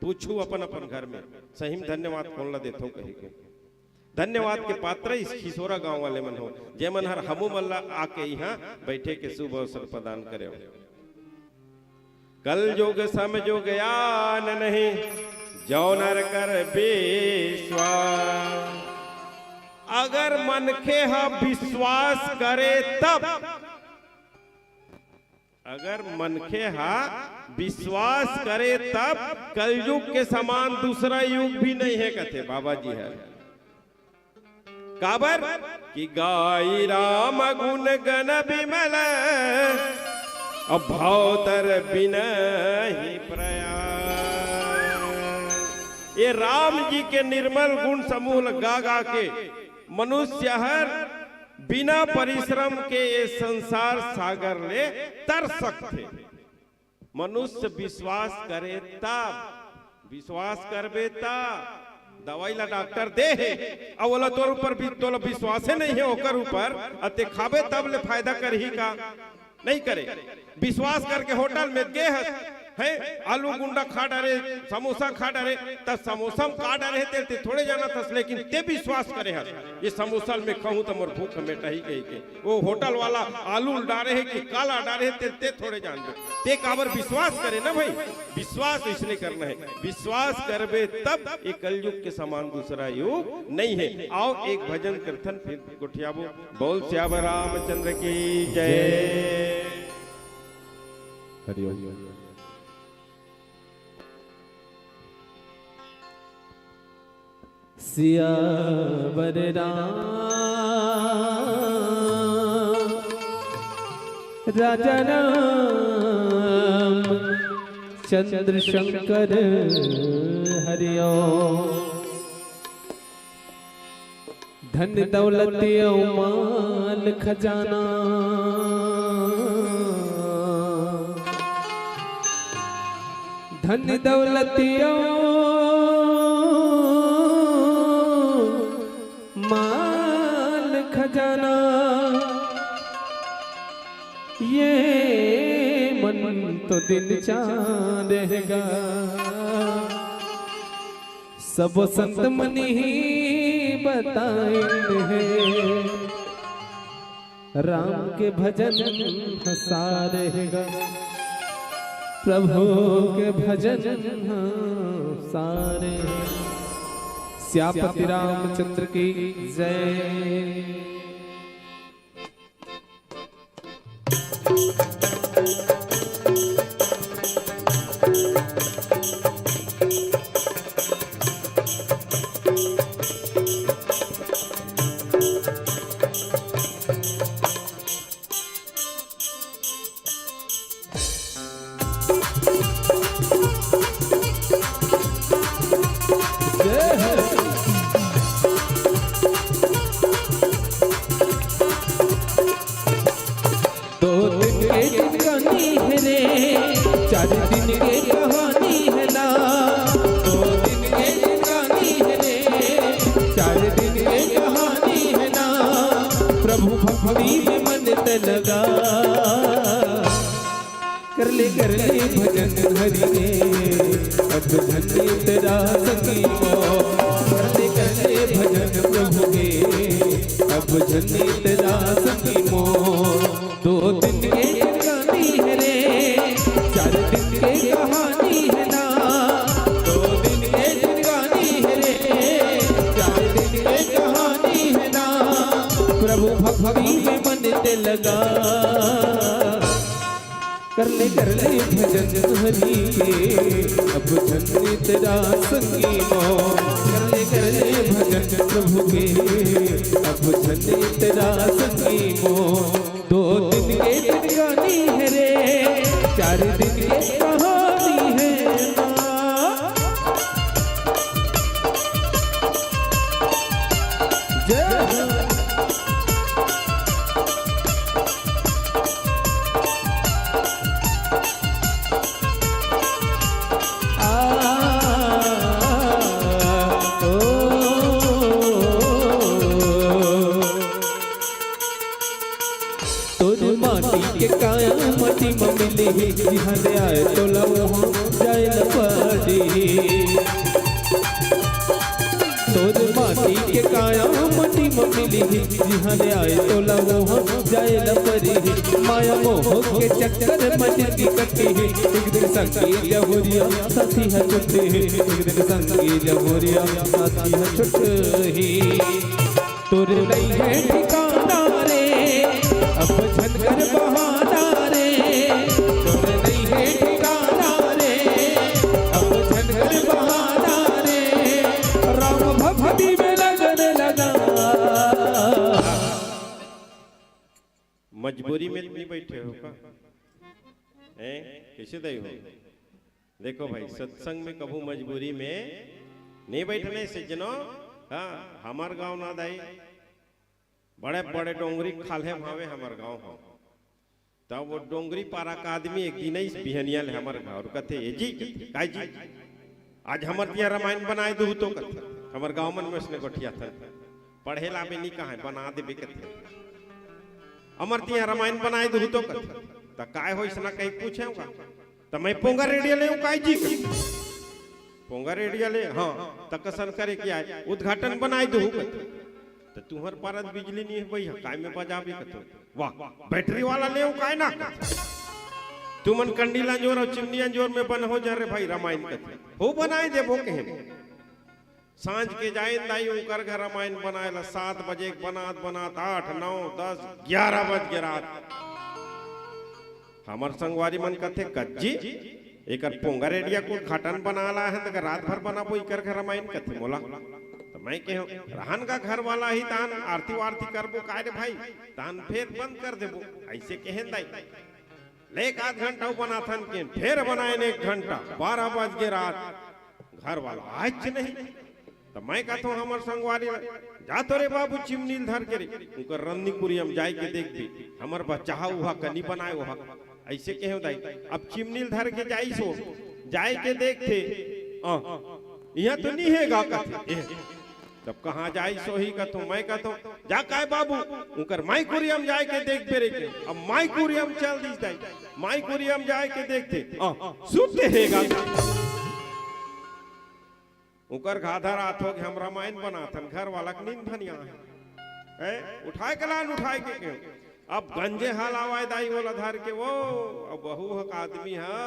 पूछू अपन अपन घर में सही में धन्यवाद कौन ला देथो कही के। धन्यवाद के पात्र इस हिसोरा गांव वाले मन हो, जे मन हर हमू मल्ला आके यहाँ बैठे के शुभ अवसर प्रदान करे। कल जोग सम जो ज्ञान नहीं जो नर कर विश्वास। अगर मन के हा विश्वास करे तब, अगर मन के हा विश्वास करे तब कलयुग के समान दूसरा युग भी नहीं है कहते बाबा जी है। काबर कि गाई राम गुण गण विमल अभावतर बिनहि प्रयास। ये राम जी के निर्मल गुण समूह गा गा के मनुष्य हर बिना परिश्रम के ये संसार सागर ले तर सकते। मनुष्य विश्वास करे तब, विश्वास करबे तब दवाई ला डॉक्टर दे है, अब बोला तोर ऊपर भी तो विश्वास नहीं है ओकर ऊपर अते खाबे तब ले फायदा कर ही का नहीं करे। विश्वास करके होटल में गए है आलू गुंडा खा डारे, समोसा खा डारे, तब समोसा खा डारे ते थोड़े जाना था, लेकिन ते विश्वास करे है ये समोसा में खाऊं तो मोर भूख मिटा ही गई के। वो होटल वाला आलू डारे है कि काला डारे ते थोड़े जान ते काबर विश्वास करे ना भाई। विश्वास इसलिए करना है, विश्वास करबे तब ये कलयुग के समान दूसरा युग नहीं है। आओ एक भजन कीर्तन फिर गुठियाबो। बोल श्याम रामचंद्र की जय। हरि ओम। सियावर राजा राम चंद्र शंकर हरि ओम। धन दौलत माल खजाना धन दौलत माल खजाना ये मन तो दिन चाहेगा। सब संत मन ही बताएंगे राम के भजन हंसा रहेगा। प्रभु के भजन हाँ सारे। श्यापति रामचंद्र की जय। लगा कर ले भजन हरि ने अब धन्य तेरा संगीत। कर ले भजन प्रभु के अब धन्य तेरा संगीत। दो दिन के कहानी है रे, 4 दिन के कहानी है ना। 2 दिन के कहानी है रे, 4 दिन के कहानी है ना। प्रभु भक्ति में मन ते लगा कर ले भजन हरि के अब धन्य तेरा संगीत। कर ले भजन प्रभु के अब धन्य तेरा संगीत। 2 दिन के कहानी है रे, 4 दिन के कहानी है ना। जय के काया मटी मिली जिहाँ ले आए तो वहाँ जाए न पड़ी। तोर माटी के काया मटी मिली जिहाँ ले आए तो वहाँ जाए न पड़ी। माया मोह के चक्कर मचल की कटी। एक दिन संगी जहुरिया साथी है छुट्टी। एक दिन संगी जहुरिया साथी है छुट्टी। तोर नहीं है ठिकाना रे अब झनकर बहाना रे। तोर नहीं है ठिकाना रे अब झनकर बहाना रे। राम भक्ति में लगन लगा। मजबूरी में नहीं बैठे हो का? कैसे दई हो? देखो भाई, सत्संग में कभू मजबूरी में नहीं बैठने से जनो। हाँ, हमार गांव ना दाई बड़े बड़े डोंगरी खाले भावे हमार गांव हो। तब वो डोंगरी पारा का आदमी एक दिन ही बिहनिया ले हमार गांव और कहते जी काय जी आज हमार दिया रामायण बनाए दू तो कहते हमार गांव मन में उसने गोठिया था पढ़ेला में नहीं कहा बना दे कहते अमर दिया रामायण बनाए दू तो कहते त काय हो इसना कहीं पूछेगा तो मैं पोंगा रेडियो ले काय जी पोंगा रेडियो ले हाँ तकसन करे क्या उद्घाटन बनाए दू तो तुम्हार पारत बिजली नहीं है भैया काय में बजा भी कतो वाह बैटरी वाला ले काय ना तुमन कंडीला जोर और चिमनिया जोर में बन हो जा रे भाई रामायण कथे हो बनाए देबो कहे सांझ के जाए दाई उकर घर रामायण बनाएला 7 बजे बनात 8 9 10 11 बज के रात हमर संगवारी मन कथे कज्जी एकर पोंगा रेडिया को घाटन बनाला है त रात भर बनाबो इकर घर रामायण कथे मोला तो मैं कहो रहन का घर वाला ही तान आरती वारती करबो काय रे भाई तान फिर बंद कर देबो ऐसे कहें दाई लेक 1 घंटा बनाथन के फिर बनाए 1 घंटा 12 बज के रात घर वाला आज नहीं तो मैं कहता हूँ हमार संगवारी जा तो रे बाबू चिमनील धर के रे उनकर रन्नीपुरियम जाए के देख भी हमार बच्चा हुआ कनी बनाए हुआ ऐसे कहो दाई अब चिमनील धर के जाई सो जाए के देखते यहाँ तो नहीं है गा तब कहाँ जाई सो ही कहता मैं कहता जा काय बाबू उनकर माइकोरियम जाए के देख बेरे के अब माइकोरियम चल दी दाई माइकोरियम जाए के देखते सुनते है गा उनकर गाधा रात हो हम रामायण बनाथन घर वाला नींद धनिया है उठाए के लान उठाए के अब गंजे हाल आवाज दाई बोला धर के वो अब बहू का आदमी है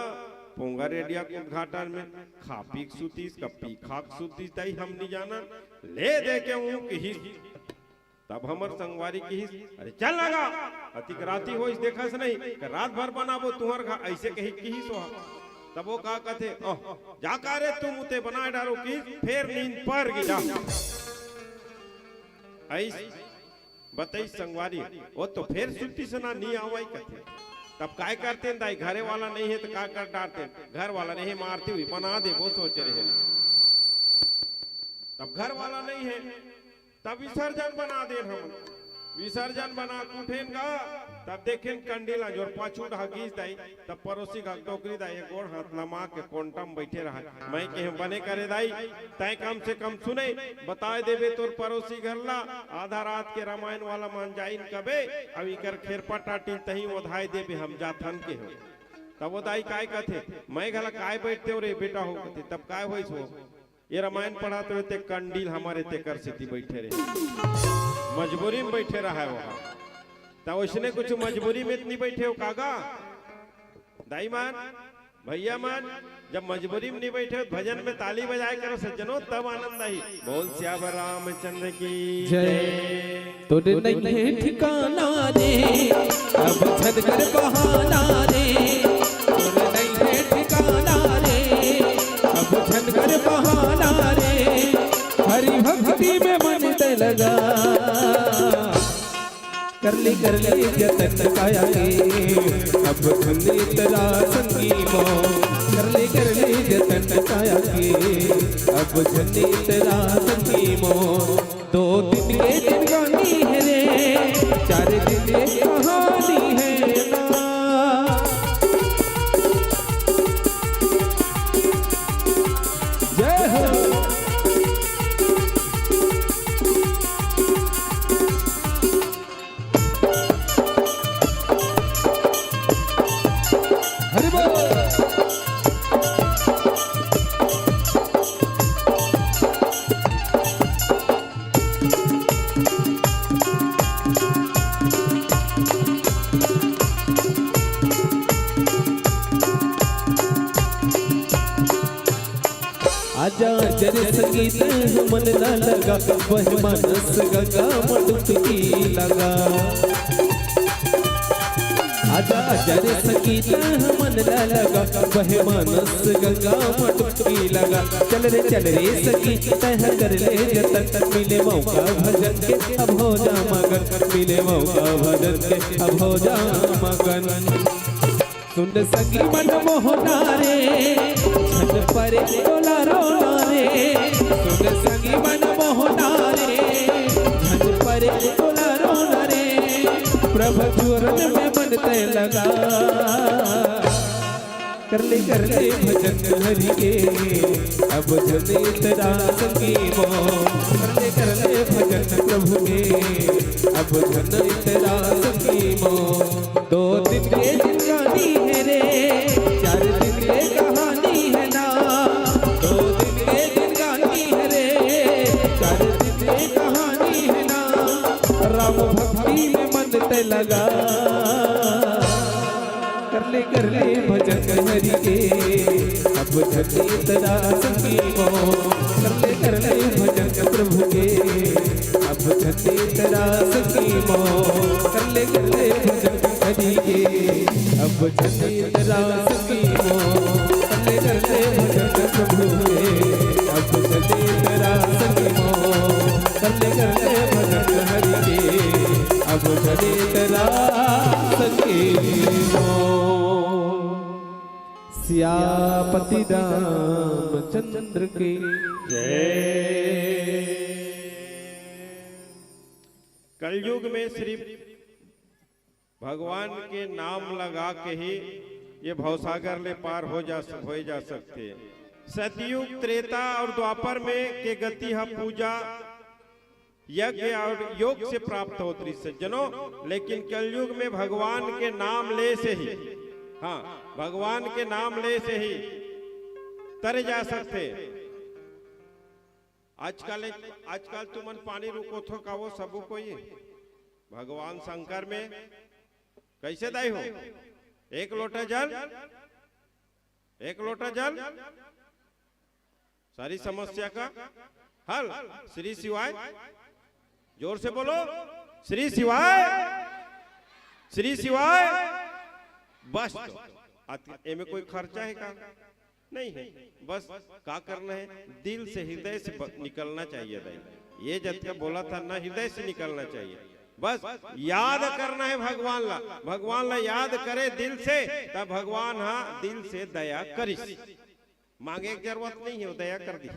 पोंगा रेडिया के उद्घाटन में खा पी के सुतीस कपी खाक सुतीस तई हम नहीं जाना ले दे के हूं कि तब हमर संगवारी की अरे चल लगा अतिक राती हो इस देखा से नहीं कि रात भर बनाबो तुहर खा ऐसे कही की सो तब वो का कहते जा का रे तुम उते बनाए डारो की फिर नींद पर गया ऐस बताई संगवारी वो तो फिर सुट्टी से ना नहीं आवाई कहते तब काय करते दाई घरे वाला नहीं है तो क्या कर डालते घर वाला नहीं मारती हुई बना दे वो सोच रहे हैं तब घर वाला नहीं है तब विसर्जन बना दे हम विसर्जन बना कुठेन का तब देखें कंडीला जोर पाछू ढागीस दाई तब पड़ोसी का टोकरी दाई गोड़ हाथ लमा के कोंटम बैठे रहा मैं के बने करे दाई तय कम से कम सुने बताए देवे तोर पड़ोसी घरला आधा रात के रामायण वाला मान जाइन कबे अब इकर खेरपा टाटी तही ओधाई देवे हम जाथन के हो तब वो दाई काय कथे मैं घला काय बैठते हो रे बेटा हो कथे तब काय होइस हो ये रामायण पढ़ाते हुए ते कंडील हमारे ते कर से बैठे रहे मजबूरी में बैठे रहा है वहां तब उसने कुछ मजबूरी में इतनी बैठे हो कागा दाई मान भैया मान जब मजबूरी में नहीं बैठे भजन में ताली बजाए करो सज्जनों तब आनंद आई बोल श्यावर रामचंद्र की जय तोरे नहीं है ठिकाना रे अब छद कर बहाना रे तोरे नहीं है ठिकाना रे अब छद कर बहाना रे हरि भक्ति में मन ते लगा कर ले जतन काया के अब धन्य तेरा संगी मो कर ले जतन काया के अब धन्य तेरा संगी मो 2 दिन के जिंदगानी है रे 4 दिन की कहानी है ना जय हो आजा जरे संगीत मन न लगा वह मनस गगा मटुकी लगा आजा जरे संगीत मन न लगा वह मनस गगा मटुकी लगा चल रे संगीत तह कर ले जतन मिले मौका भजन के अब हो जा मगन मिले मौका भजन के अब हो जा मगन सुन संगी मन मोहना रे छन परे तोला रोना रे सुन संगी मन मोहना रे छन परे तोला रोना रे प्रभु चरण में मन ते लगा कर ले भजन हरि के अब जने तेरा संगी मो कर ले भजन प्रभु के अब जने तेरा संगी मो 2 दिन के जिंदगानी है रे 4 दिन के कहानी है ना 2 दिन के जिंदगानी है रे 4 दिन के कहानी है ना राम भक्ति में मन ते लगा कर ले भजन हरि के अब जने तेरा संगी मो कर ले भजन प्रभु के अब जने तेरा संगी मो कर ले भजन हरि के अब जने तेरा संगी मो कर ले भजन प्रभु के अब जने तेरा संगी मो कर ले भजन हरि के अब जने तेरा संगी मो सियापति रामचंद्र की जय कलयुग में सिर्फ भगवान के नाम लगा के ही ये भवसागर ले पार हो जा सकते हैं। सतयुग त्रेता और द्वापर में के गति है पूजा यज्ञ और योग से प्राप्त होती सज्जनों लेकिन कलयुग में भगवान के नाम ले से ही हाँ भगवान के नाम ले से ही तर जा सकते। आजकल तुमन पानी रुको थो का वो सबू को ये भगवान शंकर में कैसे दाई हो 1 लोटा जल एक लोटा जल सारी समस्या का हल। श्री शिवाय, जोर से बोलो, श्री शिवाय, श्री शिवाय। बस एमे कोई खर्चा है का? नहीं है। बस का करना है, दिल से हृदय से निकलना चाहिए। दाई ये जब बोला था ना, हृदय से निकलना चाहिए। बस याद करना है भगवान ला, भगवान ला याद करे दिल से, तब भगवान हाँ दिल से दया करिस। मांगे की जरूरत नहीं है, वो दया कर दी।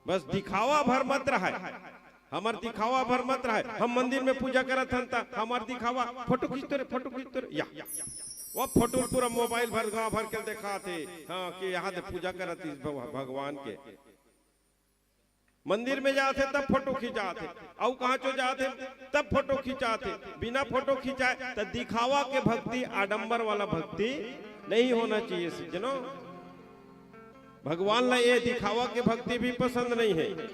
बस दिखावा भर मत रहा है, हमार दिखावा भर मत रहा है। हम मंदिर में पूजा करत हन ता हमार दिखावा फोटो खींचते रहे, फोटो खींचते रहे, या वो फोटो पूरा मोबाइल भर गाँव भर के दिखा थे हाँ कि यहाँ पूजा करत भगवान के। मंदिर में जाते तब फोटो खिंचाते, और कहाँ चो जाते तब फोटो खिंचाते। बिना फोटो खिंचाए तो दिखावा के भक्ति, आडंबर वाला भक्ति नहीं होना चाहिए सज्जनों। भगवान ला ये दिखावा के भक्ति भी पसंद नहीं है।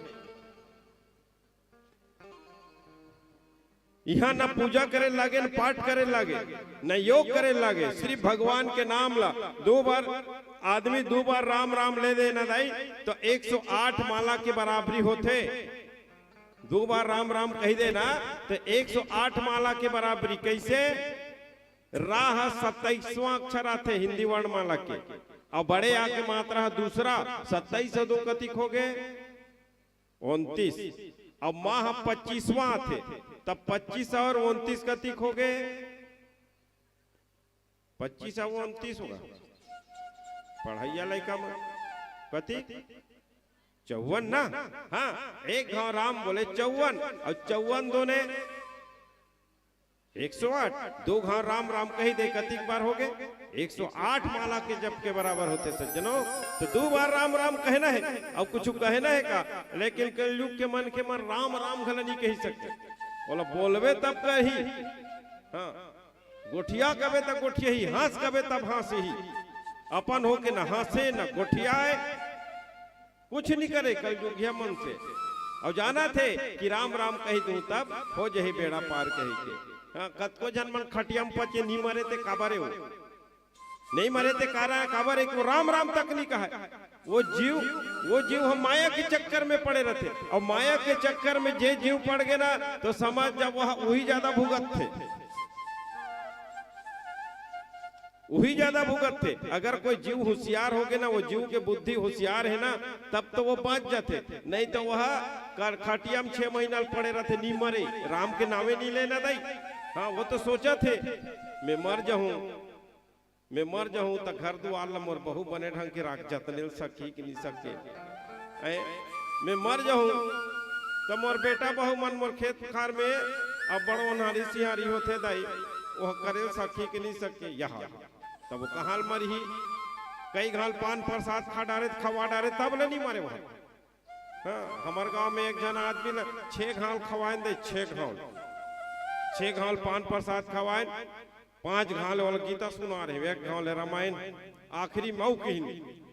यहाँ न पूजा करे लागे, न पाठ करे लागे, न योग करे लागे। सिर्फ भगवान के नाम ला 2 बार आदमी 2 बार राम राम ले दे ना दाई तो 108 माला के बराबरी होते। 2 बार राम राम कही दे ना तो 108 माला के बराबरी। कैसे? राह 27वां अक्षर आते हिंदी वर्णमाला के, और बड़े आके मात्रा दूसरा 27 और 2 कतिक हो गए 29, और माह 25वां आते, तब 25 और 29 कतिक हो गए 25 और 29 होगा। पढ़ाइया लड़का में कतिक 54 ना। हाँ, एक गांव राम बोले 54 और 54 दोने 108, 2 घाव राम राम कही दे कतिक बार हो गए 108 माला के जप के बराबर होते सज्जनों। तो 2 बार राम राम कहना है और कुछ कहना है का, लेकिन कलयुग के मन राम राम घला नहीं कही सकते। बोला बोलवे तब कही, हाँ गोठिया कबे तब गोठिया ही, हंस कबे तब हंस ही। अपन हो के न हंसे न गोठियाए, कुछ नहीं करे कलयुगिया मन से। और जाना थे कि राम राम कही दूं तब हो जही बेड़ा पार कही के। हाँ, कतको जन मन खटियम पचे नहीं मरे थे काबरे हो, नहीं मरे थे काबरे को राम राम तक नहीं कहा। वो जीव हम माया के चक्कर में पड़े रहते, और माया के चक्कर में जे जीव पड़ गए ना तो समझ जब वही ज्यादा भुगत थे, वही ज्यादा भुगत थे। अगर कोई जीव होशियार हो गए ना, वो जीव के बुद्धि होशियार है ना, तब तो वो बच जाते, नहीं तो वह खटिया में 6 महीना पड़े रहते, नहीं मरे, राम के नामे नहीं लेना दाई। हाँ, वो तो सोचा थे मैं मर जाऊं तो घर दुआर ला मोर बहू बने ढंग के राख जतने सकी कि नहीं सके। मैं मर जाऊं तो मोर बेटा बहू मन मोर खेत खार में अब बड़ो नारी सिहारी होते दाई, वह करे सकी कि नहीं सके। यहाँ तब वो कहाल मरी, कई घाल पान प्रसाद खा डाले खवा डाले तब ले नहीं मारे वहां। हाँ, हमारे गांव में एक जन आदमी 6 घाल खवाए दे, 6 घाल पान प्रसाद खवाए, 5 घाल वाला गीता सुना रहे, 1 घाल रामायण, आखिरी मऊ की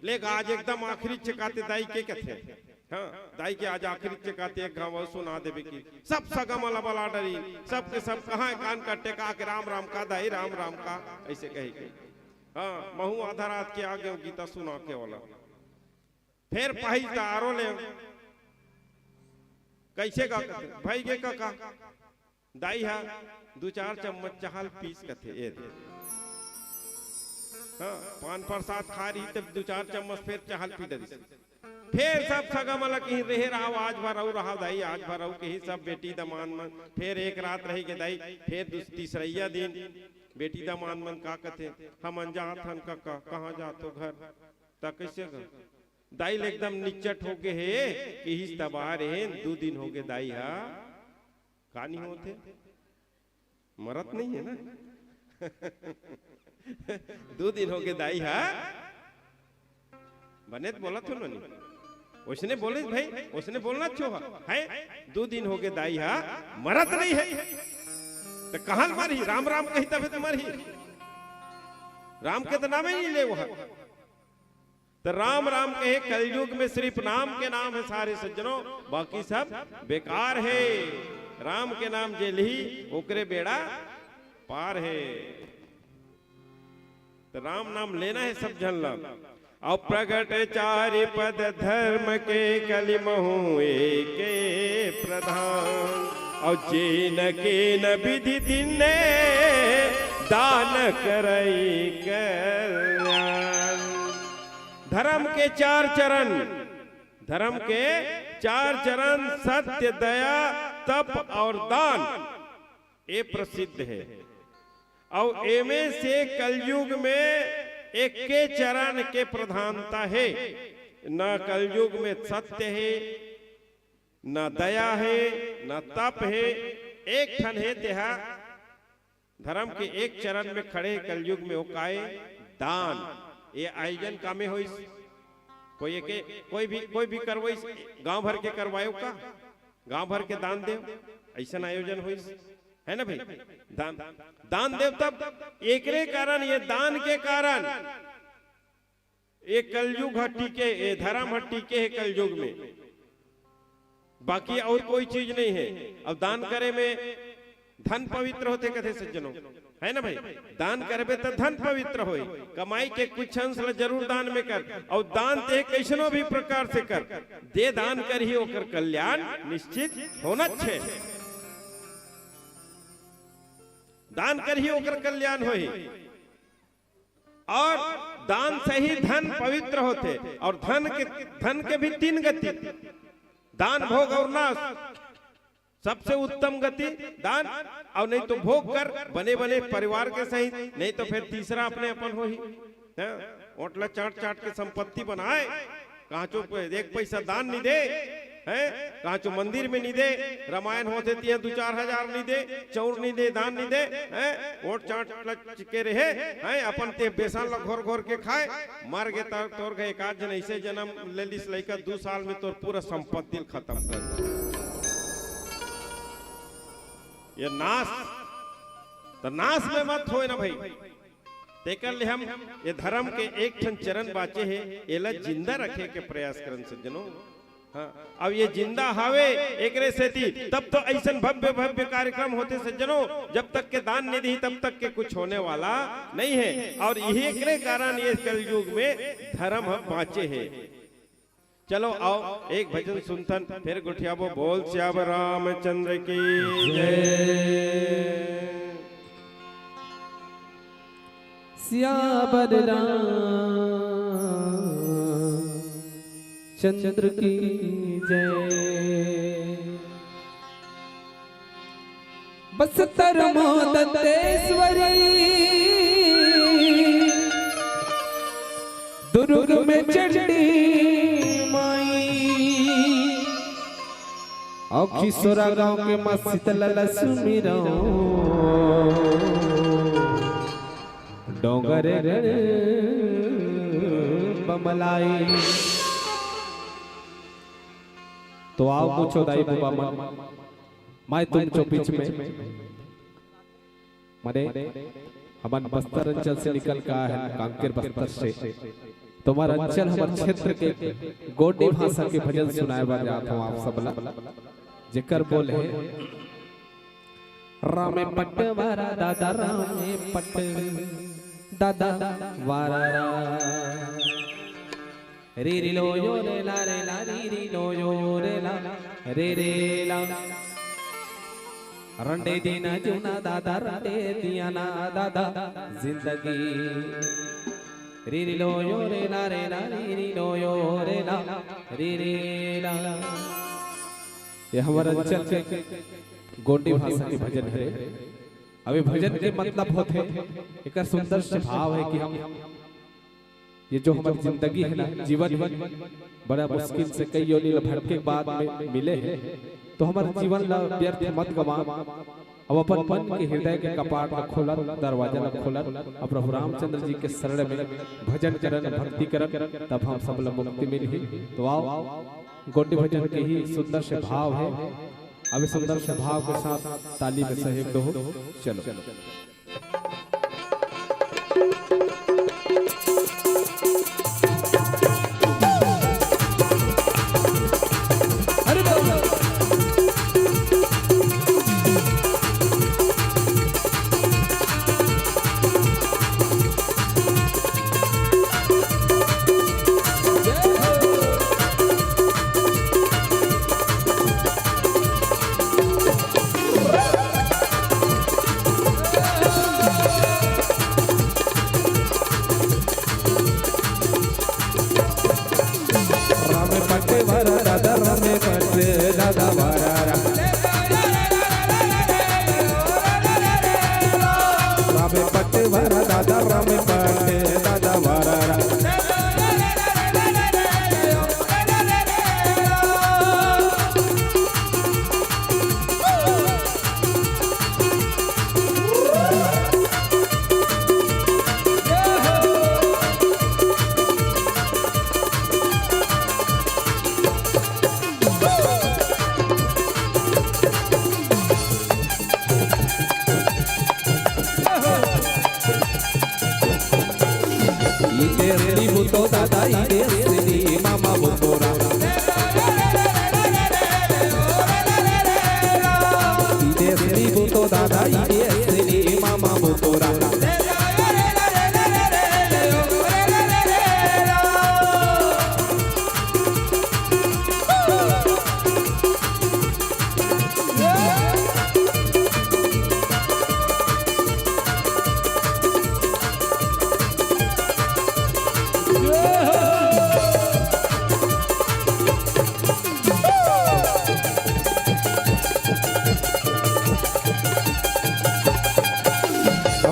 लेकिन आज एकदम आखिरी चकाते दाई के कहते। हाँ, दाई के आज आखिरी चकाते 1 घाव सुना देवे की सब सगमला बला डरी, सब के सब कहाँ कान का टेका के राम राम का दाई राम राम का ऐसे कही। हाँ, महू आधा रात के आगे गीता सुना के वाला फिर पाही तारो ले कैसे का भाई के का दाई हा 2-4 चम्मच चाहल पीस कथे ये। हाँ, पान प्रसाद खा रही तब 2-4 चम्मच फिर चाहल पी दे, फिर सब सगमला कहीं रहे रहा, आज भर रहा दाई, आज भर कहीं सब बेटी दमान मन, फिर एक रात रही के दाई, फिर तीसरा दिन बेटी दमान मन का कथे हम अनजात हन का कहाँ जातो घर तक कैसे घर दाई एकदम निचट हो गए है कि हिस तबार है 2 दिन हो गए दाई हा का नहीं होते, मरत नहीं है ना 2 दिन हो गए दाई हा बने बोला तो नहीं, उसने बोले भाई, उसने बोलना छो है 2 दिन हो गए दाई हा मरत नहीं है तो कहां मरी, राम राम कही तब तो मरी, राम के तो नाम ही नहीं ले वहां। तो राम राम कहे कलयुग में सिर्फ नाम के नाम है सारे सज्जनों, बाकी सब बेकार है। राम के नाम जेल ही ओकरे बेड़ा पार है। तो राम नाम लेना है सब जन लोग। और प्रगट चारि पद धर्म के कलिमहु एके प्रधान। और जेन के न विधि दिने दान करई कल्याण। धर्म के चार चरण, धर्म के चार चरण सत्य, दया, तप और दान, ये प्रसिद्ध है। और एमे से कलयुग में एक के चरण के प्रधानता है। न कलयुग में सत्य है, न दया है, न तप है, एक ठन है तेहा धर्म के एक चरण में खड़े कलयुग में वो काए दान। ये आयोजन कामे हो, कोई भी करवाई गांव भर के करवायो का, गांव भर के दान देव, ऐसा आयोजन हो है ना भाई। दान देव तब एकरे कारण, ये दान के कारण ये कलयुग हट्टी के, ये धर्म हट्टी के है कलयुग में, बाकी और कोई चीज नहीं है। अब दान करे में धन पवित्र होते कथे सज्जनों, है ना भाई। दान करबे तो धन पवित्र होई, कमाई के कुछ अंश जरूर दान में कर। और दान ते कैसनो भी प्रकार से कर, दे दान कर ही ओकर कल्याण निश्चित होना छे। दान कर ही ओकर कल्याण होई। और दान से ही धन पवित्र होते। और धन के भी तीन गति, दान, भोग और नाश। सबसे उत्तम गति दान, और नहीं तो भोग कर बने बने परिवार के सहित, नहीं तो फिर तीसरा अपने अपन हो ही ओटला चाट चाट के संपत्ति बनाए। कहाँ चो एक पैसा दान नहीं दे है, कहाँ चो मंदिर में नहीं दे, रामायण होते 2-4 हजार नहीं दे, चौर नहीं दे, दान नहीं दे, ओट चाट के रहे है अपन ते बेसन ला घोर घोर के खाए, मर गए तोर गए। एक आध जन ऐसे जन्म ले लिस लइका 2 साल में तोर पूरा संपत्ति खत्म कर। ये नाश, तो नाश में मत होए ना भाई। तेकर ले हम ये धर्म के एक ठन चरण बाचे है, एला जिंदा रखे के प्रयास करन सज्जनों। हाँ, अब ये जिंदा हावे एकरे सेती, तब तो ऐसा भव्य भव्य कार्यक्रम होते सज्जनों। जब तक के दान नहीं दी तब तक के कुछ होने वाला नहीं है। और यही एकरे कारण ये कलयुग में धर्म हम बाँचे है। चलो आओ एक भजन सुनतन, फिर गुठियाबो बोल श्याम रामचंद्र की जय। श्याम चंद्र की जय। बस्तर मोदतेश्वरी दुर्ग में चंडी माई। और किशोरा गांव के मां शीतला सुमिरो डोंगर बमलाई। तो आओ पूछो दाई बाबा मैं तुम जो बीच में मरे हमारे बस्तर अंचल से निकल का है, कांकेर बस्तर से तुम्हारा अंचल हमारे क्षेत्र के गोडी भाषा के भजन सुनाए बार जाता हूँ आप सबला। जिक्र बोले रामे पट्ट वारा दादा, रामे पट्ट दादा वारा रे रे लो यो रे ला री री लो यो रे ला रे रे ला। रंडे दीना जुना दादा, रंडे दिया ना दादा जिंदगी। रे रे लो यो रे ला री री लो यो रे ला रे रे ला। ये हमारा अंचल के गोंडी भाषा के भजन है। अभी भजन के मतलब होते एक सुंदर से भाव है कि हम ये जो हमारी जिंदगी है ना, जीवन बड़ा मुश्किल से कई योनि भटके के बाद में मिले हैं, तो हमारे जीवन ला व्यर्थ मत गवा। अब अपन मन के हृदय के कपाट ला खोला, दरवाजा ला खोला, अब प्रभु रामचंद्र जी के शरण में भजन करन, भक्ति करन, तब हम सब ला मुक्ति मिली। तो आओ गोंडी भजन के ही सुंदर से भाव है। अब सुंदर से भाव के साथ ताली में सहयोग दो। चलो राम पट्टे वारा दादा राम पट्टे दादा वारा राम पट्टे वारा दादा राम पट्टे दादा वारा Ram Ide buto dada ide sini mama butora Ide sini buto dada ide sini mama butora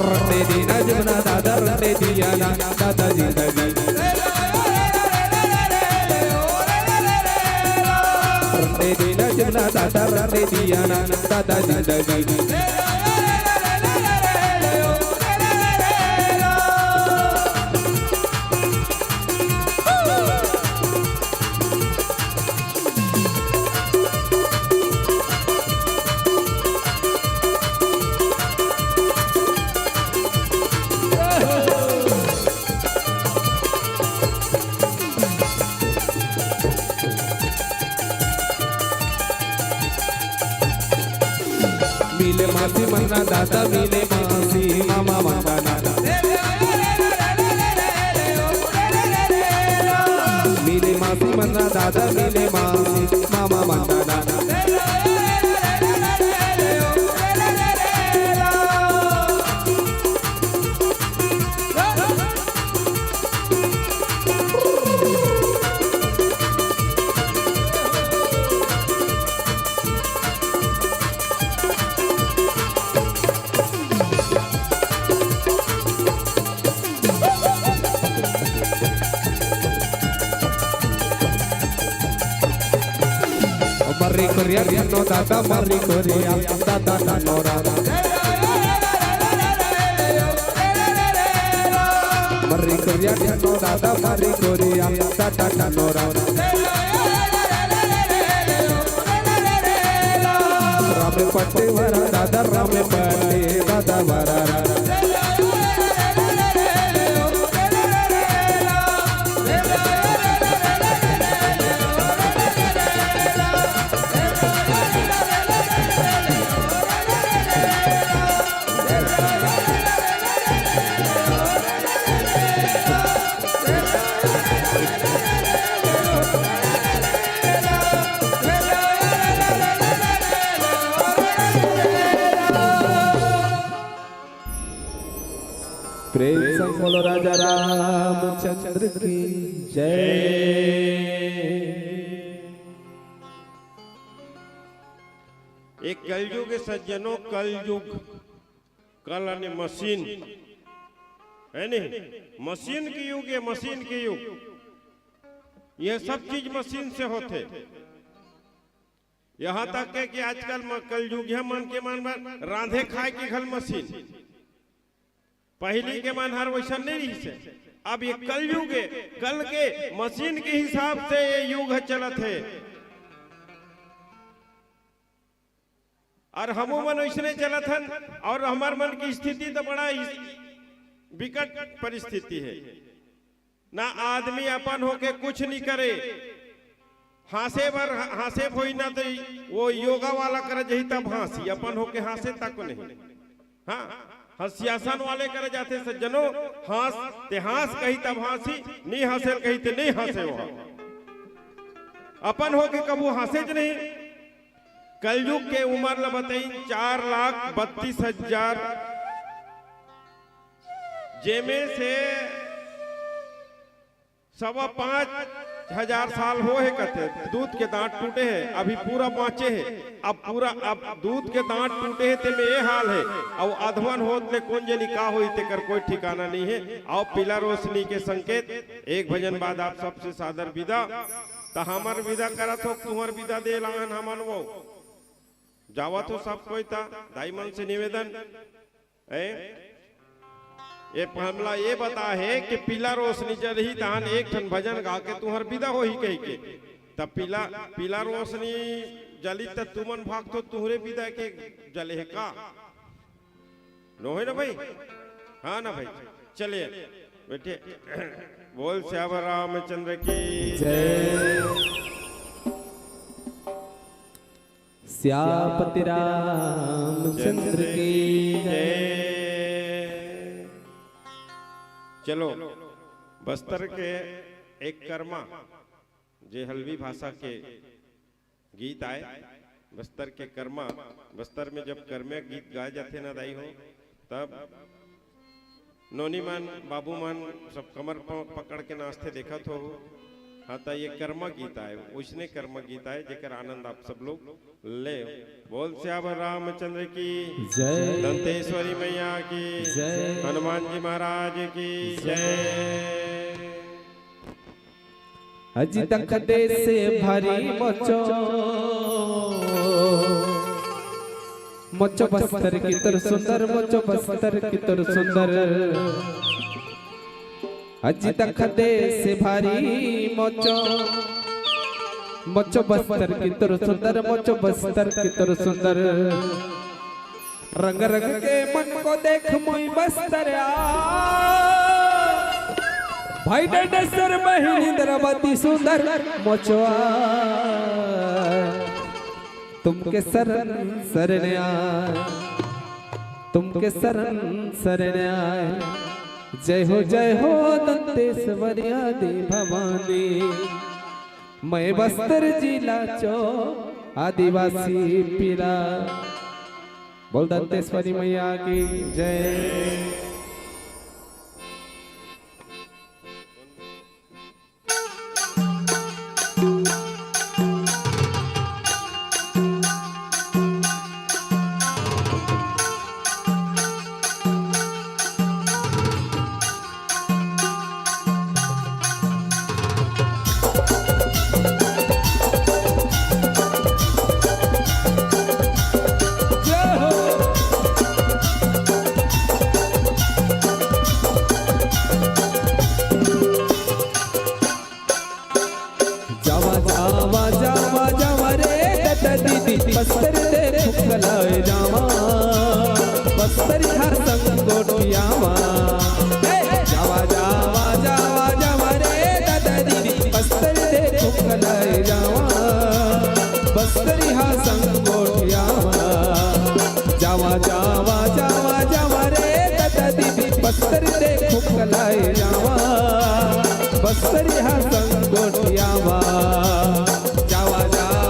Rante dina jumna dada rante diyana dada zindagi Rante dina jumna dada rante diyana dada zindagi मिले मासी मन्ना दादा मिले मासी मामा मंदाना मिले मासी मन्ना दादा मिले मासी मामा Mandanna Mari Korea no dada Mari Korea dada tanora Mari Korea no dada Mari Korea dada tanora Rame patte vara dada Rame patte dada vara प्रेम संग बोलो राजा रामचंद्र की जय। एक कलयुग सज्जनों, कलयुग कल यानी मशीन है नहीं, मशीन की युग है, मशीन की युग। यह सब चीज मशीन से होते, यहाँ तक है कि आजकल कलयुग है मन के मन रांधे खाए की घल मशीन, पहली के मन हर वैसा नहीं रही से। अब ये कलयुग है, कल के मशीन के हिसाब से ये युग चलत है। और हम मन वैसने चलत हन, और हमार मन की स्थिति तो बड़ा विकट परिस्थिति है। ना आदमी अपन होके कुछ नहीं करे, हासे भर हासे होई ना तो वो योगा वाला करे जही तब हंसी, अपन होके हासे तक नहीं। हाँ, हंसियासन वाले करे जाते सज्जनों, हंस ते हंस कही तब हंसी, नहीं हंसे कही ते नहीं हंसे वो। अपन होके कबू हंसे ज नहीं। कलयुग के उम्र ल बताई 4,32,000, जेमे से 5.25 1000 साल हो है कहते दूध के दांत टूटे हैं अभी पूरा बाँचे है अब दूध के दांत टूटे है ते में ये हाल है अब अधवन होत ले कौन जनी का होई ते कर कोई ठिकाना नहीं है। आओ पीला रोशनी के संकेत एक भजन बाद आप सबसे सादर विदा तो हमार विदा करत हो तुम्हार विदा दे लांगन हमन वो जावा तो सब कोई था दाई मन से निवेदन ये हमला ये बता है कि पीला रोशनी जल ही तहन एक ठन भजन गा के तुहर विदा हो ही कही के तब पीला रोशनी जली त तुमन भाग तो तुहरे विदा के जले है का नो है ना भाई। हाँ ना भाई चलिए बेटे बोल श्याम रामचंद्र की जय श्यापति रामचंद्र की जय। चलो बस्तर के एक कर्मा जे हल्वी भाषा के गीत आए बस्तर के कर्मा बस्तर में जब कर्मे गीत गाए जाते ना दाई हो तब नोनी मान बाबू मान सब कमर पकड़ के नाचते देखा तो हाँ तो ये कर्मा गीत आए उसने कर्मा गीत आए जेकर आनंद आप सब लोग ले बोल श्याम रामचंद्र की जय दंतेश्वरी मैया की जय हनुमान जी महाराज की जय। अजी तक देश से भारी मोचो बस्तर की तर सुंदर मोचो बस्तर की तर सुंदर अजी तक देश से भारी मोचो बस्तर की तर सुंदर मोचो बस्तर की तर सुंदर रंग रंग के मन को देख मोई बस्तर भाई डंडेश्वर बहिनी द्रौपदी सुंदर मोचवा तुमके शरण शरण आए तुमके शरण शरण आए जय हो दंतेश्वरी आदि भवानी मैं बस्तर जिला चो आदिवासी पीला बोल दंतेश्वरी मैया की जय। बस्तर दे फुकलाए जावा बस्तर हर संग गोटियावा जावा जावा जावा जावा रे दादा दीदी बस्तर दे फुकलाए जावा बस्तर हर संग गोटियावा जावा जावा जावा जावा रे दादा दीदी बस्तर दे फुकलाए जावा बस्तर हर संग गोटियावा।